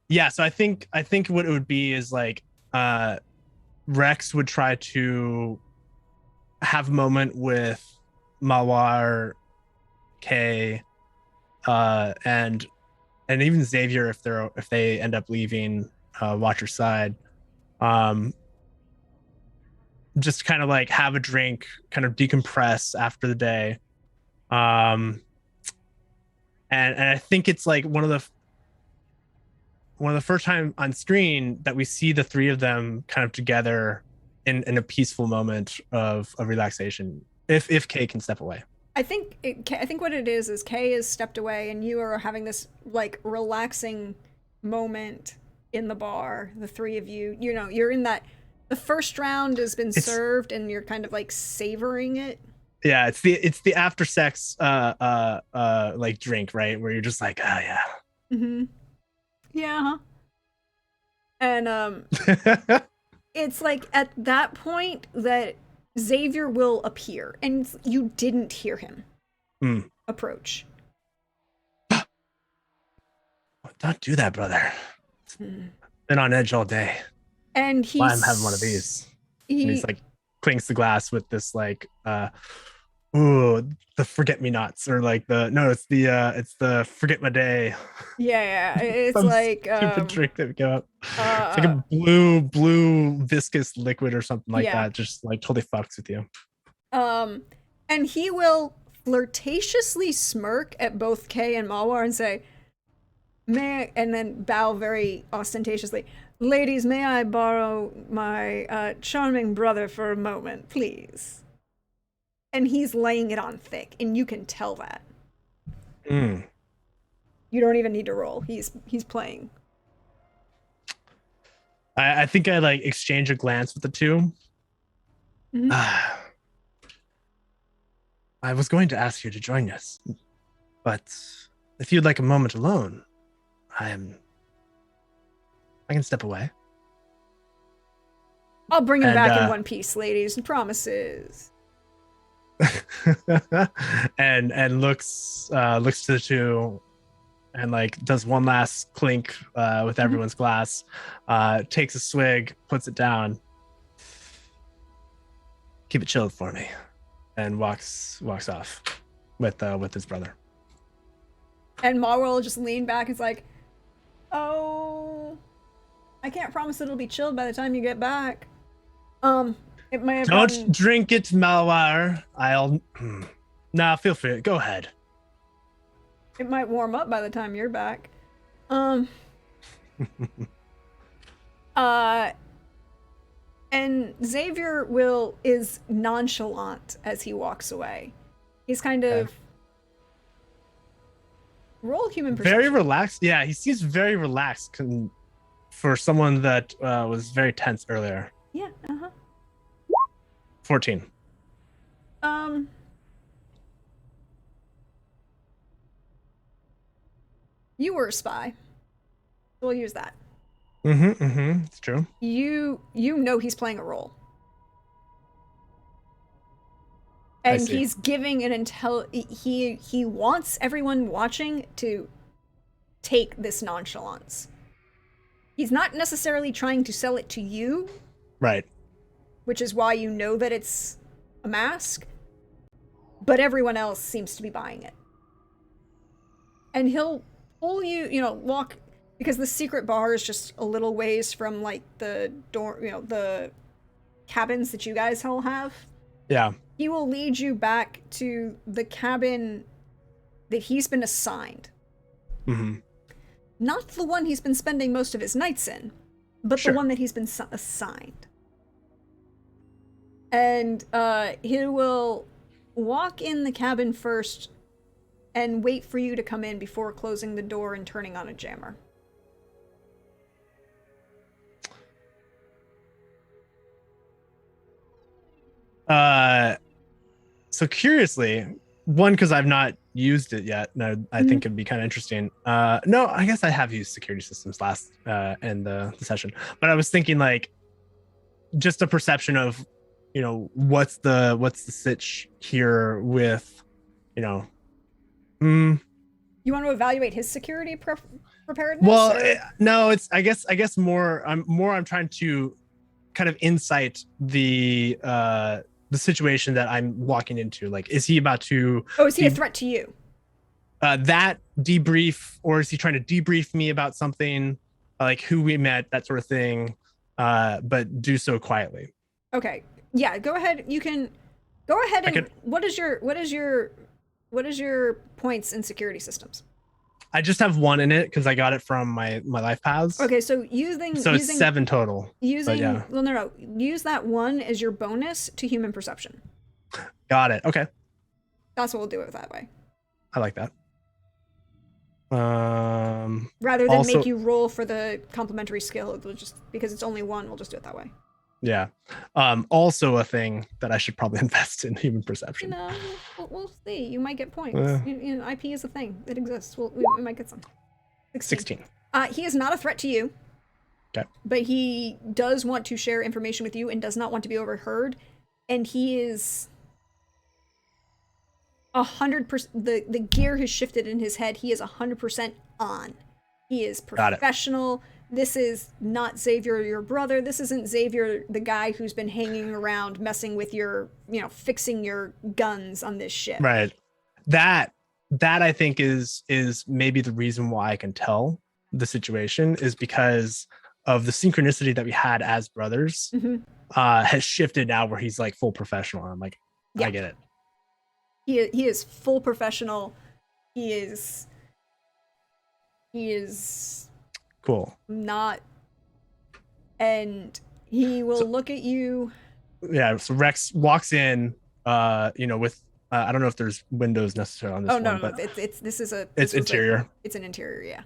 yeah, so I think what it would be is like Rex would try to have a moment with Mawar, Kay, and even Xavier if they end up leaving Watcher's side. Just kind of like have a drink, kind of decompress after the day. And I think it's like one of the first time on screen that we see the three of them kind of together in a peaceful moment of relaxation. If Kay can step away. I think what it is Kay has stepped away, and you are having this like relaxing moment in the bar. The three of you, you're in that. The first round has been served, and you're kind of like savoring it. Yeah, it's the after sex like drink, right? Where you're just like, oh yeah. Mm-hmm. Yeah. And it's like at that point that Xavier will appear, and you didn't hear him approach. Don't do that, brother. Been on edge all day. And I'm having one of these. And he's like clinks the glass with this like the forget-me-nots, or like it's the forget my day. Yeah, it's like stupid drink that we go up. It's like a blue viscous liquid or something like that. Just like totally fucks with you. And he will flirtatiously smirk at both Kay and Mawar and say, and then bow very ostentatiously. Ladies, may I borrow my charming brother for a moment, please? And he's laying it on thick, and you can tell that. You don't even need to roll. He's playing. I think I like exchange a glance with the two. Mm-hmm. I was going to ask you to join us, but if you'd like a moment alone, I can step away. I'll bring him back in one piece, ladies, and promises. and looks to the two, and like does one last clink with everyone's glass, takes a swig, puts it down. Keep it chilled for me, and walks off with his brother. And Mawar will just lean back and is like, oh, I can't promise it'll be chilled by the time you get back. It may have Don't drink it, Mawar. Nah, feel free. Go ahead. It might warm up by the time you're back. And Xavier is nonchalant as he walks away. He's kind of roll human perception. Very relaxed. Yeah, he seems very relaxed for someone that was very tense earlier. Yeah. 14. You were a spy. We'll use that. It's true. You know he's playing a role. And he's giving an he wants everyone watching to take this nonchalance. He's not necessarily trying to sell it to you. Right. Which is why you know that it's a mask. But everyone else seems to be buying it. And he'll pull you, walk, because the secret bar is just a little ways from like the door, the cabins that you guys all have. Yeah. He will lead you back to the cabin that he's been assigned. Not the one he's been spending most of his nights in, but the one that he's been assigned. And he will walk in the cabin first and wait for you to come in before closing the door and turning on a jammer. So curiously, one, because I've not used it yet, and I think it'd be kind of interesting. No, I guess I have used security systems last in the session, but I was thinking like just a perception of, you know, what's the sitch here with, you know. You want to evaluate his security preparedness? Well, no, it's I guess I'm trying to kind of insight the situation that I'm walking into. Like, is he about to? Oh, is he a threat to you? That debrief, or is he trying to debrief me about something, like who we met, that sort of thing, but do so quietly? Okay, yeah, go ahead. You can go ahead and what is your points in security systems? I just have one in it because I got it from my life paths. Okay, so using it's 7 total. Well, no, use that one as your bonus to human perception. Got it. Okay, that's what we'll do it that way. I like that. Rather than make you roll for the complementary skill, just because it's only one, we'll just do it that way. Yeah. Also a thing that I should probably invest in human perception. You know, we'll see. You might get points. You know, IP is a thing that exists. We might get some. 16. He is not a threat to you. Okay. But he does want to share information with you and does not want to be overheard. And he is 100%. The gear has shifted in his head. He is 100% on. He is professional. This is not Xavier, your brother. This isn't Xavier, the guy who's been hanging around messing with your, you know, fixing your guns on this ship. Right. That I think is maybe the reason why I can tell the situation is because of the synchronicity that we had as brothers has shifted now where he's like full professional. I'm like, yeah. I get it. He is full professional. He is cool. Not, and he will look at you. Yeah, so Rex walks in, you know, with I don't know if there's windows necessarily on this one. No, but it's interior. It's an interior, yeah.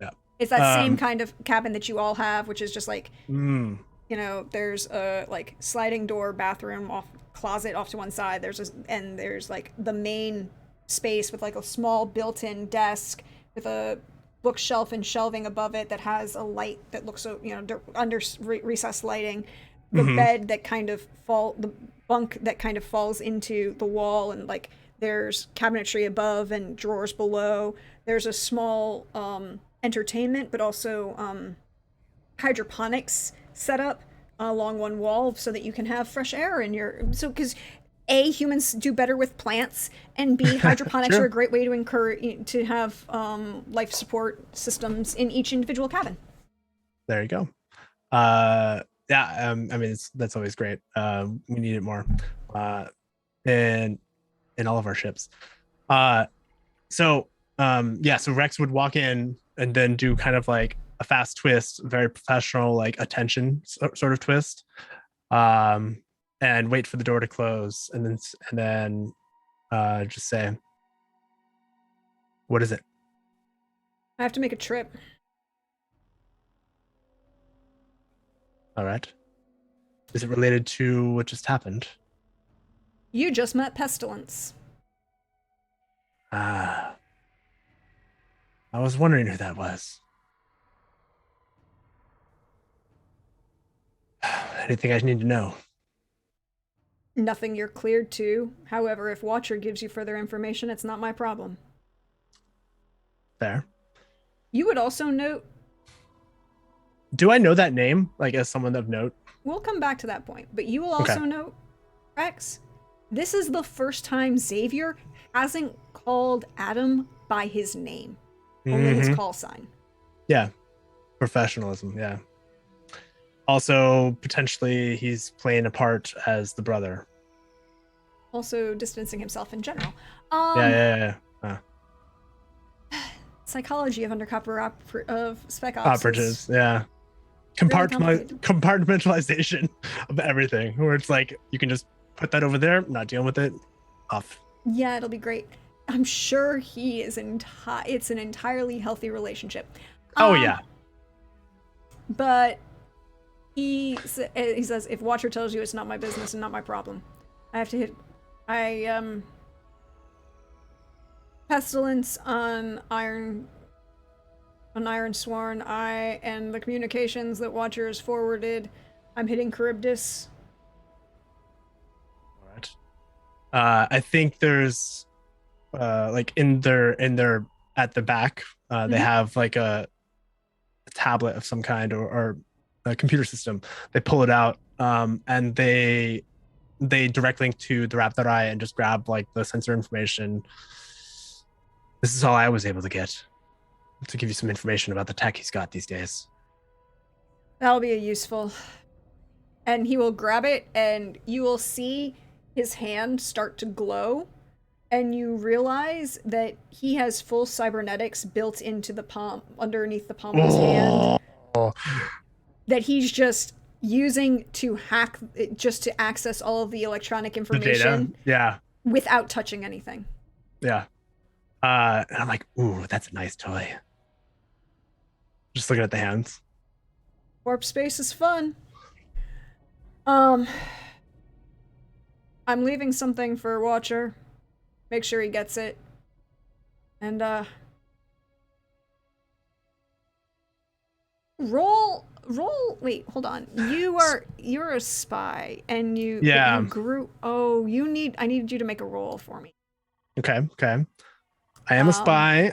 Yeah. It's that same kind of cabin that you all have, which is just like, you know, there's a like sliding door, bathroom, closet off to one side. There's like the main space with like a small built-in desk with a bookshelf and shelving above it that has a light that looks, you know, under recessed lighting, the bed that kind of the bunk that kind of falls into the wall, and like there's cabinetry above and drawers below. There's a small entertainment, but also hydroponics set up along one wall so that you can have fresh air in your, so because A, humans do better with plants, and B, hydroponics are a great way to encourage to have life support systems in each individual cabin. There you go. I mean, that's always great. We need it more in all of our ships. So Rex would walk in and then do kind of like a fast twist, very professional, like attention sort of twist. And wait for the door to close, and then just say, "What is it?" I have to make a trip. All right. Is it related to what just happened? You just met Pestilence. I was wondering who that was. Anything I need to know? Nothing you're cleared to. However, if Watcher gives you further information, it's not my problem. Fair. You would also note... Do I know that name, like as someone of note? We'll come back to that point, but you will also note, Rex, this is the first time Xavier hasn't called Adam by his name. Only his call sign. Yeah. Professionalism, yeah. Also, potentially, he's playing a part as the brother. Also, distancing himself in general. Yeah. Psychology of undercover of spec ops. Operatives, yeah. Compartmentalization of everything, where it's like you can just put that over there, not dealing with it, off. Yeah, it'll be great. I'm sure he is it's an entirely healthy relationship. Oh yeah. But he says, if Watcher tells you it's not my business and not my problem, I have to hit. Pestilence on Iron Sworn. And the communications that Watcher has forwarded. I'm hitting Charybdis. All right. I think there's like in their at the back, they have like a tablet of some kind or a computer system. They pull it out, and they direct link to the Raptor Eye and just grab like the sensor information. This is all I was able to get to give you some information about the tech he's got these days. That'll be useful. And he will grab it, and you will see his hand start to glow, and you realize that he has full cybernetics built into the palm, underneath the palm of his hand, that he's just using to access all of the electronic information. The data. Yeah. Without touching anything. Yeah. And I'm like, ooh, that's a nice toy. Just looking at the hands. Warp space is fun. I'm leaving something for Watcher. Make sure he gets it. And, wait, hold on. You're a spy, and you grew. Oh, I needed you to make a roll for me. Okay. I am a spy.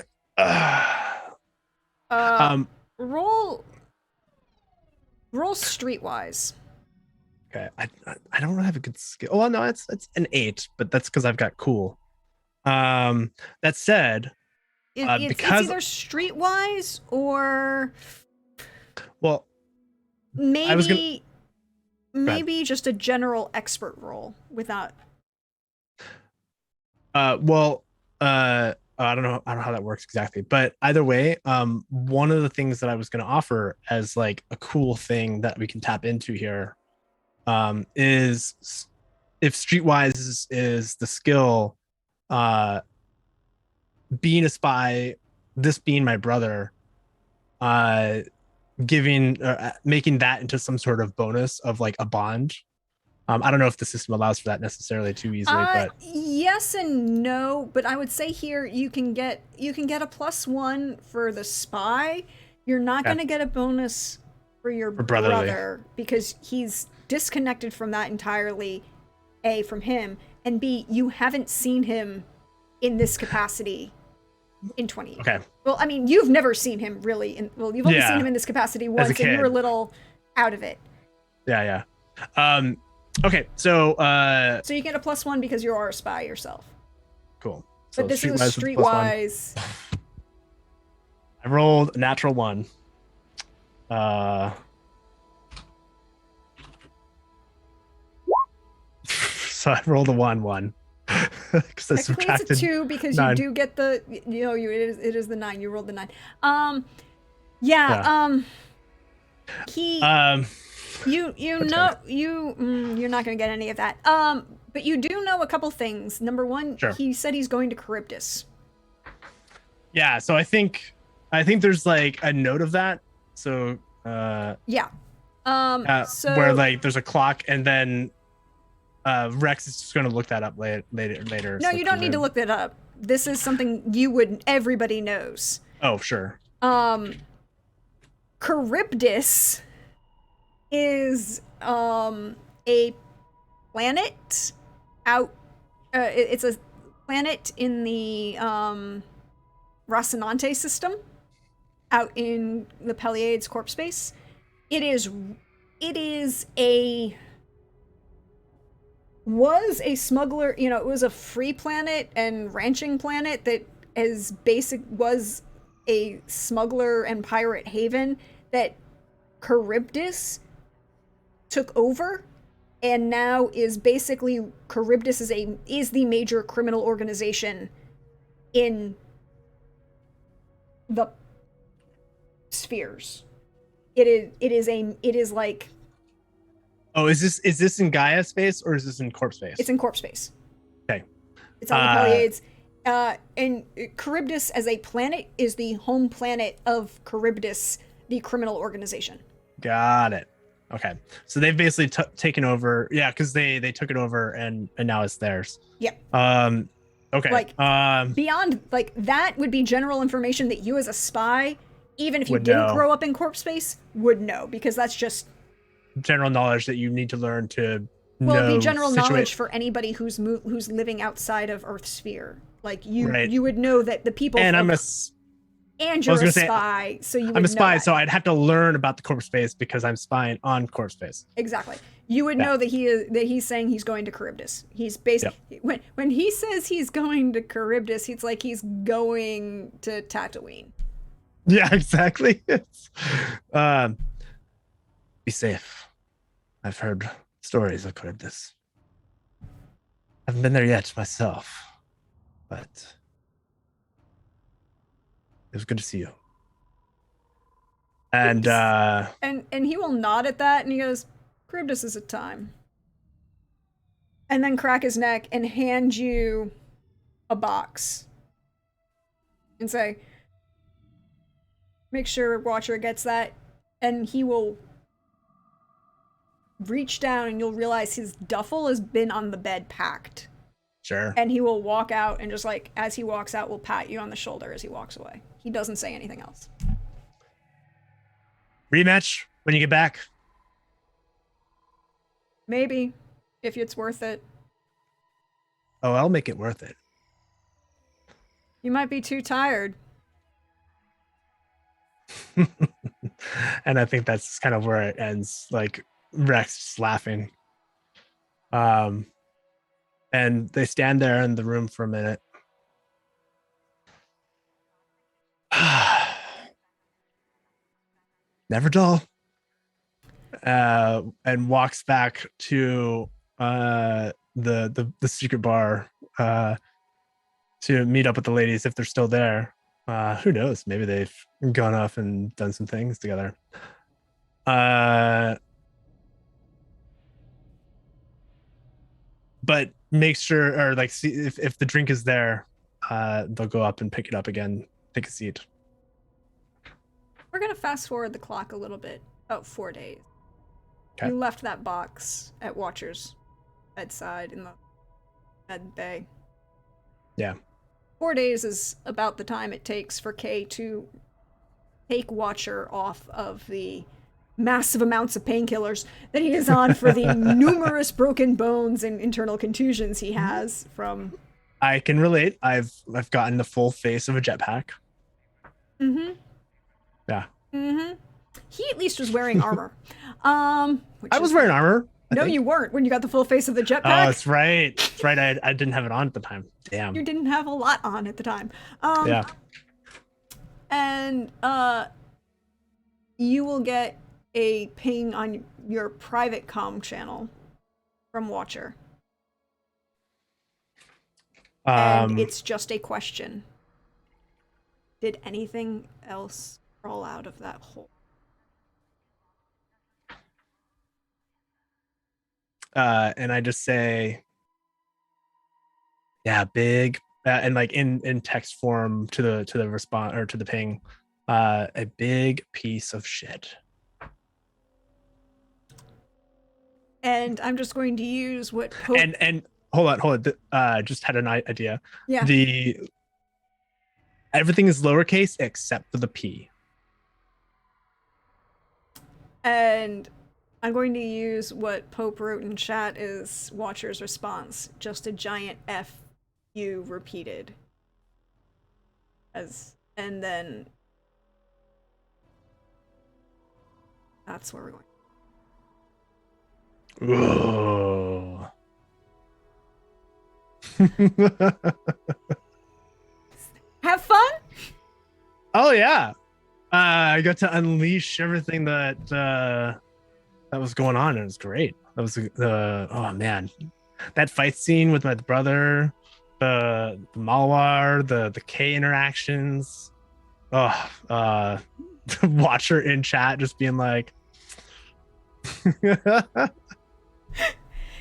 Roll streetwise. Okay, I don't really have a good skill. Oh no, it's an 8, but that's because I've got cool. That said, it's either streetwise or maybe just a general expert roll without. I don't know how that works exactly, but either way, one of the things that I was going to offer as like a cool thing that we can tap into here, is if streetwise is the skill, being a spy, this being my brother, making that into some sort of bonus of like a bond. I don't know if the system allows for that necessarily too easily, but yes and no. But I would say here you can get a +1 for the spy. You're not going to get a bonus for your brother because he's disconnected from that entirely. A, from him, and B, you haven't seen him in this capacity in 20 years. Okay. Well, I mean, you've never seen him really. You've only seen him in this capacity once, and you were a little out of it. Yeah. Okay, so you get a +1 because you are a spy yourself. Cool. So but this is streetwise. I rolled a natural 1. So I rolled a 1 because I subtracted a 2 because 9. You do get the it is the 9. You rolled the 9. You're not going to get any of that. But you do know a couple things. Number 1, He said he's going to Charybdis. Yeah, so I think there's like a note of that. So where like there's a clock, and then Rex is just going to look that up later. No, you don't need to look that up. This is something everybody knows. Oh, sure. Charybdis is a planet out. It's a planet in the Rocinante system, out in the Pleiades corp space. It was a smuggler. It was a free planet and ranching planet that was a smuggler and pirate haven that Charybdis took over, and now is basically Charybdis is the major criminal organization in the spheres. It is like. Oh, is this in Gaia space or is this in Corp space? It's in Corp space. Okay. It's on the Pleiades. And Charybdis as a planet is the home planet of Charybdis, the criminal organization. Got it. Okay, so they've basically taken over. Yeah, because they took it over and now it's theirs. Yep. Okay. Like beyond like that would be general information that you as a spy, even if you didn't grow up in corp space, would know, because that's just general knowledge that you need to learn to. Well, it'd be general knowledge for anybody who's living outside of Earth's sphere. Like you would know that the people. And and you're a spy, so you would I'm a spy, know that. so I'd have to learn about the corp space because I'm spying on corp space. Exactly. You would know that he's saying he's going to Charybdis. He's basically when he says he's going to Charybdis, it's like he's going to Tatooine. Yeah, exactly. Be safe. I've heard stories of Charybdis. I haven't been there yet myself, but it was good to see you. And he will nod at that, and he goes, Charybdis is a time. And then crack his neck and hand you a box. And say, make sure Watcher gets that. And he will reach down and you'll realize his duffel has been on the bed packed. Sure. And he will walk out and just like, as he walks out, will pat you on the shoulder as he walks away. He doesn't say anything else. Rematch when you get back. Maybe, if it's worth it. Oh, I'll make it worth it. You might be too tired. And I think that's kind of where it ends. Like Rex just laughing. And they stand there in the room for a minute. Never dull. And walks back to the secret bar to meet up with the ladies if they're still there. Who knows? Maybe they've gone off and done some things together. But make sure, or like, see if the drink is there, they'll go up and pick it up again. Take a seat. We're gonna fast forward the clock a little bit, about 4 days. Okay. You left that box at Watcher's bedside in the med bay. Yeah. 4 days is about the time it takes for Kay to take Watcher off of the massive amounts of painkillers that he is on for the numerous broken bones and internal contusions he has from. I can relate. I've gotten the full face of a jetpack. Mm-hmm. Yeah. Mm-hmm. He at least was wearing armor. I was wearing armor. No, you weren't when you got the full face of the jetpack. Oh, that's right. That's right. I didn't have it on at the time. Damn. You didn't have a lot on at the time. Yeah. And you will get a ping on your private comm channel from Watcher. And it's just a question. Did anything else crawl out of that hole? And I just say, yeah, big, and like in text form to the response or to the ping, a big piece of shit. And I'm just going to use what Pope... and hold on. Just had an idea. Yeah. Everything is lowercase except for the P. And I'm going to use what Pope wrote in chat is Watcher's response. Just a giant F you repeated. And then that's where we're going. Whoa. Have fun? Oh yeah. I got to unleash everything that was going on. It was great. That was oh man, that fight scene with my brother, the Malwar, the K interactions. The Watcher in chat just being like,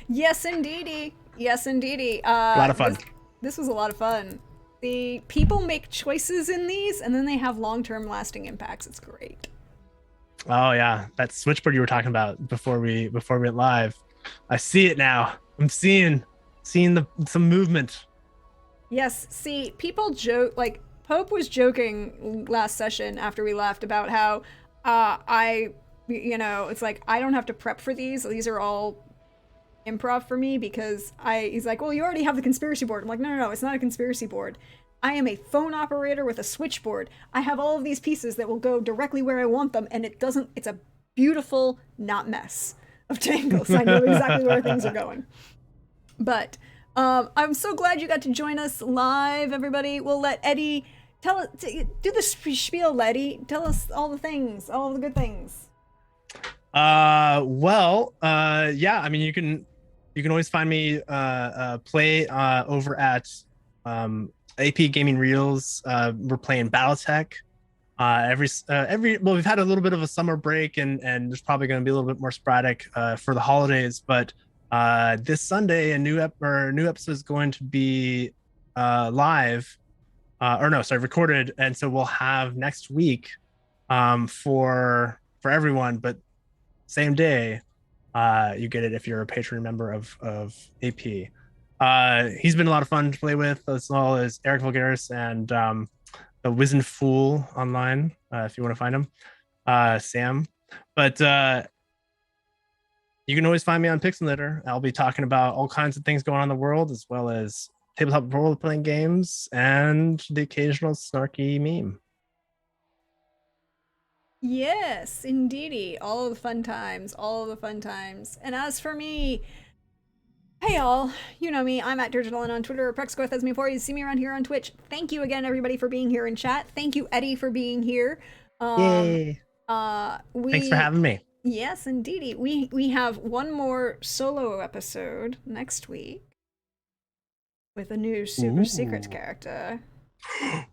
yes, indeedy. Yes, indeedy. a lot of fun. This was a lot of fun. The people make choices in these, and then they have long-term lasting impacts. It's great. Oh yeah, that switchboard you were talking about before we went live. I see it now. I'm seeing some movement. Yes, see, people joke, like, Pope was joking last session after we left about how it's like, I don't have to prep for these. These are all improv for me because he's like, well, you already have the conspiracy board. I'm like, no, it's not a conspiracy board. I am a phone operator with a switchboard. I have all of these pieces that will go directly where I want them, and it's a beautiful not mess of tangles. I know exactly where things are going. But I'm so glad you got to join us live, everybody. We'll let Eddie do the spiel, Eddie. Tell us all the things, all the good things. Yeah, I mean, you can always find me play over at AP Gaming Reels. We're playing BattleTech. We've had a little bit of a summer break, and there's probably going to be a little bit more sporadic for the holidays, but this Sunday a new episode is going to be recorded, and so we'll have next week for everyone, but same day you get it if you're a Patreon member of AP. He's been a lot of fun to play with, as well as Eric Vulgaris and the Wizened Fool online, if you want to find him, Sam. But you can always find me on Pixelator. I'll be talking about all kinds of things going on in the world, as well as tabletop role-playing games and the occasional snarky meme. Yes, indeedy. All of the fun times. And as for me, hey y'all, you know me, I'm at Dirgital and on Twitter, Prexcoth as me before. You see me around here on Twitch. Thank you again, everybody, for being here in chat. Thank you, Eddie, for being here. Yay! Thanks for having me. Yes, indeedy. We have one more solo episode next week with a new super secret character.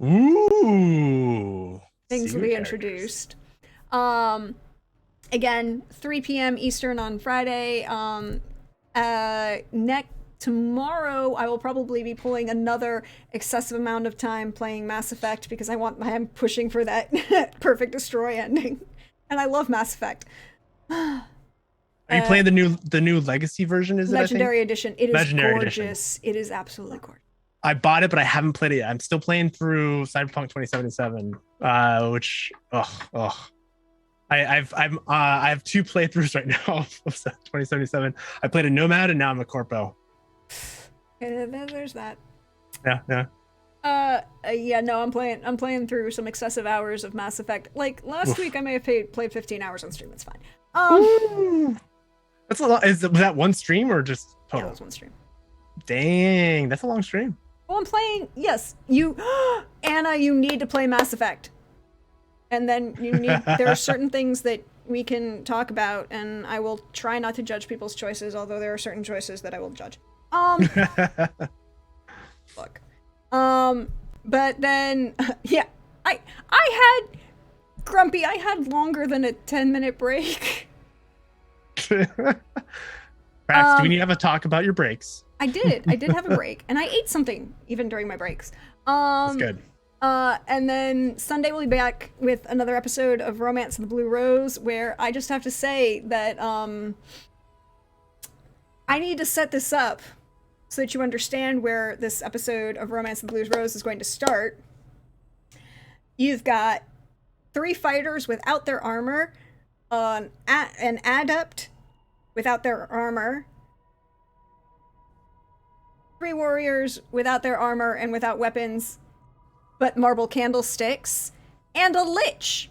Ooh! Things will be introduced. Again, 3 p.m. Eastern on Friday. Tomorrow I will probably be pulling another excessive amount of time playing Mass Effect because I'm pushing for that perfect destroy ending. And I love Mass Effect. Are you playing the new Legacy version? Is it Legendary Edition? It is Legendary gorgeous. Edition. It is absolutely gorgeous. I bought it, but I haven't played it yet. I'm still playing through Cyberpunk 2077, which I have 2 playthroughs right now of 2077. I played a Nomad and now I'm a Corpo. There's that. Yeah. No, I'm playing through some excessive hours of Mass Effect. Like last week, I may have played 15 hours on stream. It's fine. That's a lot. Was that one stream or just total? Yeah, it was one stream. Dang, that's a long stream. Well, I'm playing. Yes, Anna. You need to play Mass Effect, and then there are certain things that we can talk about, and I will try not to judge people's choices, although there are certain choices that I will judge. Look. But then, yeah, I had Grumpy. I had longer than a 10-minute break. Prax, do we need to have a talk about your breaks? I did have a break, and I ate something even during my breaks. That's good. And then Sunday we'll be back with another episode of Romance of the Blue Rose, where I just have to say that I need to set this up so that you understand where this episode of Romance of the Blue Rose is going to start. You've got 3 fighters without their armor, an adept without their armor, 3 warriors without their armor and without weapons, but marble candlesticks, and a lich.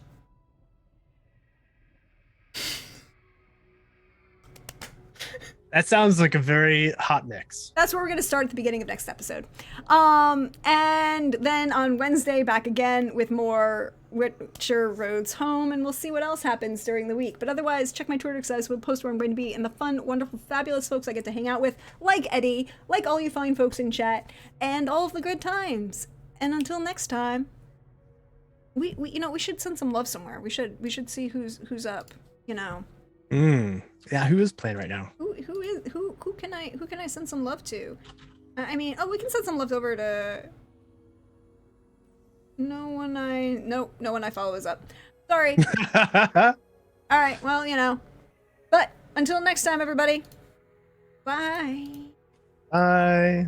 That sounds like a very hot mix. That's where we're going to start at the beginning of next episode. And then on Wednesday, back again with more Witcher Roads Home, and we'll see what else happens during the week. But otherwise, check my Twitter because we'll post where I'm going to be and the fun, wonderful, fabulous folks I get to hang out with, like Eddie, like all you fine folks in chat, and all of the good times. And until next time, we should send some love somewhere. We should see who's up, Yeah, who is playing right now? Who can I send some love to? I mean, we can send some love over to No one I follow is up. Sorry. Alright, well, you know. But until next time, everybody. Bye. Bye.